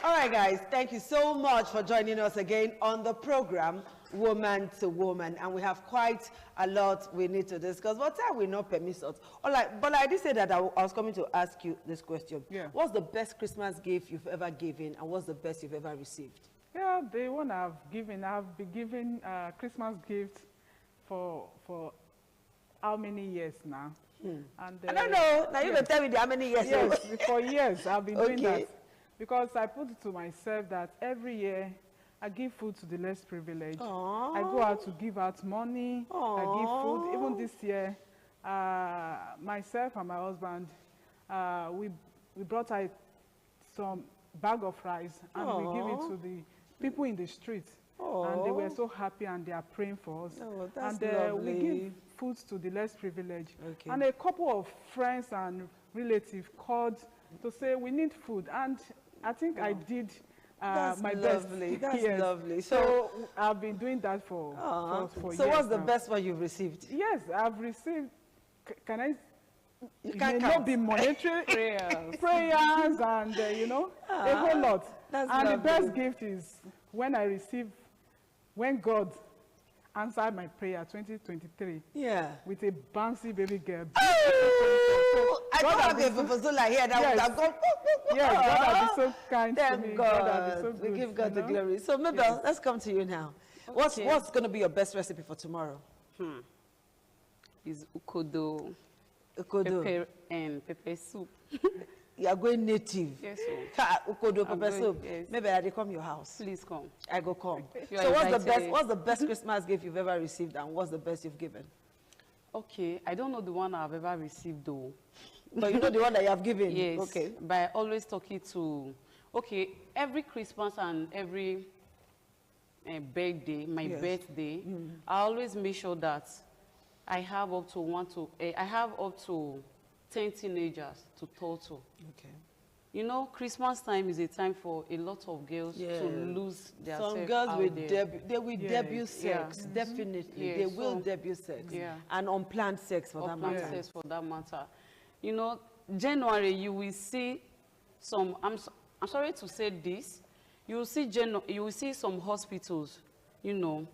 All right, guys, thank you so much for joining us again on the program, Woman to Woman. And we have quite a lot we need to discuss, but time will not permit us. All right, but I did say that I was coming to ask you this question. Yeah. What's the best Christmas gift you've ever given, and what's the best you've ever received? Yeah, the one I've been giving Christmas gifts for how many years now? And, I don't know. Now you can tell me how many years. Yes, for years I've been doing Okay. that. Because I put it to myself that every year I give food to the less privileged. Aww. I go out to give out money. I give food. Even this year, myself and my husband, we brought out some bag of rice and we give it to the people in the street. And they were so happy and they are praying for us. Oh, that's and we give lovely. food to the less privileged. Okay. And a couple of friends and relatives called to say we need food. And I think I did That's my lovely. best. That's Yes. lovely. So I've been doing that for So years what's the now. best one you've received? Yes, I've received. Can I? You It can't may count. not be monetary prayers and a whole lot. That's and the best lovely. gift is when God answered my prayer 2023. Yeah. With a bouncy baby girl. I don't have a proposal here that would have gone. Yes, God has been so kind to Thank me. God. has been so We good, give God the you know? glory. So, Mabel, Yes. let's come to you now. What's going to be your best recipe for tomorrow? Is ukodo. Ukodo. Pepper and pepper soup. You are going native. Yes, Ukodo I'm pepper going- soup. yes. Maybe I come your house. Please come. I go come. You are So invited. what's the best Christmas gift you've ever received, and what's the best you've given? Okay, I don't know the one I've ever received though. But you know the one that you have given? Yes. Okay. By always talking to, okay, every Christmas and every birthday, my Yes. birthday, I always make sure that I have up to 10 teenagers to talk to. Okay. You know, Christmas time is a time for a lot of girls Yeah. to lose their Some self girls out will there. they will debut sex, Yeah. definitely. Yeah, They will so- debut sex. Yeah. And unplanned sex for that Unplanned matter. sex for that matter. You know, January you will see some. I'm sorry to say this. You will see some hospitals. You know,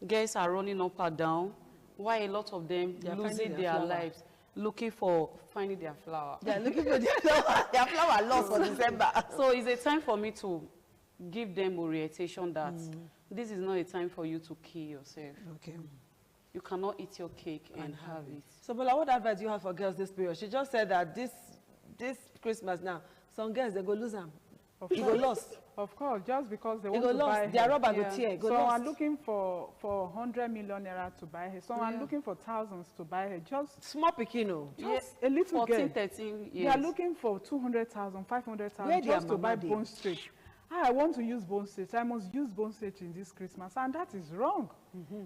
girls are running up and down. Why a lot of them They are losing finding their their flower. lives, looking for finding their flower. They are looking for their flower. Their flower lost for December. So it's a time for me to give them orientation that this is not a time for you to kill yourself. Okay. You cannot eat your cake and have it. So, Bola, what advice do you have for girls this period? She just said that this Christmas now, some girls, they go lose them. You go lost. Of course, just because they You want go to lost. buy Their hair. rubber go tear. Go So lost. I'm looking for 100 million naira to buy hair. So I'm Yeah. looking for thousands to buy hair. Just small pikino. Just a little 14, girl. 13 They are years. looking for 200,000, 500,000 Where their just to buy mama dey? bone straight. I want to use bone straight. I must use bone straight in this Christmas, and that is wrong.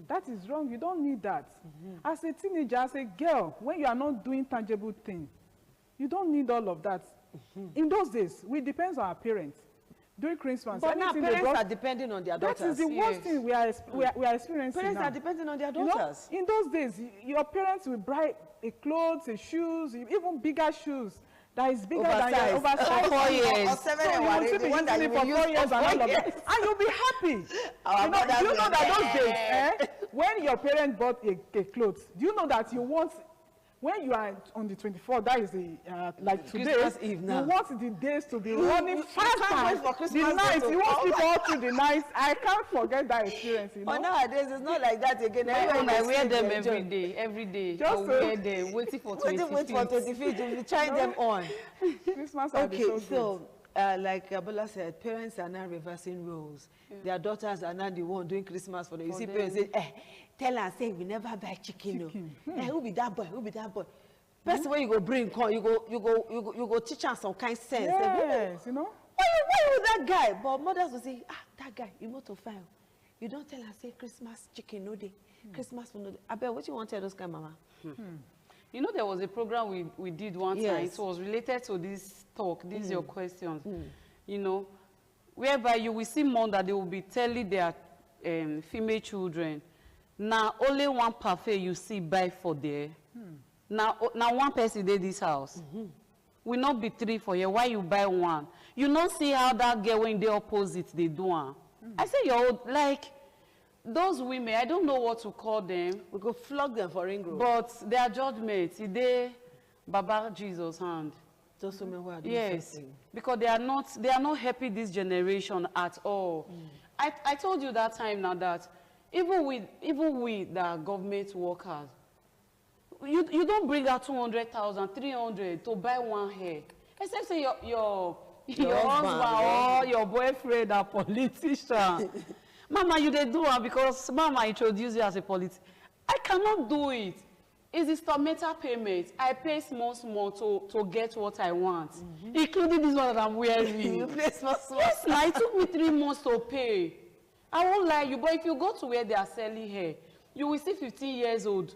That is wrong. You don't need that. As a teenager, as a girl, when you are not doing tangible things, you don't need all of that. In those days, we depend on our parents. During Christmas, But now anything they parents brought- are depending on their that daughters. is the worst thing we are experiencing Parents now. are depending on their You know, daughters. in those days, your parents will buy a clothes, a shoes, even bigger shoes that is bigger than Oversized. your oversized. Or 4 years. Or So 7 you and will one, still the be one that using you it for will 4 use years for and all 4 of that. years. And you'll be happy. Our You know, mothers do you know will that be those days, there. when your parents bought a clothes, do you know that you want, when you are on the 24th, that is the like today. Christmas Eve now. You want the days to be running faster. can't wait for Christmas the night, to you want come. people all through the night. I can't forget that experience. You know. But nowadays it's not like that again. When I wear them every every day. Just I wear them, waiting for 25th. Wait for 25th, you'll be trying them on. Christmas are Okay, so so like Abola said, parents are now reversing roles. Their daughters are now the one doing Christmas for them. You see parents say, tell her, say, we never buy chicken. Who be that boy? Who be that boy? First way you go bring, you go teach her some kind of sense. Yes, you know. Why you that guy? But mothers will say, that guy, you must file. You don't tell her, say, Christmas chicken no day. Christmas no day. I bet what you want to tell those kind, mama? You know, there was a program we did one time. Yes. It was related to this talk, these your questions. You know, whereby you will see mom that they will be telling their female children, now only one parfait you see buy for there. Now one person did this house. Will not be 3 for you. Why you buy one? You don't see how that girl when the opposite they do. I say you're old, like those women, I don't know what to call them. We go flog them for ring road. But their judgment, they Baba Jesus hand. Those women who are doing yes, something. because they are not happy this generation at all. I told you that time now that even with the government workers, you don't bring out 200,000, 300 to buy one hair. Except say your husband or your boyfriend or politician. Mama, you they do it because Mama introduced you as a politician. I cannot do it. It's instrumental payment. I pay small to get what I want, including this one that I'm wearing. You pay small. Yes, now it took me 3 months to pay. I won't lie you, but if you go to where they are selling hair, you will see 15 years old.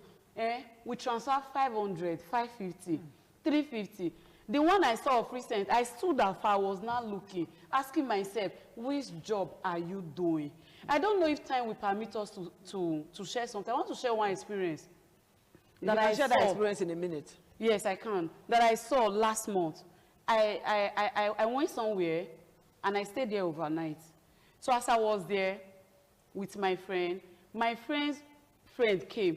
We transfer 500, 550, 350. The one I saw of recent, I stood afar, I was not looking, asking myself, which job are you doing? I don't know if time will permit us to share something. I want to share one experience. You can share that experience in a minute. Yes, I can. That I saw last month. I went somewhere and I stayed there overnight. So as I was there with my friend's friend came.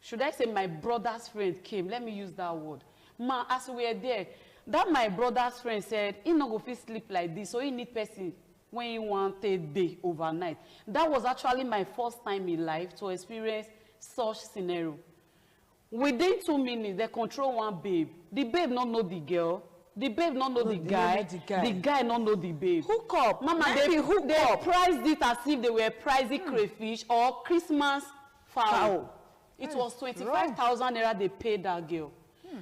Should I say my brother's friend came? Let me use that word. Ma, as we were there, that my brother's friend said, he no go fit sleep like this, so he need person when he wanted day overnight. That was actually my first time in life to experience such scenario. Within 2 minutes, they control one babe. The babe not know the girl. The babe not know the guy. The guy not know the babe. Hook up. Mama, they priced it as if they were pricing crayfish or Christmas fowl. It was 25,000 naira they paid that girl.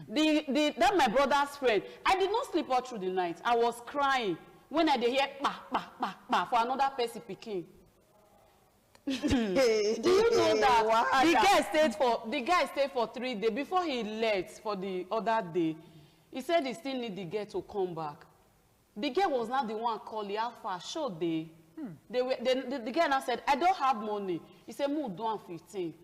That my brother's friend. I did not sleep all through the night. I was crying when I did hear for another person picking. Do you know that the guy stayed for 3 days before he left for the other day? He said he still need the girl to come back. The girl was not the one calling how far show they. The girl now said, I don't have money. He said, move down 15.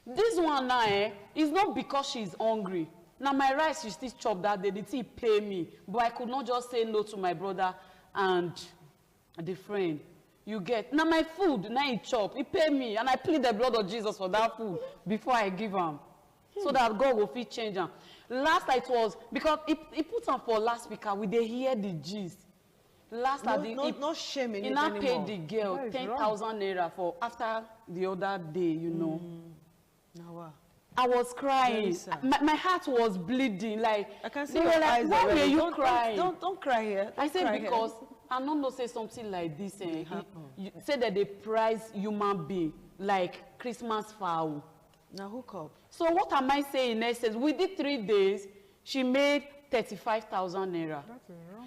This one now, is not because she's hungry. Now my rice she still chop that day. The tea pay me, but I could not just say no to my brother and the friend. You get now my food. Now he chop. He pay me, and I plead the blood of Jesus for that food before I give him, so that God will fit change him. Last night was because he put on for last speaker. We they hear the gist. Last night no shame in he it now anymore. paid the girl 10,000 naira for after the other day. You know. Now wow. I was crying. My heart was bleeding. Like I can see they were your like, eyes why already. were you crying? Don't cry here. I said because I don't know say something like this. You say that they price human being like Christmas fowl. Now hook up. So what am I saying in essence? Within 3 days, she made 35,000 naira.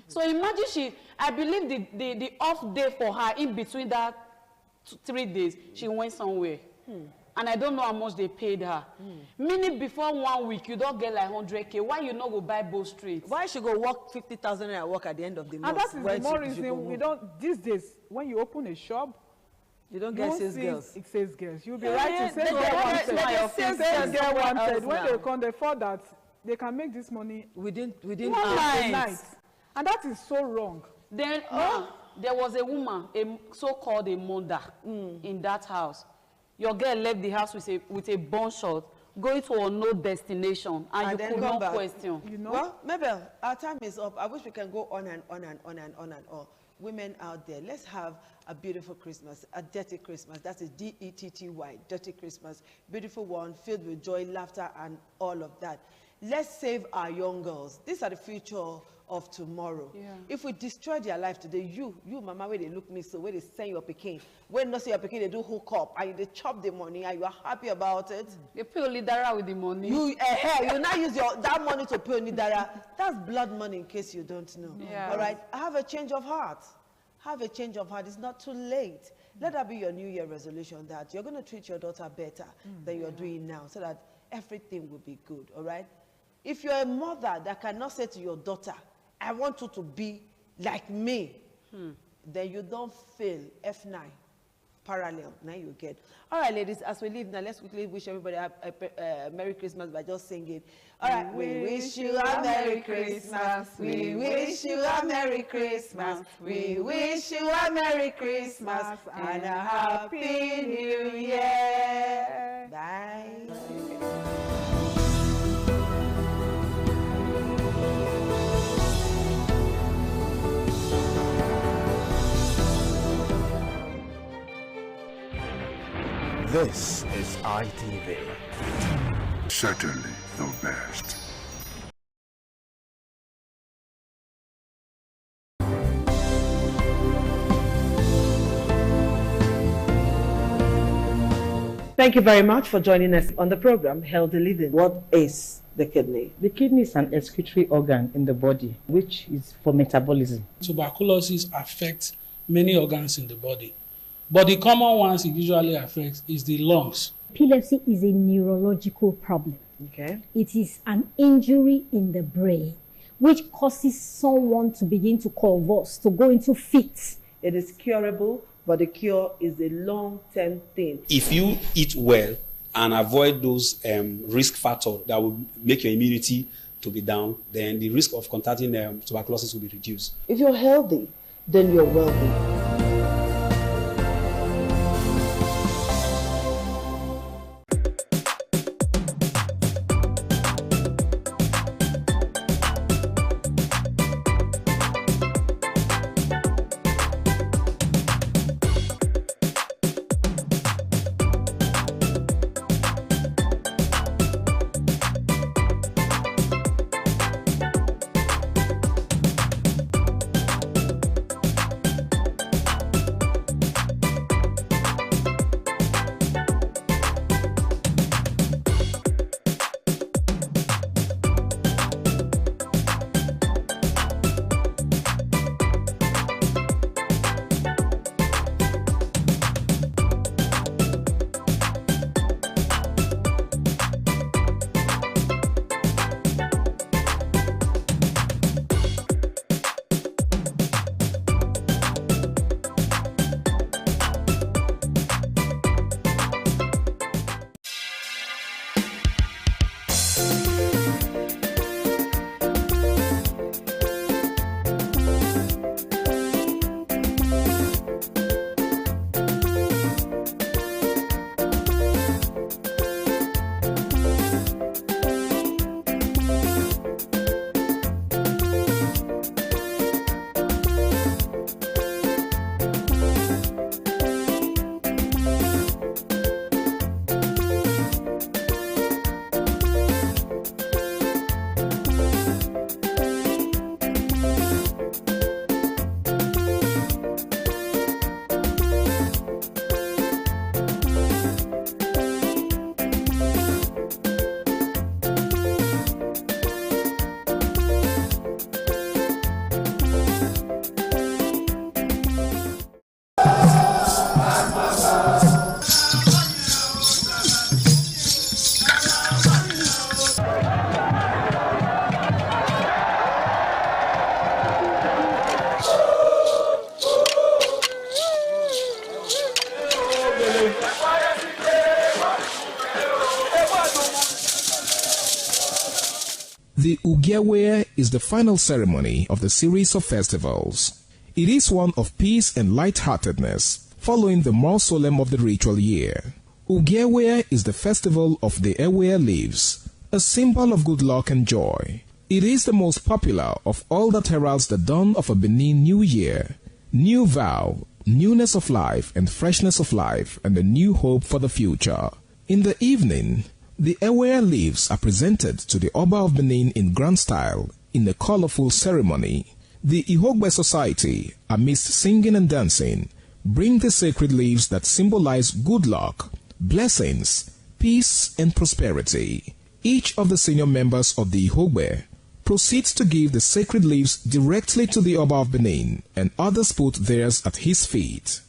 So imagine I believe the off day for her in between that 3 days, she went somewhere. And I don't know how much they paid her. Meaning before 1 week, you don't get like 100K. Why you not go buy Bow Street? Why she go work 50,000 naira work at the end of the month? And that is the more reason we don't, these days, when you open a shop, you don't get sales girls. It says girls. You'll be right to say sales girl wanted. When they can afford that, they can make this money within one night. And that is so wrong. Then there was a woman, so-called a mother in that house. Your girl left the house with a bun shot going to unknown destination, and you then could come not back. question. You know? Well, Mabel, our time is up. I wish we can go on and on and on and on and on. Women out there, let's have a beautiful Christmas, a dirty Christmas. That is D-E-T-T-Y, dirty Christmas. Beautiful one, filled with joy, laughter, and all of that. Let's save our young girls. These are the future of tomorrow. Yeah. If we destroy their life today, you mama, where they look me so, where they send your pikin, when not say your pikin, they do hook up, and they chop the money, and you are happy about it. They pay Olidara with the money. You now use that money to pay Olidara. That's blood money, in case you don't know. Yeah. All right, have a change of heart. Have a change of heart. It's not too late. Let that be your New Year resolution, that you're going to treat your daughter better than you're doing now, so that everything will be good. All right. If you're a mother that cannot say to your daughter, I want you to be like me, then you don't fail F9 parallel. Now you get. All right, ladies, as we leave now, let's quickly wish everybody a Merry Christmas by just singing. All right, we wish you a Merry Christmas. We wish you a Merry Christmas. We wish you a Merry Christmas and a Happy New Year. Bye. This is ITV. Certainly the best. Thank you very much for joining us on the program, Healthy Living. What is the kidney? The kidney is an excretory organ in the body, which is for metabolism. Tuberculosis affects many organs in the body, but the common ones it usually affects is the lungs. Epilepsy is a neurological problem. Okay. It is an injury in the brain, which causes someone to begin to convulse, to go into fits. It is curable, but the cure is a long-term thing. If you eat well and avoid those risk factors that will make your immunity to be down, then the risk of contracting tuberculosis will be reduced. If you're healthy, then you're wealthy. The Ugewe is the final ceremony of the series of festivals. It is one of peace and lightheartedness, following the more solemn of the ritual year. Ugewe is the festival of the Ewe leaves, a symbol of good luck and joy. It is the most popular of all that heralds the dawn of a Benin New Year, new vow, newness of life and freshness of life, and a new hope for the future. In the evening, the Ewe leaves are presented to the Oba of Benin in grand style in a colorful ceremony. The Ihogbe Society, amidst singing and dancing, bring the sacred leaves that symbolize good luck, blessings, peace, and prosperity. Each of the senior members of the Ihogbe proceeds to give the sacred leaves directly to the Oba of Benin, and others put theirs at his feet.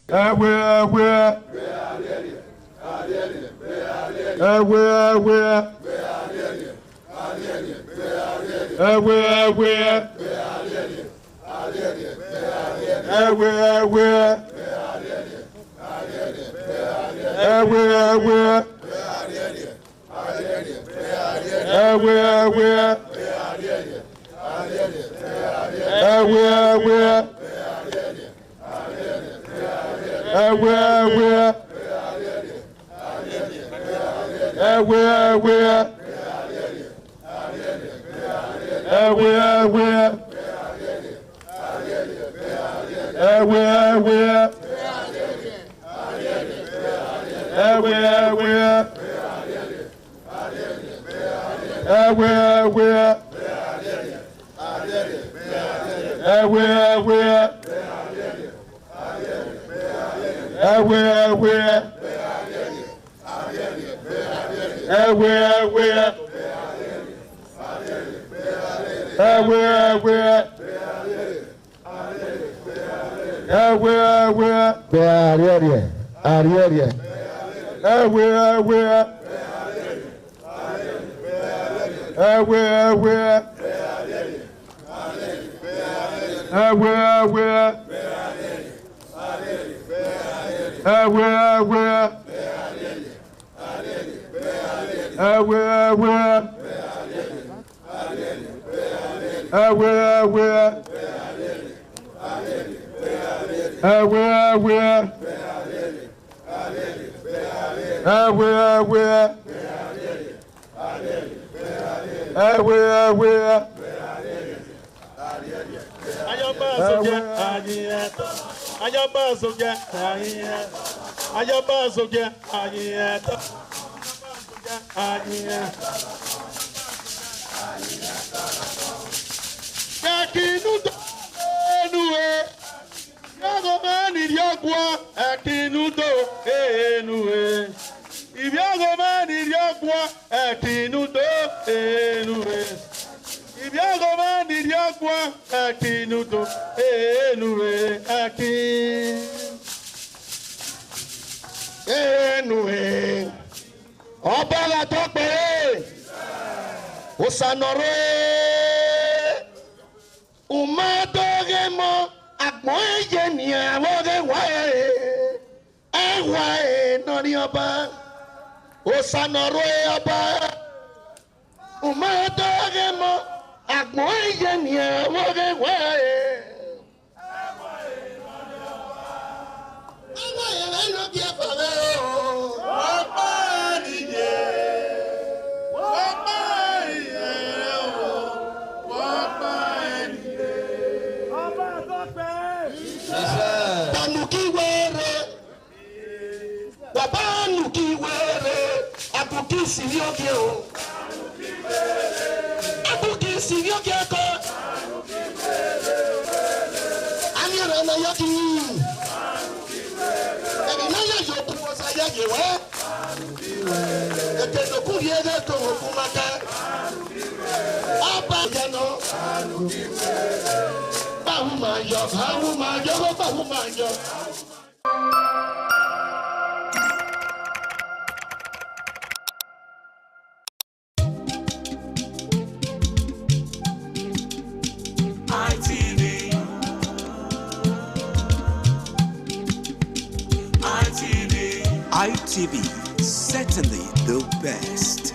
ITV, certainly the best.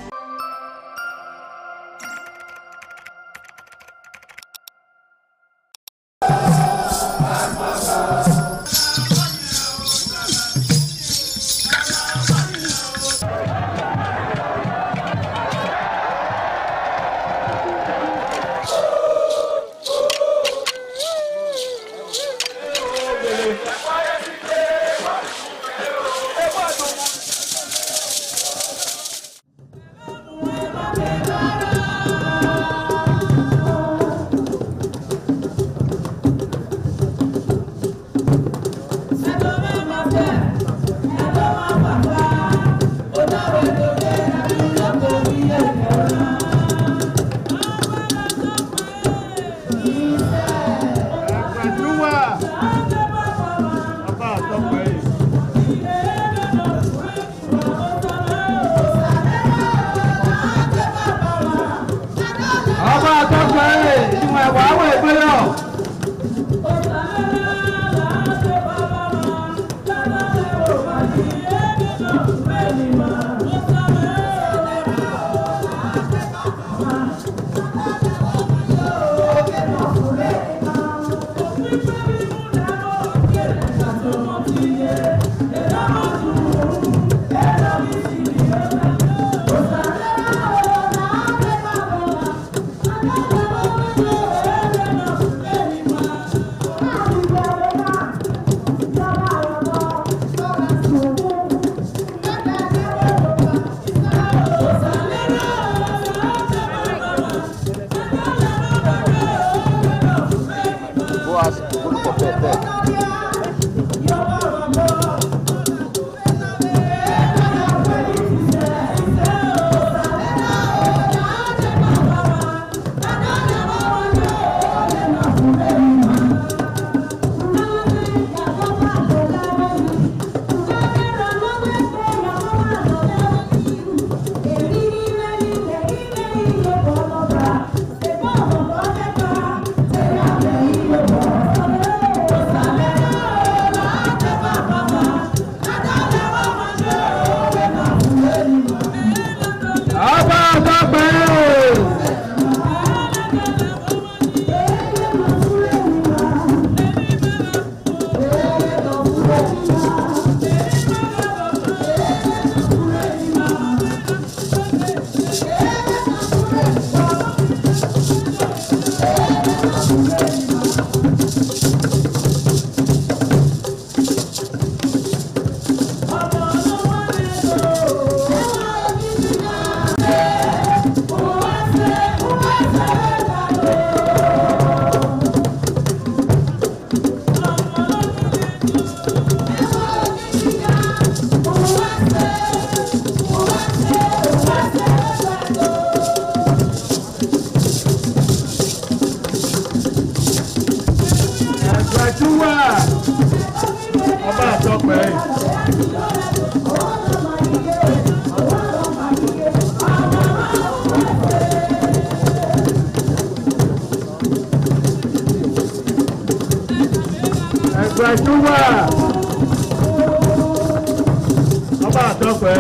Gbajúmọ̀ ọba àtọ́pẹ́.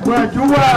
Gbajúmọ̀.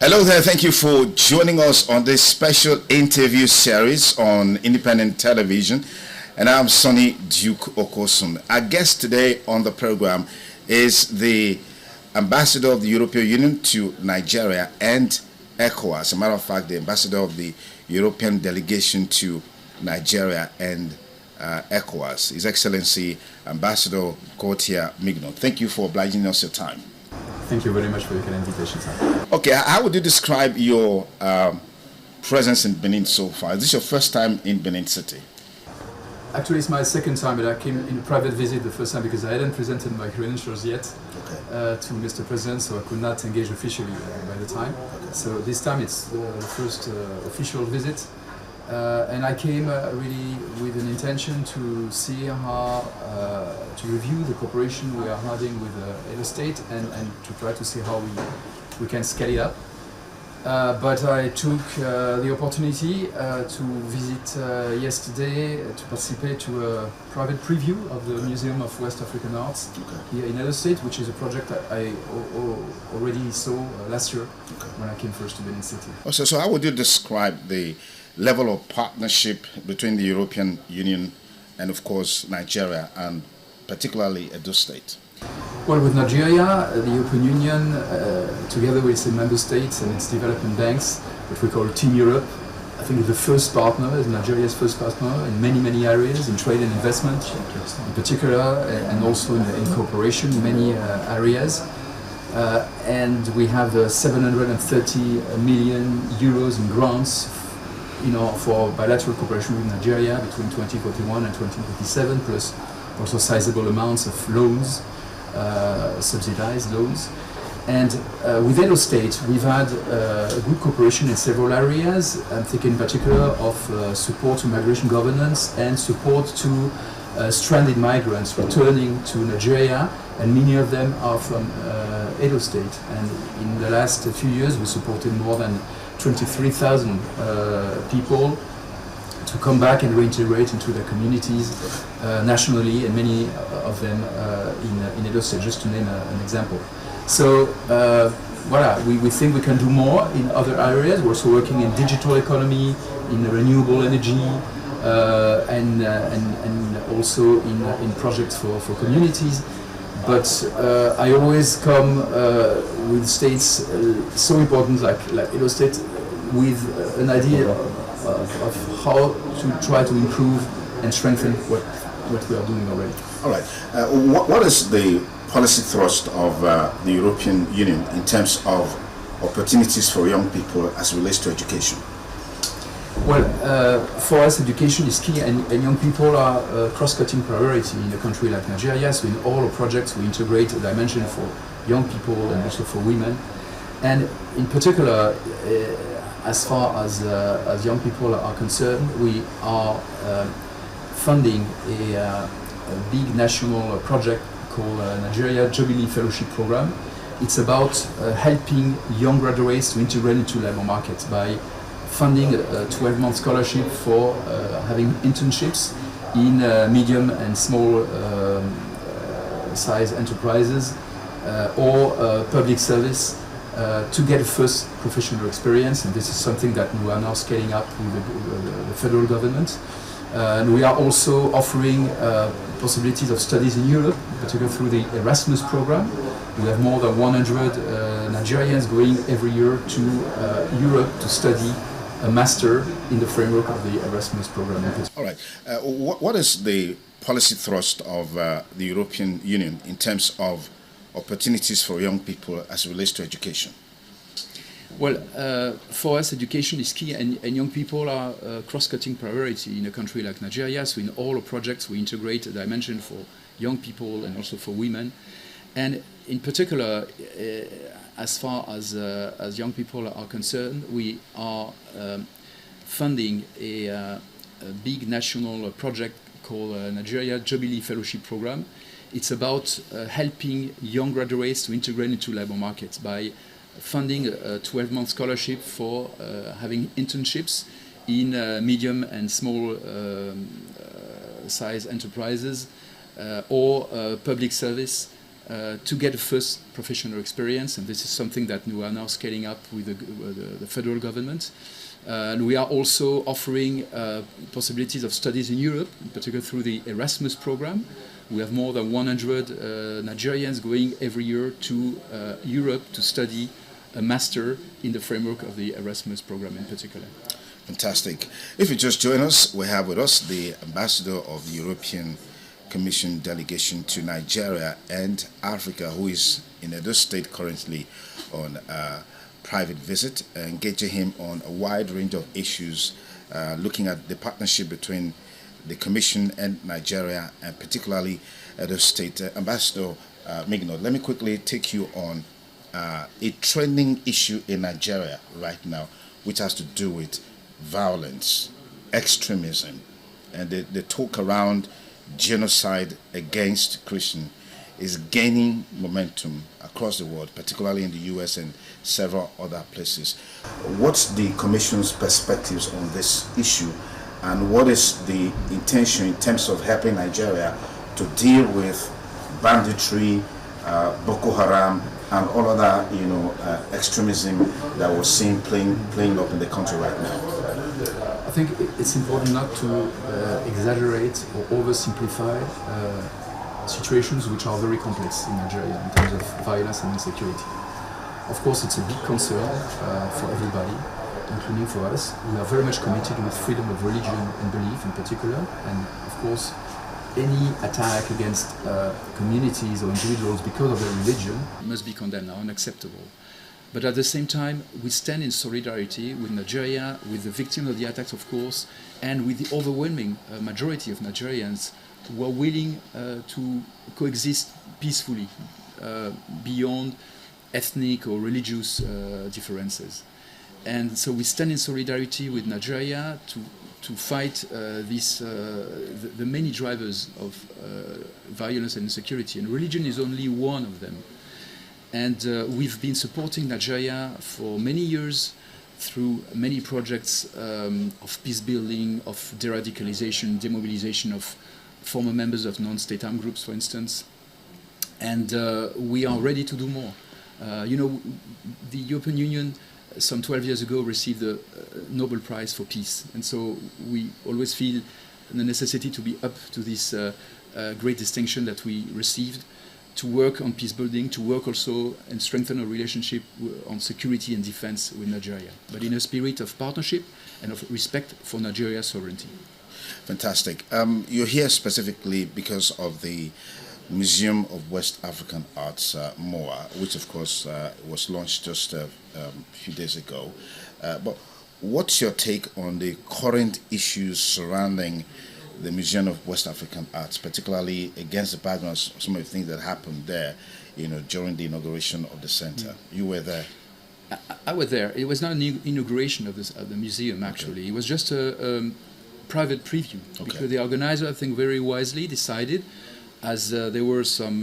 Hello there, thank you for joining us on this special interview series on independent television. And I'm Sonny Duke Okosun. Our guest today on the program is the Ambassador of the European Union to Nigeria and ECOWAS. As a matter of fact, the Ambassador of the European Delegation to Nigeria and ECOWAS, His Excellency Ambassador Gauthier Mignon. Thank you for obliging us your time. Thank you very much for your kind invitation, sir. Okay, how would you describe your presence in Benin so far? Is this your first time in Benin City? Actually, it's my second time, but I came in a private visit the first time because I hadn't presented my credentials yet to Mr. President, so I could not engage officially by the time. Okay. So this time it's the first official visit. And I came really with an intention to see how, to review the cooperation we are having with Edo State and to try to see how we can scale it up. But I took the opportunity to visit yesterday to participate to a private preview of the Museum of West African Arts here in Edo State, which is a project that I already saw last year when I came first to Benin City. Also, so how would you describe the level of partnership between the European Union and, of course, Nigeria, and particularly Edo State? Well, with Nigeria, the European Union, together with its member states and its development banks, which we call Team Europe, I think is the first partner, is Nigeria's first partner in many, many areas, in trade and investment in particular, and also in cooperation in many areas. And we have 730 million euros in grants for bilateral cooperation with Nigeria between 2041 and 2027, plus also sizable amounts of loans, subsidized loans. And with Edo State, we've had good cooperation in several areas. I'm thinking in particular of support to migration governance and support to stranded migrants returning to Nigeria, and many of them are from Edo State. And in the last few years, we supported more than 23,000 people to come back and reintegrate into their communities nationally, and many of them in Edo State, just to name an example. So, voilà, we think we can do more in other areas. We're also working in digital economy, in renewable energy, and also in projects for communities. But I always come with states so important like Edo State with an idea of how to try to improve and strengthen what we are doing already. All right. What is the policy thrust of the European Union in terms of opportunities for young people as it relates to education? Well, for us, education is key, and young people are a cross-cutting priority in a country like Nigeria. So in all our projects, we integrate a dimension for young people and also for women. And in particular, as far as young people are concerned, we are funding a big national project called Nigeria Jubilee Fellowship Program. It's about helping young graduates to integrate into labor markets by funding a 12-month scholarship for having internships in medium and small size enterprises or public service to get a first professional experience, and this is something that we are now scaling up with the federal government. And we are also offering possibilities of studies in Europe, particularly through the Erasmus program. We have more than 100 Nigerians going every year to Europe to study a master in the framework of the Erasmus program. All right. What is the policy thrust of the European Union in terms of opportunities for young people as it relates to education? Well, for us, education is key, and young people are a cross-cutting priority in a country like Nigeria. So in all our projects, we integrate a dimension for young people and also for women. And in particular, as far as young people are concerned, we are funding a big national project called Nigeria Jubilee Fellowship Program. It's about helping young graduates to integrate into labor markets by funding a 12-month scholarship for having internships in medium and small size enterprises or public service to get a first professional experience, and this is something that we are now scaling up with the federal government. And we are also offering possibilities of studies in Europe, in particular through the Erasmus program. We have more than 100 Nigerians going every year to Europe to study a master in the framework of the Erasmus program in particular. Fantastic. If you just join us, we have with us the ambassador of the European Commission delegation to Nigeria and Africa, who is in Edo State currently on a private visit, engaging him on a wide range of issues, looking at the partnership between the Commission and Nigeria, and particularly Edo State. Ambassador Mignot, let me quickly take you on a trending issue in Nigeria right now, which has to do with violence, extremism, and the talk around genocide against Christians is gaining momentum across the world, particularly in the US and several other places. What's the Commission's perspectives on this issue, and what is the intention in terms of helping Nigeria to deal with banditry, Boko Haram, and all other, extremism that we're seeing playing up in the country right now? I think it's important not to exaggerate or oversimplify situations which are very complex in Nigeria in terms of violence and insecurity. Of course, it's a big concern for everybody, including for us. We are very much committed with freedom of religion and belief in particular, and of course, any attack against communities or individuals because of their religion must be condemned, unacceptable. But at the same time, we stand in solidarity with Nigeria, with the victims of the attacks, of course, and with the overwhelming majority of Nigerians who are willing to coexist peacefully beyond ethnic or religious differences. And so we stand in solidarity with Nigeria to fight the many drivers of violence and insecurity. And religion is only one of them. And we've been supporting Nigeria for many years through many projects of peace building, of de-radicalization, demobilization of former members of non-state armed groups, for instance. And we are ready to do more. You know, the European Union some 12 years ago received the Nobel Prize for Peace. And so we always feel the necessity to be up to this great distinction that we received, to work on peace building, to work also and strengthen our relationship on security and defense with Nigeria, but in a spirit of partnership and of respect for Nigeria's sovereignty. Fantastic. You're here specifically because of the Museum of West African Arts, MOA, which of course was launched just a few days ago. But what's your take on the current issues surrounding the Museum of West African Arts, particularly against the background of some of the things that happened there, you know, during the inauguration of the center? You were there. I was there. It was not an inauguration of the museum, actually. Okay. It was just a private preview, because the organizer, I think, very wisely decided, as there were some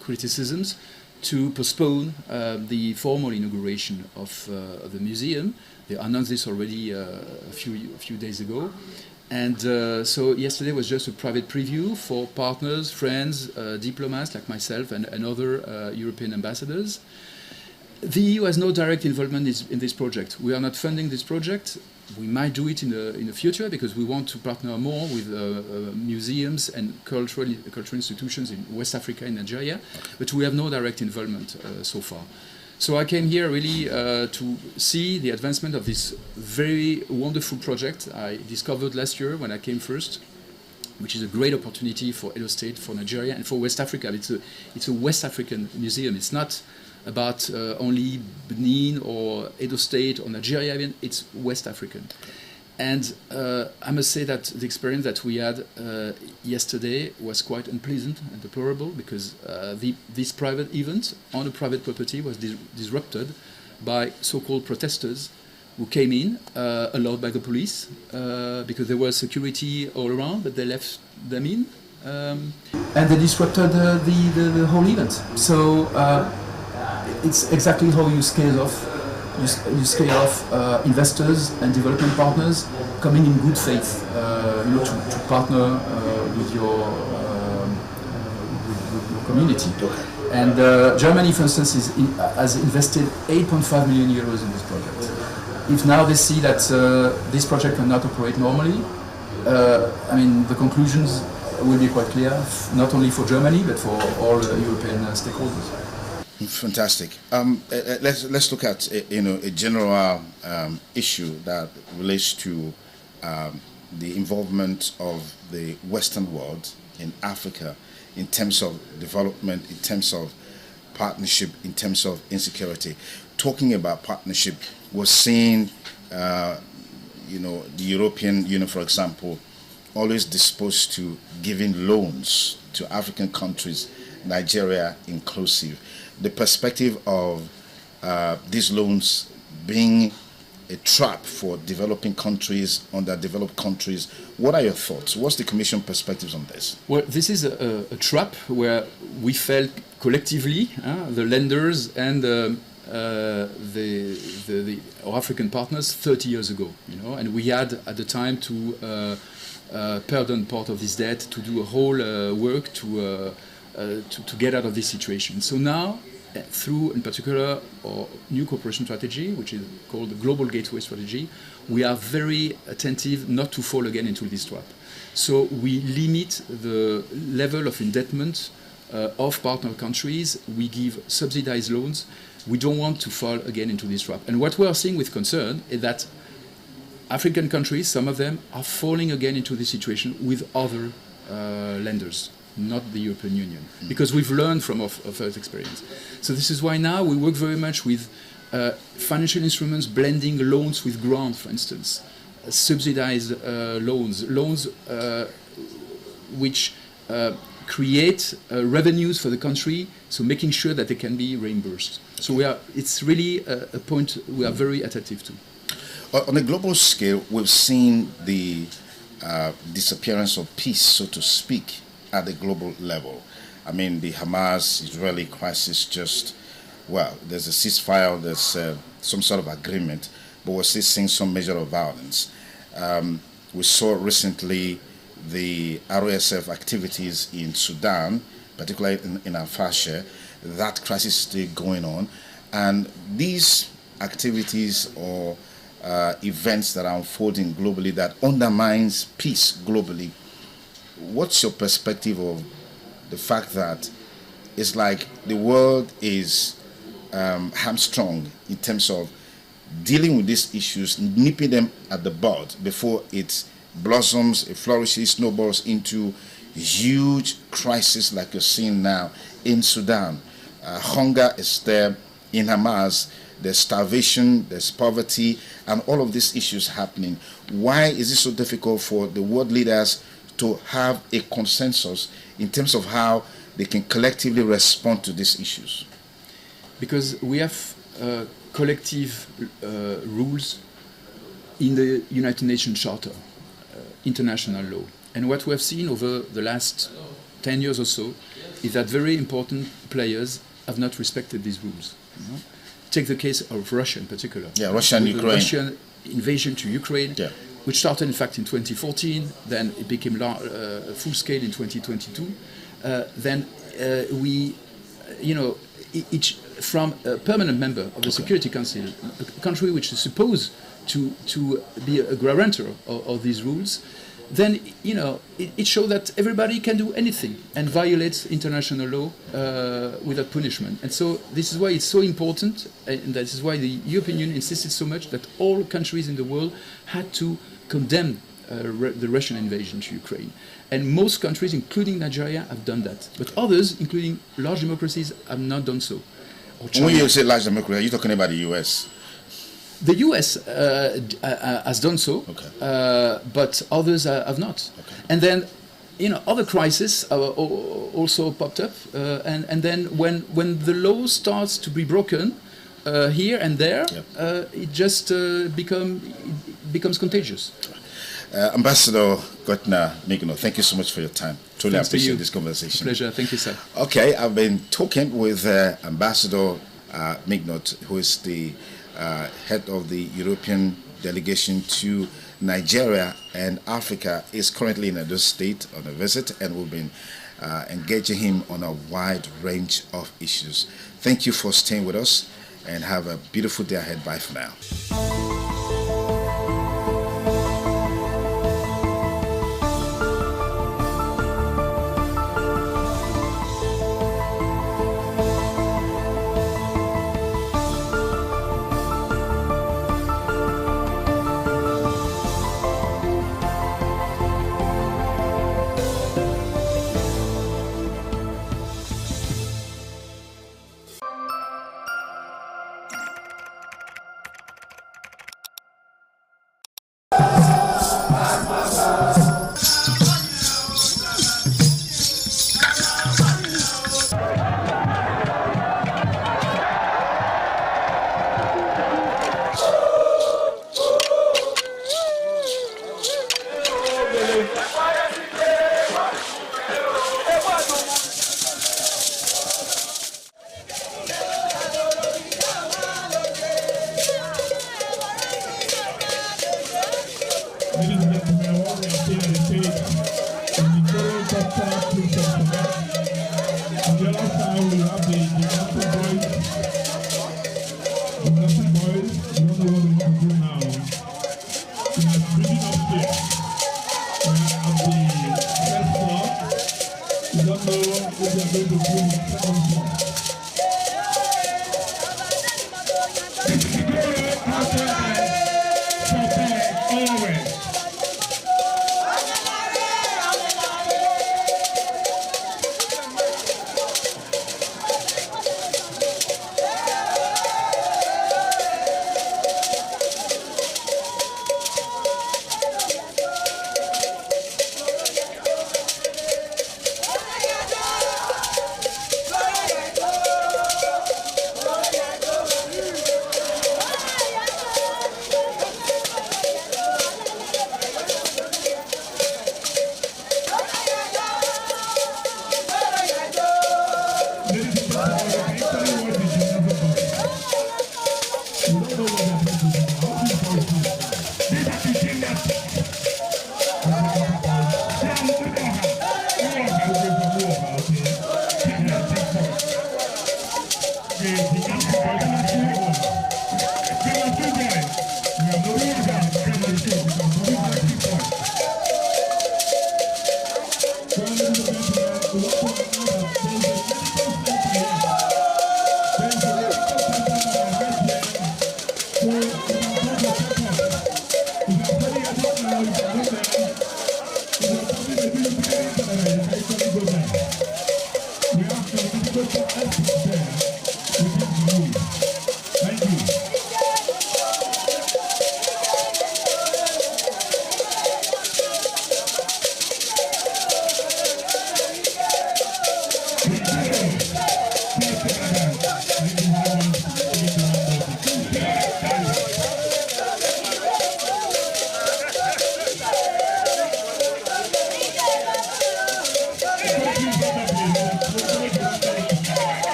criticisms, to postpone the formal inauguration of the museum. They announced this already a few days ago. And so yesterday was just a private preview for partners, friends, diplomats like myself and other European ambassadors. The EU has no direct involvement in this project. We are not funding this project. We might do it in the future because we want to partner more with museums and cultural institutions in West Africa and Nigeria, but we have no direct involvement so far. So I came here really to see the advancement of this very wonderful project I discovered last year when I came first, which is a great opportunity for Edo State, for Nigeria, and for West Africa. It's a West African museum. It's not about only Benin or Edo State or Nigeria, even. It's West African. And I must say that the experience that we had yesterday was quite unpleasant and deplorable, because this private event on a private property was disrupted by so-called protesters who came in, allowed by the police, because there was security all around, but they left them in. And they disrupted the whole event. So it's exactly how you scale off. You scale off investors and development partners coming in good faith, to partner with your community. And Germany, for instance, has invested 8.5 million euros in this project. If now they see that this project cannot operate normally, the conclusions will be quite clear, not only for Germany but for all European stakeholders. Fantastic. Let's look at a general issue that relates to the involvement of the Western world in Africa in terms of development, in terms of partnership, in terms of insecurity. Talking about partnership, we're seeing the European Union, for example, always disposed to giving loans to African countries, Nigeria inclusive. The perspective of these loans being a trap for developing countries, underdeveloped countries. What are your thoughts? What's the Commission perspectives on this? Well, this is a trap where we felt collectively, the lenders and our African partners 30 years ago, and we had at the time to pardon part of this debt, to do a whole work to get out of this situation. So now, through, in particular, our new cooperation strategy, which is called the Global Gateway Strategy, we are very attentive not to fall again into this trap. So we limit the level of indebtedness of partner countries. We give subsidized loans. We don't want to fall again into this trap. And what we are seeing with concern is that African countries, some of them, are falling again into this situation with other lenders, not the European Union, because we've learned from our first experience. So this is why now we work very much with financial instruments, blending loans with grants, for instance, subsidized loans which create revenues for the country, so making sure that they can be reimbursed. So it's really a point we are very attentive to. On a global scale, we've seen the disappearance of peace, so to speak, at the global level. I mean, the Hamas-Israeli crisis there's a ceasefire, there's some sort of agreement, but we're still seeing some measure of violence. We saw recently the RSF activities in Sudan, particularly in Al-Fasher. That crisis is still going on. And these activities or events that are unfolding globally that undermines peace globally, what's your perspective of the fact that it's like the world is hamstrung in terms of dealing with these issues, nipping them at the bud before it blossoms, it flourishes, snowballs into huge crisis like you're seeing now in Sudan. Hunger is there in Hamas, there's starvation, there's poverty, and all of these issues happening. Why is it so difficult for the world leaders to have a consensus in terms of how they can collectively respond to these issues? Because we have collective rules in the United Nations Charter, international law. And what we have seen over the last 10 years or so is that very important players have not respected these rules. You know? Take the case of Russia in particular. Yeah, Russia and Ukraine. The Russian invasion to Ukraine, yeah, which started in fact in 2014, then it became full scale in 2022. Then we, each from a permanent member of the Security Council, a country which is supposed to be a guarantor of these rules, then it shows that everybody can do anything and violates international law without punishment. And so this is why it's so important, and this is why the European Union insisted so much that all countries in the world had to condemn the Russian invasion to Ukraine. And most countries, including Nigeria, have done that. But others, including large democracies, have not done so. When you say large democracy, are you talking about the US? The US has done so, but others have not. Okay. And then, other crises also popped up. And then when the law starts to be broken here and there, it just becomes contagious. Ambassador Gotna Migno, thank you so much for your time. Truly appreciate this conversation. Pleasure. Thank you, sir. Okay, I've been talking with Ambassador Mignot, who is the head of the European delegation to Nigeria and Africa, is currently in Edo State on a visit, and we've been engaging him on a wide range of issues. Thank you for staying with us, and have a beautiful day ahead. Bye for now.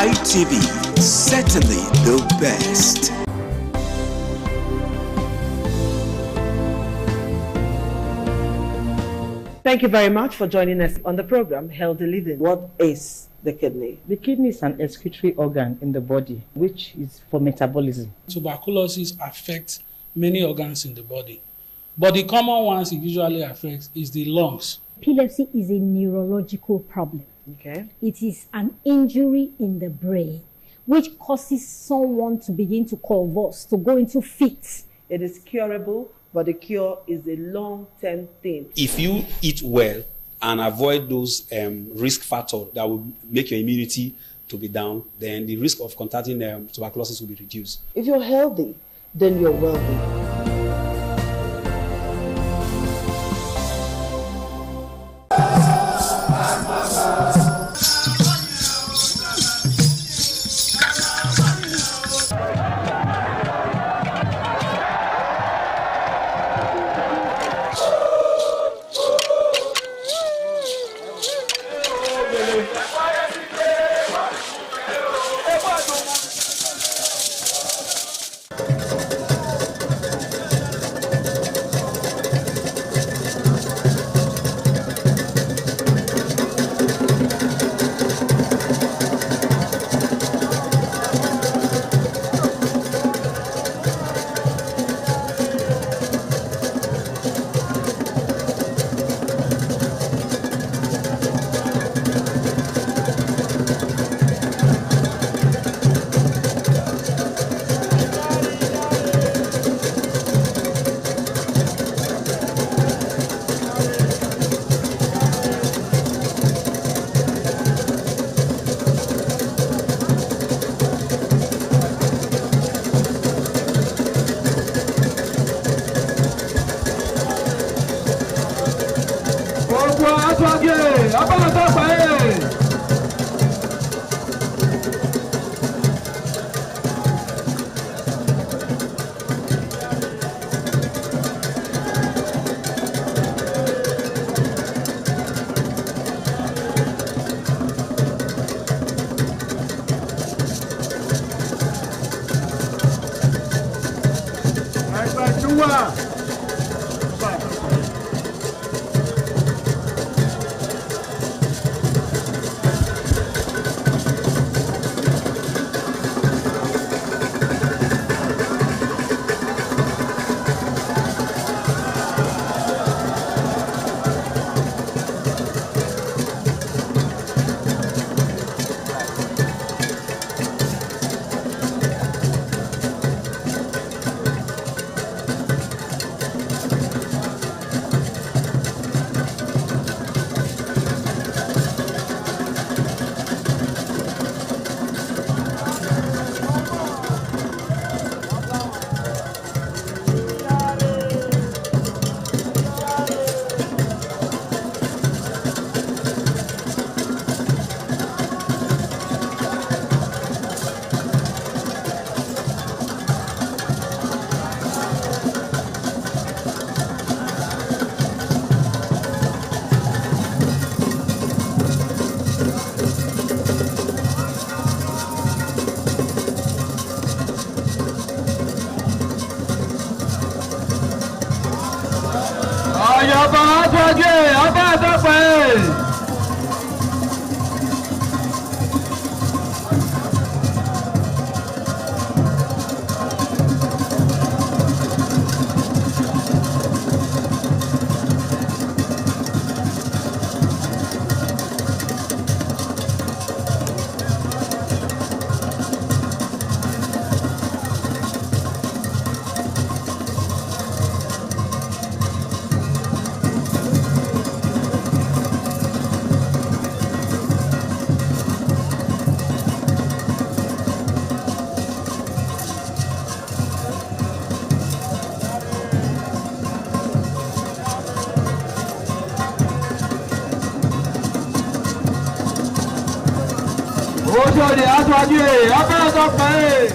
ITV, certainly the best. Thank you very much for joining us on the program, Healthy Living. What is the kidney? The kidney is an excretory organ in the body, which is for metabolism. Tuberculosis affects many organs in the body, but the common ones it usually affects is the lungs. Epilepsy is a neurological problem. Okay. It is an injury in the brain which causes someone to begin to convulse, to go into fits. It is curable, but the cure is a long-term thing. If you eat well and avoid those risk factors that will make your immunity to be down, then the risk of contracting tuberculosis will be reduced. If you're healthy, then you're wealthy. Oyè aṣáájú ẹ̀ abẹ́rẹ́ sọ́kàn ẹ̀.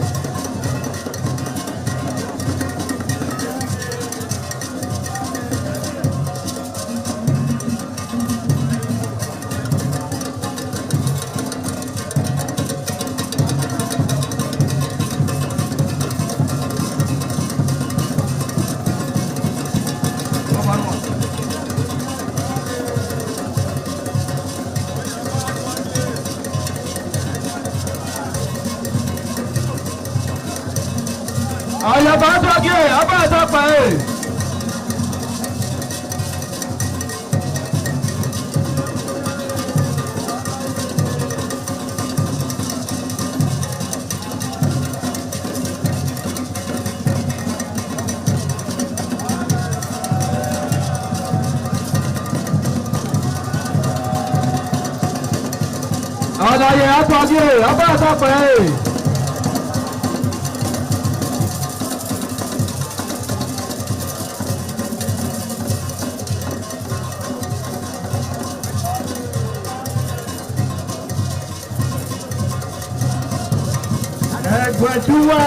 Ayaba sọ́kàn ẹ̀ abẹ́rẹ́ sọ́kàn ẹ̀. Àdáyé àtọ́jú abẹ́rẹ́ sọ́kàn ẹ̀. Ẹgbẹ̀dúwà.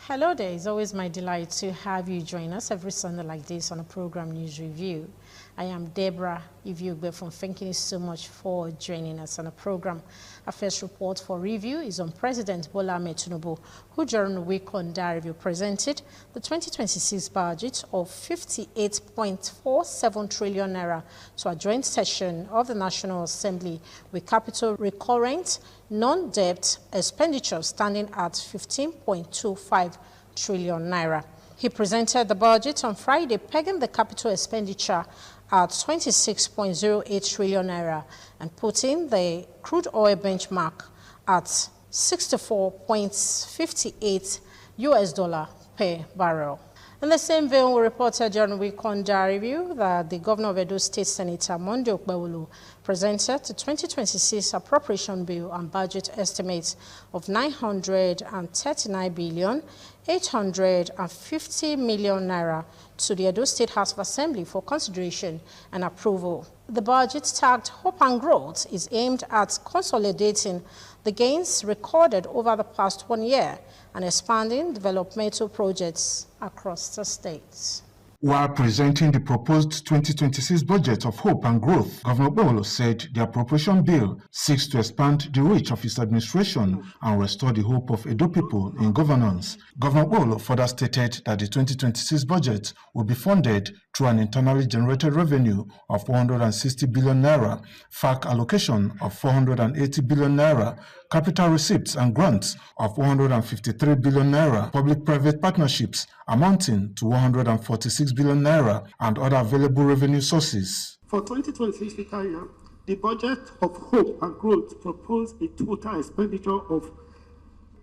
Hello there, it's always my delight to have you join us every Sunday like this on a program News Review. I am Deborah Iviugbe from Thank you so much for joining us on the program. Our first report for review is on President Bola Ahmed Tinubu, who during the week on that review presented the 2026 budget of 58.47 trillion naira to a joint session of the National Assembly with capital recurrent non-debt expenditure standing at 15.25 trillion naira. He presented the budget on Friday, pegging the capital expenditure at 26.08 trillion naira and putting the crude oil benchmark at $64.58 per barrel. In the same vein, we reported during the week on review that the governor of Edo State, Senator Monday Okpebholo, presented the 2026 appropriation bill and budget estimates of 939 billion 850 million naira to the Edo State House of Assembly for consideration and approval. The budget tagged Hope and Growth is aimed at consolidating the gains recorded over the past 1 year and expanding developmental projects across the states. While presenting the proposed 2026 budget of Hope and Growth, Governor Okpebholo said the appropriation bill seeks to expand the reach of his administration and restore the hope of Edo people in governance. Governor Okpebholo further stated that the 2026 budget will be funded through an internally generated revenue of 460 billion naira, FAC allocation of 480 billion naira, capital receipts and grants of 153 billion naira, public-private partnerships amounting to 146 billion naira, and other available revenue sources. For 2026 fiscal year, the budget of Hope and Growth proposed a total expenditure of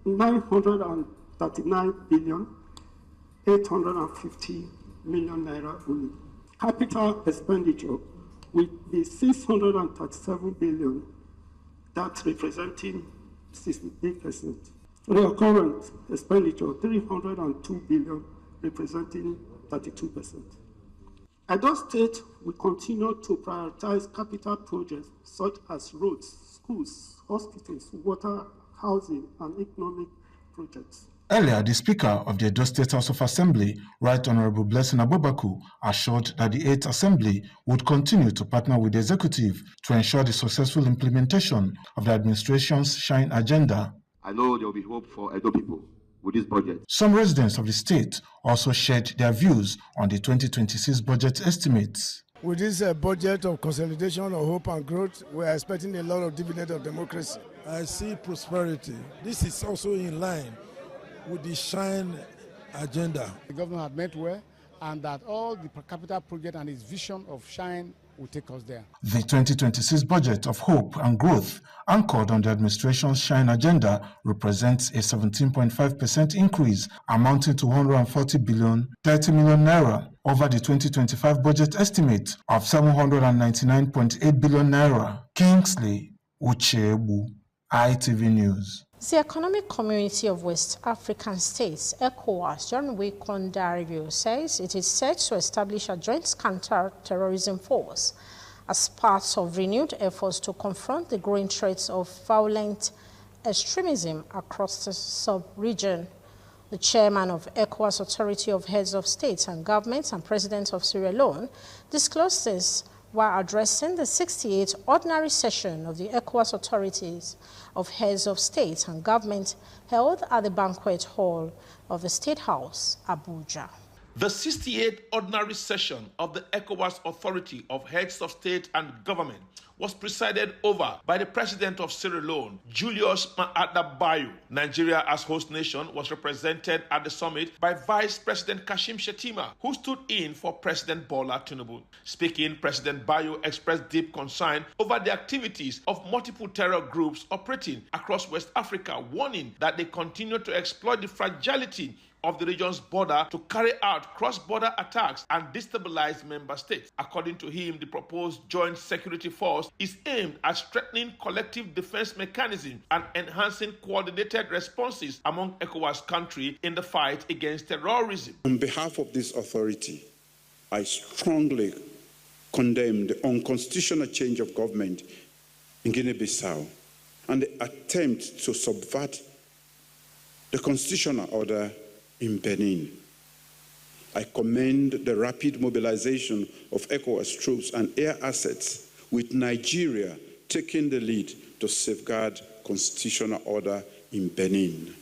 939 billion 850 million naira only. capital expenditure with the 637 billion, that's representing 68%. Recurrent expenditure, 302 billion, representing 32%. Edo State will continue to prioritize capital projects such as roads, schools, hospitals, water, housing, and economic projects. Earlier, the Speaker of the Edo State House of Assembly, Right Honorable Blessing Abobaku, assured that the 8th Assembly would continue to partner with the Executive to ensure the successful implementation of the administration's SHINE agenda. I know there will be hope for Edo people with this budget. Some residents of the state also shared their views on the 2026 budget estimates. With this budget of consolidation of hope and growth, we are expecting a lot of dividend of democracy. I see prosperity. This is also in line with the SHINE agenda. The government had met well, and that all the per capita project and its vision of SHINE will take us there. The 2026 budget of hope and growth, anchored on the administration's SHINE agenda, represents a 17.5% increase, amounting to 140 billion 30 million naira over the 2025 budget estimate of 799.8 billion naira. Kingsley Uchebu, ITV News. The Economic Community of West African States, ECOWAS, John Wekon Darivio, says it is set to establish a joint counter-terrorism force as part of renewed efforts to confront the growing threats of violent extremism across the sub-region. The chairman of ECOWAS Authority of Heads of States and Governments and President of Sierra Leone disclosed this while addressing the 68th ordinary session of the ECOWAS Authorities of Heads of State and Government held at the Banquet Hall of the State House, Abuja. The 68th ordinary session of the ECOWAS Authority of Heads of State and Government was presided over by the President of Sierra Leone, Julius Maada Bio. Nigeria, as host nation, was represented at the summit by Vice President Kashim Shettima, who stood in for President Bola Tinubu. Speaking, President Bio expressed deep concern over the activities of multiple terror groups operating across West Africa, warning that they continue to exploit the fragility of the region's border to carry out cross-border attacks and destabilize member states. According to him, the proposed joint security force is aimed at strengthening collective defense mechanisms and enhancing coordinated responses among ECOWAS countries in the fight against terrorism. On behalf of this authority, I strongly condemn the unconstitutional change of government in Guinea-Bissau and the attempt to subvert the constitutional order in Benin. I commend the rapid mobilization of ECOWAS troops and air assets, with Nigeria taking the lead to safeguard constitutional order in Benin.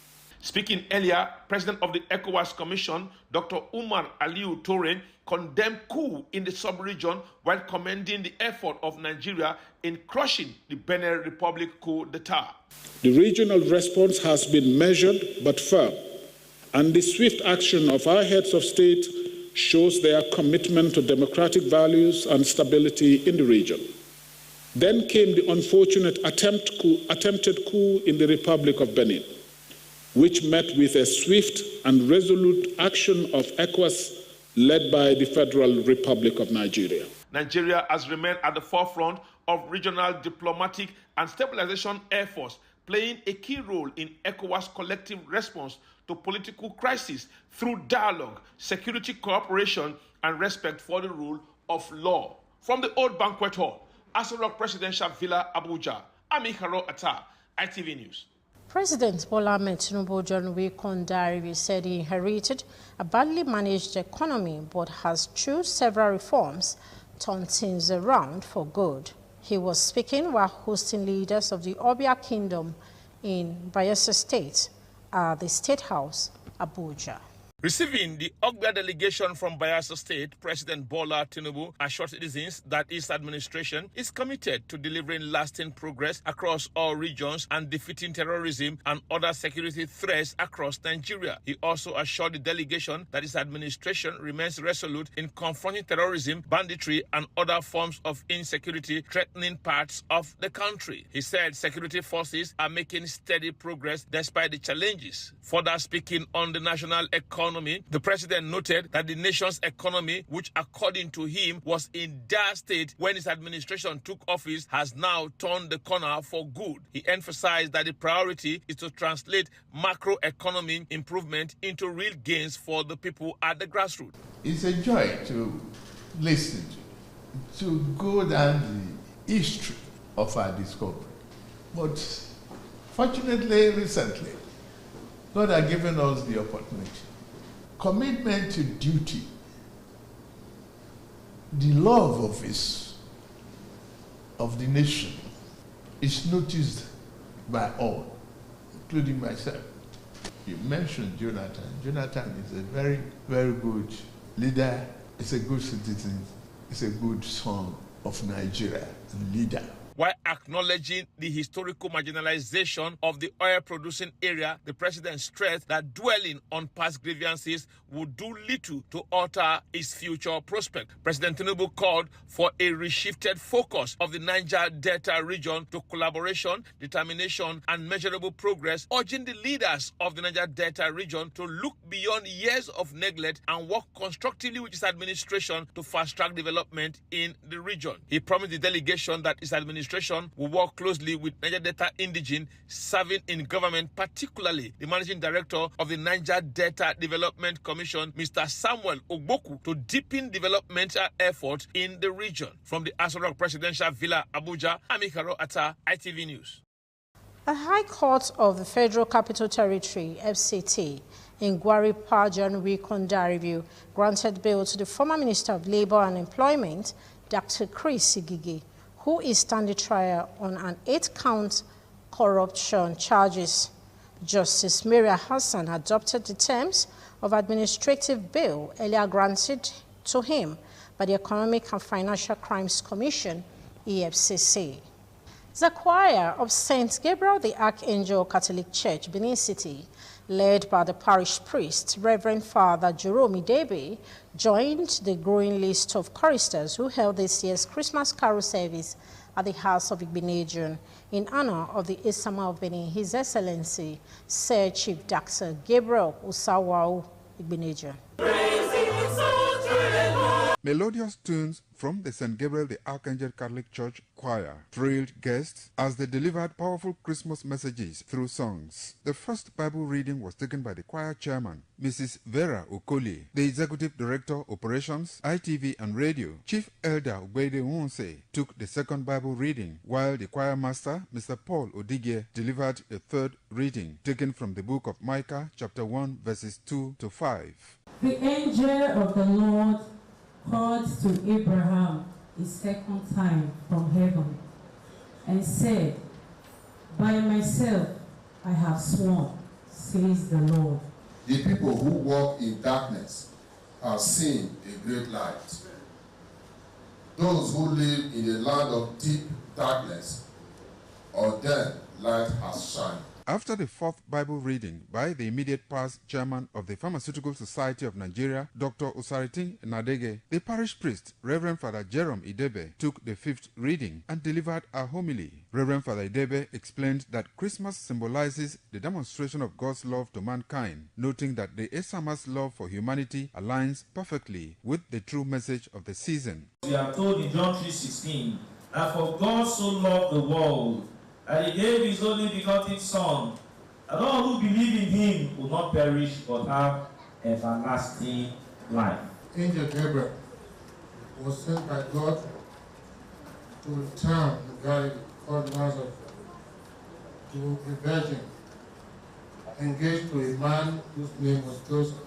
Speaking earlier, President of the ECOWAS Commission, Dr. Umar Aliu Toure, condemned coup in the sub-region while commending the effort of Nigeria in crushing the Benin Republic coup d'etat. The regional response has been measured but firm, and the swift action of our heads of state shows their commitment to democratic values and stability in the region. Then came the unfortunate attempted coup in the Republic of Benin, which met with a swift and resolute action of ECOWAS led by the Federal Republic of Nigeria. Nigeria has remained at the forefront of regional diplomatic and stabilization efforts, playing a key role in ECOWAS' collective response to political crisis through dialogue, security cooperation, and respect for the rule of law. From the Old Banquet Hall, Aso Rock Presidential Villa, Abuja, I'm Ikaro Atta, ITV News. President Bola Ahmed Tinubu John Wekon Darivio said he inherited a badly managed economy but has through several reforms turned things around for good. He was speaking while hosting leaders of the Obia Kingdom in Bayelsa State at the State House, Abuja. Receiving the Ogbia delegation from Bayelsa State, President Bola Tinubu assured citizens that his administration is committed to delivering lasting progress across all regions and defeating terrorism and other security threats across Nigeria. He also assured the delegation that his administration remains resolute in confronting terrorism, banditry, and other forms of insecurity threatening parts of the country. He said security forces are making steady progress despite the challenges. Further speaking on the national economy economy. The president noted that the nation's economy, which according to him was in dire state when his administration took office, has now turned the corner for good. He emphasized that the priority is to translate macroeconomic improvement into real gains for the people at the grassroots. It's a joy to listen to go down the history of our discovery. But fortunately, recently, God has given us the opportunity. Commitment to duty, the love of the nation is noticed by all, including myself. You mentioned Jonathan. Jonathan is a very, very good leader. He's a good citizen. He's a good son of Nigeria and leader. While acknowledging the historical marginalization of the oil-producing area, the president stressed that dwelling on past grievances would do little to alter its future prospect. President Tinubu called for a reshifted focus of the Niger Delta region to collaboration, determination, and measurable progress, urging the leaders of the Niger Delta region to look beyond years of neglect and work constructively with his administration to fast-track development in the region. He promised the delegation that his administration will work closely with Niger Delta indigene serving in government, particularly the managing director of the Niger Delta Development Commission, Mr. Samuel Ogboku, to deepen developmental efforts in the region. From the Aso Rock Presidential Villa, Abuja, Amikaro Atta, ITV News. The High Court of the Federal Capital Territory, FCT, in Gwari Pajan Reconda Review, granted bail to the former Minister of Labour and Employment, Dr. Chris Igige, who is standing trial on an 8-count corruption charges. Justice Maria Hassan adopted the terms of administrative bail earlier granted to him by the Economic and Financial Crimes Commission, EFCC. The choir of St. Gabriel the Archangel Catholic Church, Benin City, led by the parish priest, Reverend Father Jerome Idebe, joined the growing list of choristers who held this year's Christmas carol service at the House of Igbenedion in honor of the Isama of Benin, His Excellency, Sir Chief Dr. Gabriel Usawao Igbenedion. Melodious tunes from the St. Gabriel the Archangel Catholic Church choir thrilled guests as they delivered powerful Christmas messages through songs. The first Bible reading was taken by the choir chairman, Mrs. Vera Okoli. The executive director, operations, ITV and radio, Chief Elder Ubede Wonse, took the second Bible reading, while the choir master, Mr. Paul Odigye, delivered a third reading taken from the book of Micah, chapter 1, verses 2 to 5. The angel of the Lord called to Abraham a second time from heaven and said, "By myself I have sworn, says the Lord." The people who walk in darkness have seen a great light. Those who live in a land of deep darkness, on them light has shined. After the fourth Bible reading by the immediate past chairman of the Pharmaceutical Society of Nigeria, Dr. Osaritin Nadege, the parish priest, Reverend Father Jerome Idebe, took the fifth reading and delivered a homily. Reverend Father Idebe explained that Christmas symbolizes the demonstration of God's love to mankind, noting that the Esama's love for humanity aligns perfectly with the true message of the season. We are told in John 3:16, "And for God so loved the world, and he gave his only begotten Son, and all who believe in him will not perish but have everlasting life." Angel Gabriel was sent by God to a town in Galilee called Nazareth to a virgin engaged to a man whose name was Joseph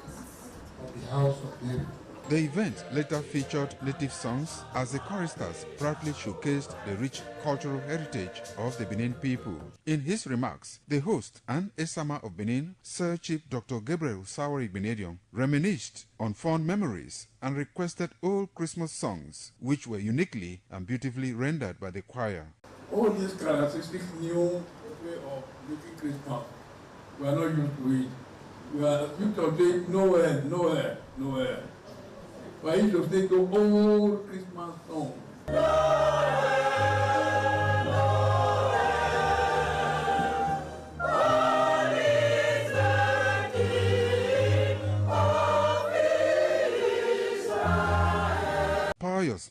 of the house of David. The event later featured native songs as the choristers proudly showcased the rich cultural heritage of the Benin people. In his remarks, the host and Esama of Benin, Sir Chief Dr. Gabriel Usawao Igbenedion, reminisced on fond memories and requested old Christmas songs, which were uniquely and beautifully rendered by the choir. All these characteristics new way of making Christmas, we are not used to it. We are used to doing nowhere. But I used to sing the old Christmas song. God is the King.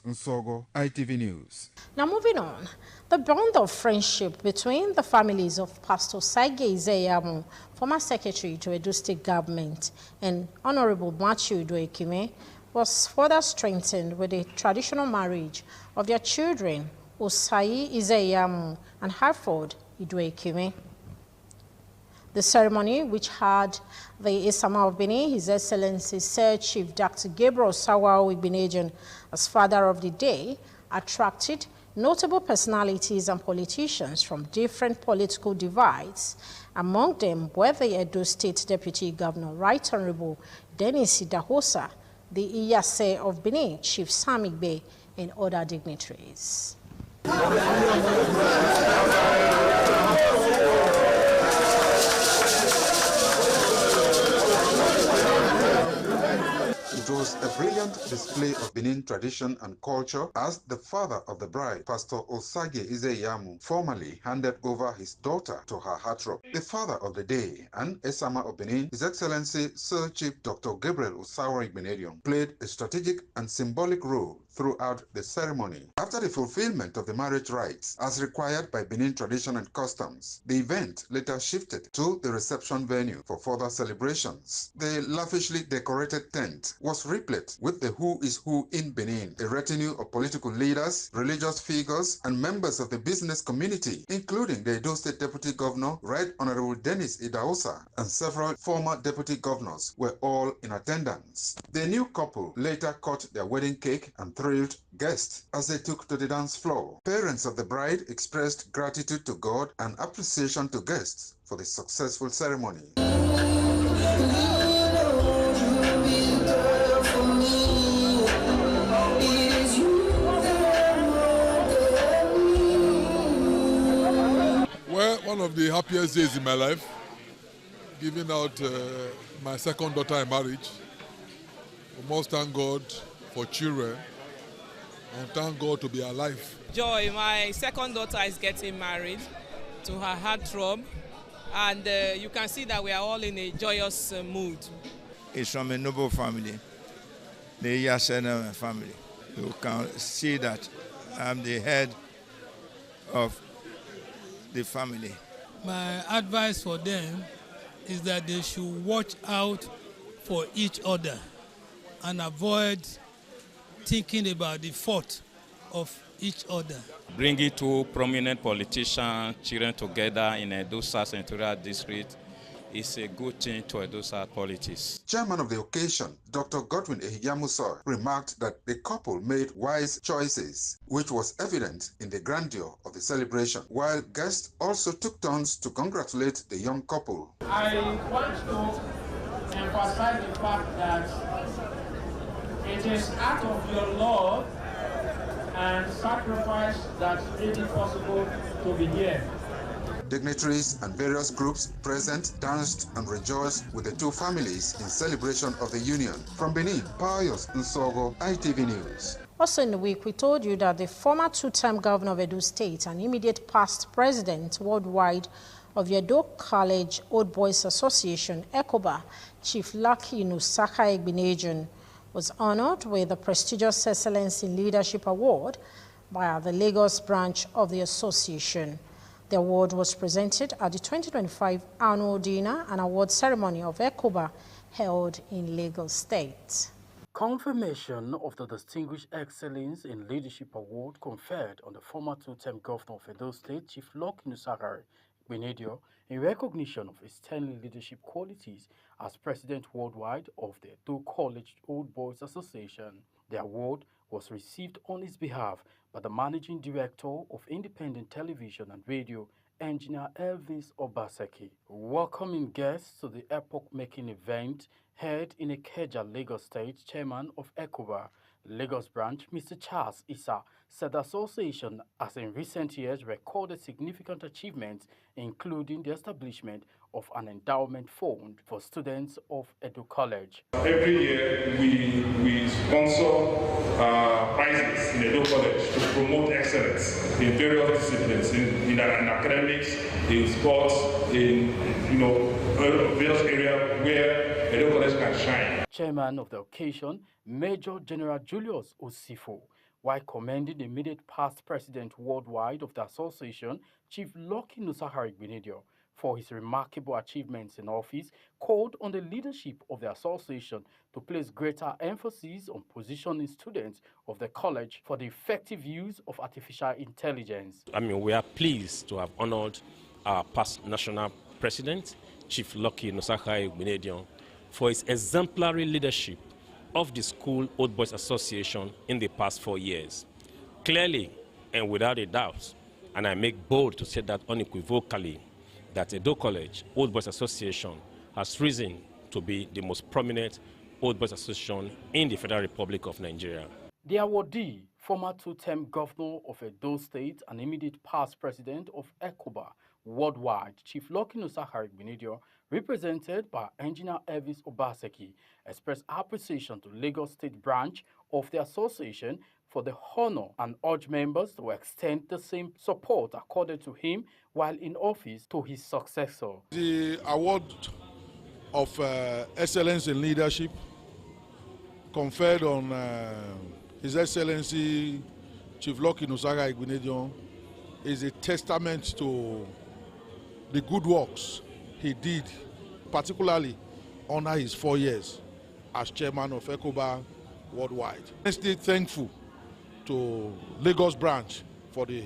Pius Nsogo, ITV News. Now moving on, the bond of friendship between the families of Pastor Osagie Ize-Iyamu, former secretary to Edo State Government, and Honorable Matthew Udo-Ekime was further strengthened with the traditional marriage of their children, Osayi Ize-Iyamu and Harford Udo-Ekime. The ceremony, which had the Isama of Benin, His Excellency Sir Chief Dr. Gabriel Sawao Igbeneghu, as Father of the Day, attracted notable personalities and politicians from different political divides. Among them were the Edo State Deputy Governor, Right Honorable Dennis Idahosa, the Iyase of Benin, Chief Sam Igbe, and other dignitaries. It was a brilliant display of Benin tradition and culture as the father of the bride, Pastor Osagie Ize-Iyamu, formally handed over his daughter to her heartthrob. The father of the day and Esama of Benin, His Excellency Sir Chief Dr. Gabriel Sawao Igbeneghu, played a strategic and symbolic role throughout the ceremony. After the fulfillment of the marriage rites as required by Benin tradition and customs, the event later shifted to the reception venue for further celebrations. The lavishly decorated tent was replete with the who is who in Benin, a retinue of political leaders, religious figures, and members of the business community, including the Edo State Deputy Governor, Right Honorable Dennis Idahosa, and several former deputy governors were all in attendance. The new couple later cut their wedding cake and thrilled guests as they took to the dance floor. Parents of the bride expressed gratitude to God and appreciation to guests for the successful ceremony. Well, one of the happiest days in my life, giving out my second daughter in marriage. We must thank God for children and thank God to be alive. Joy, my second daughter is getting married to her heartthrob, and you can see that we are all in a joyous mood. It's from a noble family, the Iyase family. You can see that I'm the head of the family. My advice for them is that they should watch out for each other and avoid thinking about the fault of each other. Bringing two prominent politicians, children together in Edo South Senatorial District is a good thing to Edo South politics. Chairman of the occasion, Dr. Godwin Ehiyamusoy, remarked that the couple made wise choices, which was evident in the grandeur of the celebration, while guests also took turns to congratulate the young couple. I want to emphasize the fact that it is out of your love and sacrifice that made it possible to be here. Dignitaries and various groups present danced and rejoiced with the two families in celebration of the union. From Benin, Pius Nsogo, ITV News. Also in the week, we told you that the former two-term governor of Edo State and immediate past president worldwide of the Edo College Old Boys Association, ECOBA, Chief Lucky Nusaka Igbeneghu, was honored with the prestigious Excellence in Leadership Award by the Lagos branch of the association. The award was presented at the 2025 annual dinner and award ceremony of ECOBA held in Lagos State. Confirmation of the Distinguished Excellence in Leadership Award conferred on the former two-term governor of Edo State, Chief Lucky Nusaka Igbeneghu, in recognition of his sterling leadership qualities as president worldwide of the Edo College Old Boys Association. The award was received on his behalf by the Managing Director of Independent Television and Radio, Engineer Elvis Obaseki. Welcoming guests to the epoch-making event held in Ikeja, Lagos State, Chairman of ECOBA, Lagos branch, Mr. Charles Issa, said the association has in recent years recorded significant achievements, including the establishment of an endowment fund for students of Edo College. Every year we sponsor prizes in Edo College to promote excellence in various disciplines, in academics, in sports, in various areas where Edo College can shine. Chairman of the occasion, Major General Julius Osifo, while commending the immediate past president worldwide of the association, Chief Lucky Nusahara Igbenedion, for his remarkable achievements in office, called on the leadership of the association to place greater emphasis on positioning students of the college for the effective use of artificial intelligence. We are pleased to have honored our past national president, Chief Lucky Nusahara Igbenedion, for his exemplary leadership of the School Old Boys Association in the past 4 years. Clearly and without a doubt, and I make bold to say that unequivocally, that Edo College Old Boys Association has risen to be the most prominent Old Boys Association in the Federal Republic of Nigeria. The awardee, former two-term governor of Edo State and immediate past president of ECOBA worldwide, Chief Lucky Nusahara Igbenedion, represented by Engineer Elvis Obaseki, expressed appreciation to Lagos State branch of the association for the honor and urged members to extend the same support accorded to him while in office to his successor. The award of excellence in leadership conferred on His Excellency Chief Lucky Nusahara Igbenedion is a testament to the good works he did, particularly under his 4 years as chairman of ECOBA worldwide. I'm still thankful to Lagos branch for the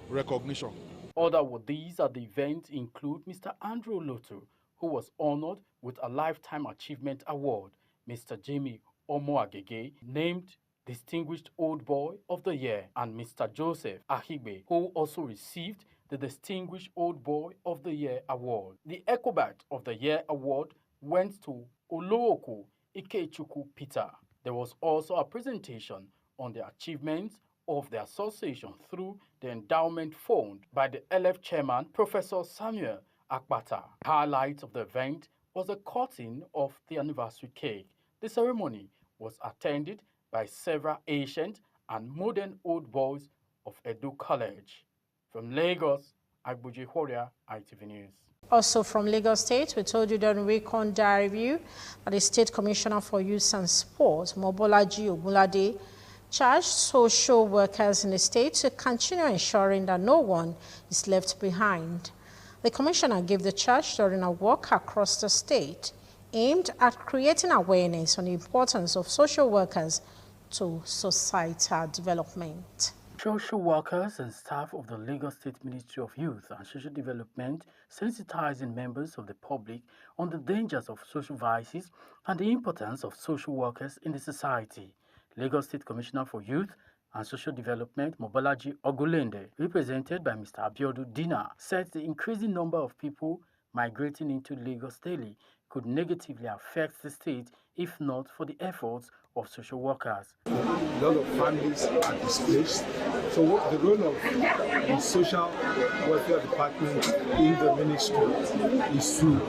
recognition. Other awardees at the event include Mr. Andrew Lotu, who was honored with a Lifetime Achievement Award, Mr. Jimmy Omoagege, named Distinguished Old Boy of the Year, and Mr. Joseph Ahigbe, who also received the Distinguished Old Boy of the Year Award. The ECOBAT of the Year Award went to Olooku Ikechukwu Peter. There was also a presentation on the achievements of the association through the endowment fund by the LF chairman, Professor Samuel Akpata. Highlight of the event was the cutting of the anniversary cake. The ceremony was attended by several ancient and modern old boys of Edo College. From Lagos, Agbuji Horia, ITV News. Also from Lagos State, we told you during Recon Diary Review that the State Commissioner for Youth and Sport, Mobolaji Ogunlade, charged social workers in the state to continue ensuring that no one is left behind. The Commissioner gave the charge during a walk across the state aimed at creating awareness on the importance of social workers to societal development. Social workers and staff of the Lagos State Ministry of Youth and Social Development sensitizing members of the public on the dangers of social vices and the importance of social workers in the society. Lagos State Commissioner for Youth and Social Development, Mobolaji Ogunlade, represented by Mr. Abiodun Dina, said the increasing number of people migrating into Lagos daily could negatively affect the state if not for the efforts of social workers. A lot of families are displaced. So what the role of the social welfare department in the ministry is to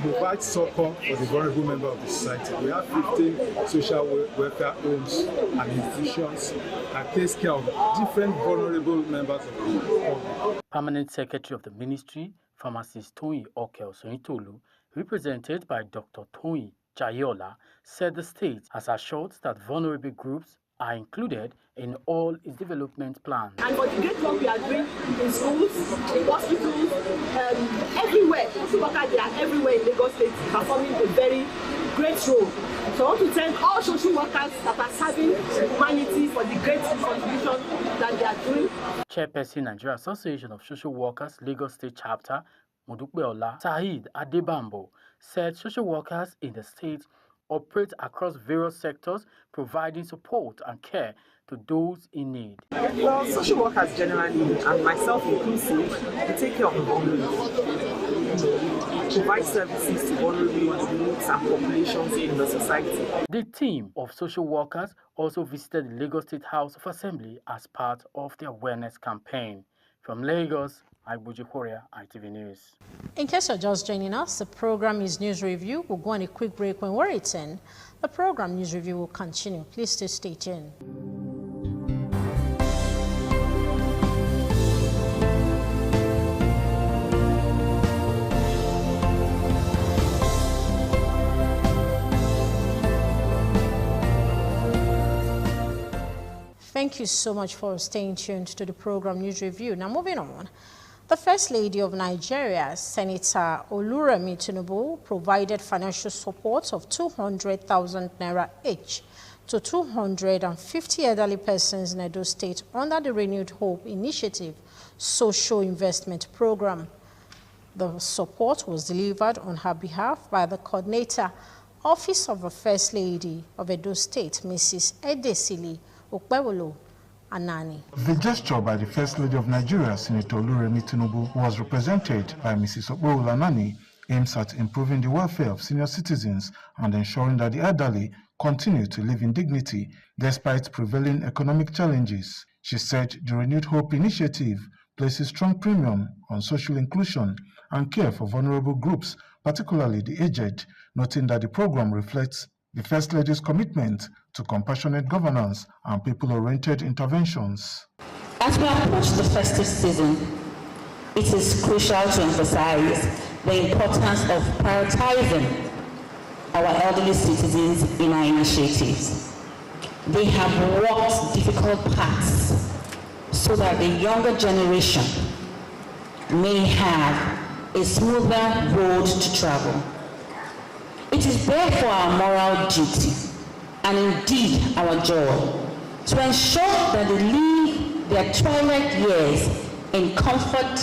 provide support for the vulnerable member of the society. We have 15 social welfare homes and institutions that takes care of different vulnerable members of the public. Permanent Secretary of the Ministry, Pharmacist Toyin Okel Sonitolu, represented by Dr. Toyin Jayola, said the state has assured that vulnerable groups are included in all its development plans. And for the great work we are doing in schools, in hospitals, everywhere, social workers, they are everywhere in Lagos State performing a very great role. So I want to thank all social workers that are serving humanity for the great contribution that they are doing. Chairperson Nigeria Association of Social Workers, Lagos State Chapter, Modukbeola Saheed Adebambo, said social workers in the state operate across various sectors, providing support and care to those in need. Well, social workers generally, and myself inclusive, we take care of the vulnerable. Provide services to vulnerable groups and populations in the society. The team of social workers also visited the Lagos State House of Assembly as part of the awareness campaign. From Lagos, Agbuji Korea, ITV News. In case you're just joining us, the program is News Review. We'll go on a quick break. When we're returning, the program News Review will continue. Please stay tuned. Thank Thank you so much for staying tuned to the program News Review. Now, moving on. The First Lady of Nigeria, Senator Oluremi Tinubu, provided financial support of 200,000 naira each to 250 elderly persons in Edo State under the Renewed Hope Initiative Social Investment Program. The support was delivered on her behalf by the coordinator, Office of the First Lady of Edo State, Mrs. Edesili Okpewolo Anani. The gesture by the First Lady of Nigeria, Senator Oluremi Tinubu, was represented by Mrs. Okpewolo Anani, aims at improving the welfare of senior citizens and ensuring that the elderly continue to live in dignity despite prevailing economic challenges. She said the Renewed Hope Initiative places strong premium on social inclusion and care for vulnerable groups, particularly the aged, noting that the program reflects the First Lady's commitment to compassionate governance and people-oriented interventions. As we approach the festive season, it is crucial to emphasize the importance of prioritizing our elderly citizens in our initiatives. They have walked difficult paths so that the younger generation may have a smoother road to travel. It is therefore our moral duty and indeed our joy to ensure that they live their twilight years in comfort,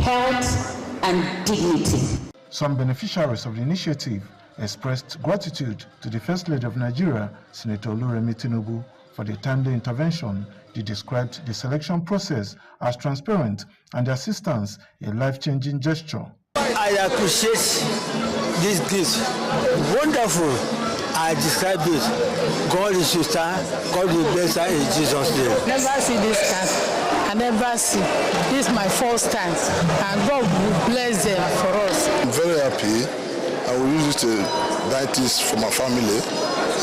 health, and dignity. Some beneficiaries of the initiative expressed gratitude to the First Lady of Nigeria, Senator Oluremi Tinubu, for the timely intervention. They described the selection process as transparent and the assistance a life-changing gesture. I appreciate this gift. Wonderful. I describe it. God is your star. God will bless her in Jesus' name. Never see this kind. I never see. This is my first time. And God will bless them for us. I'm very happy. I will use it to buy this for my family.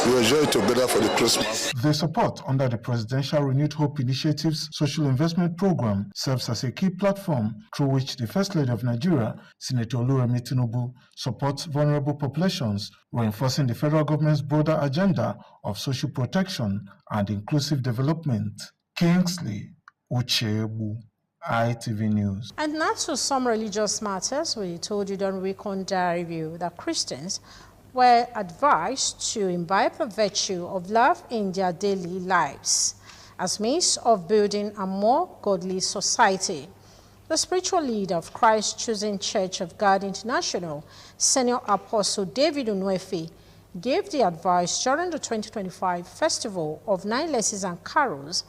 We enjoy it together for the Christmas. The support under the Presidential Renewed Hope Initiative's Social Investment Program serves as a key platform through which the First Lady of Nigeria, Senator Oluremi Tinubu, supports vulnerable populations, reinforcing the federal government's broader agenda of social protection and inclusive development. Kingsley Uchebu, ITV News. And now to some religious matters. We told you during Weekend Review that Christians were advised to imbibe the virtue of love in their daily lives as means of building a more godly society. The spiritual leader of Christ Choosing Church of God International, Senior Apostle David Unuefe, gave the advice during the 2025 Festival of Nine Lessons and Carols,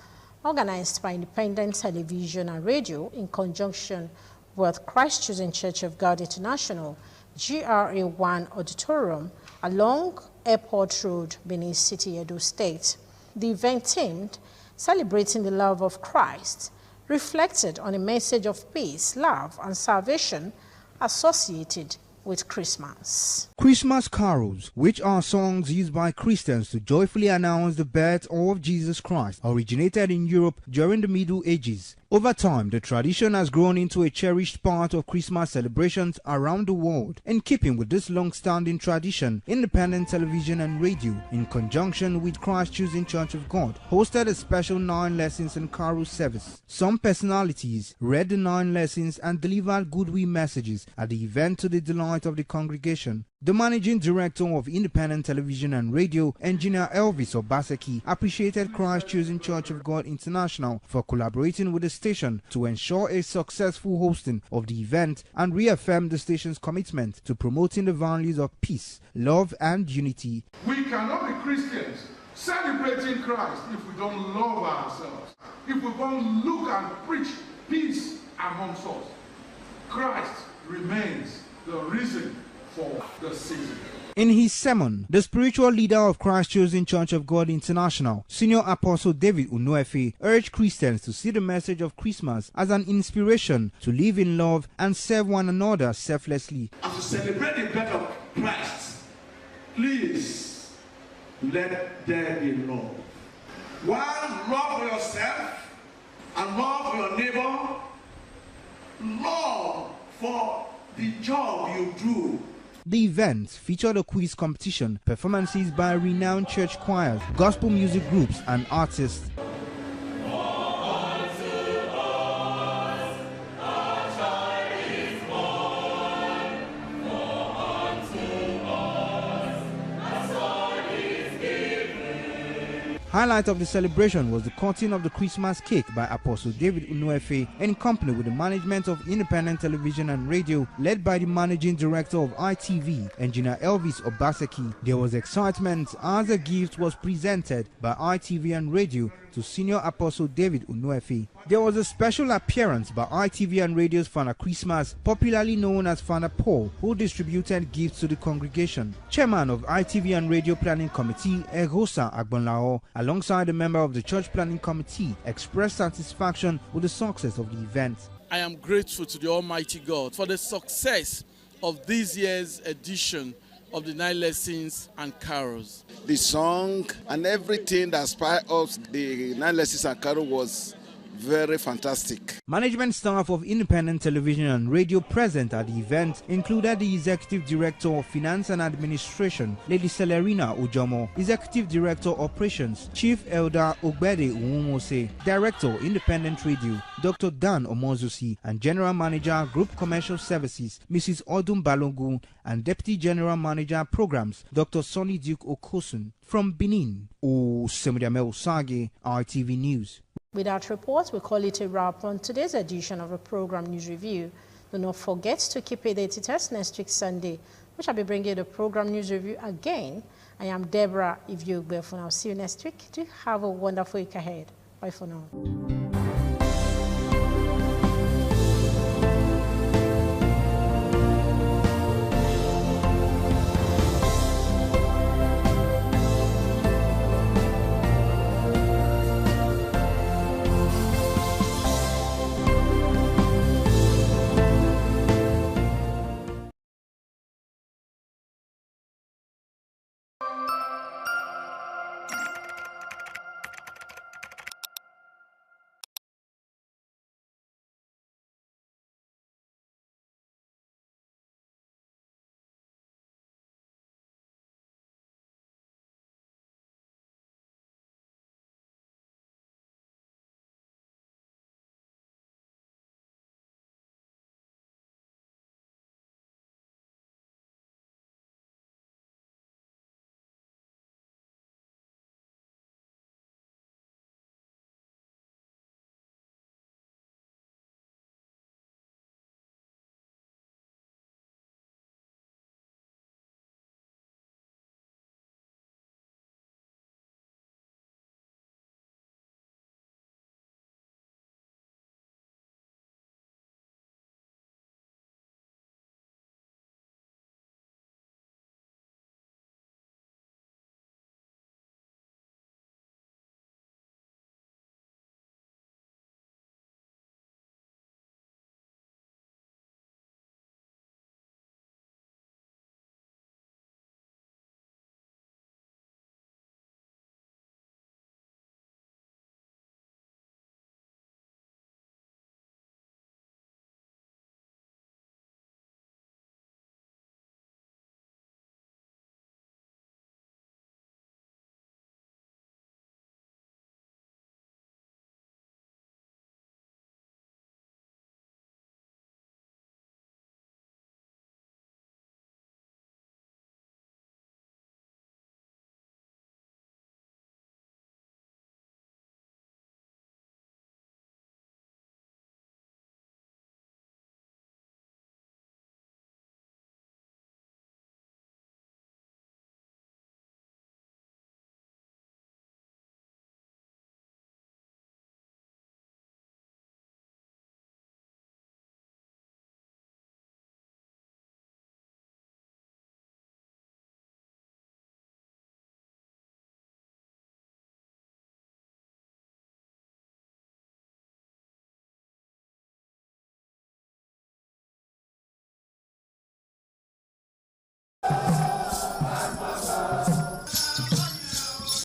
organized by Independent Television and Radio in conjunction with Christ Choosing Church of God International, GRA1 Auditorium along Airport Road, Benin City, Edo State. The event themed Celebrating the Love of Christ reflected on a message of peace, love, and salvation associated with Christmas. Christmas carols, which are songs used by Christians to joyfully announce the birth of Jesus Christ, originated in Europe during the Middle Ages. Over time, the tradition has grown into a cherished part of Christmas celebrations around the world. In keeping with this long-standing tradition, Independent Television and Radio, in conjunction with Christ Choosing Church of God, hosted a special 9 lessons and carol service. Some personalities read the 9 lessons and delivered goodwill messages at the event to the delight of the congregation. The managing director of Independent Television and Radio, Engineer Elvis Obaseki, appreciated Christ Choosing Church of God International for collaborating with the station to ensure a successful hosting of the event and reaffirmed the station's commitment to promoting the values of peace, love, and unity. We cannot be Christians celebrating Christ if we don't love ourselves, if we don't look and preach peace amongst us. Christ remains the reason for the season. In his sermon, the spiritual leader of Christ Choosing Church of God International, Senior Apostle David Unuefe, urged Christians to see the message of Christmas as an inspiration to live in love and serve one another selflessly. As you celebrate the birth of Christ, please let there be love. One, love for yourself and love for your neighbor. Love for the job you do. The event featured a quiz competition, performances by renowned church choirs, gospel music groups, and artists. Highlight of the celebration was the cutting of the Christmas cake by Apostle David Unuefe in company with the management of Independent Television and Radio, led by the Managing Director of ITV, Engineer Elvis Obaseki. There was excitement as a gift was presented by ITV and Radio to Senior Apostle David Unuefe. There was a special appearance by ITV and Radio's Father Christmas, popularly known as Father Paul, who distributed gifts to the congregation. Chairman of ITV and Radio Planning Committee, Egosa Agbonlao, alongside a member of the Church Planning Committee, expressed satisfaction with the success of the event. I am grateful to the Almighty God for the success of this year's edition of the Night Lessons and Carols. The song and everything that inspired us, the Night Lessons and Carols, was very fantastic. Management staff of Independent Television and Radio present at the event included the Executive Director of Finance and Administration, Lady Celerina Ujomo, Executive Director Operations, Chief Elder Ogbede Uwumose, Director Independent Radio, Dr. Dan Omozusi, and General Manager Group Commercial Services, Mrs. Odum Balogun, and Deputy General Manager Programs, Dr. Sonny Duke Okosun. From Benin, Osemudame Osage, RTV News. With that report, we call it a wrap on today's edition of the program News Review. Do not forget to keep it at us next week Sunday, which I'll be bringing the program News Review again. I am Deborah Iviogbe for now. See you next week. Do have a wonderful week ahead. Bye for now.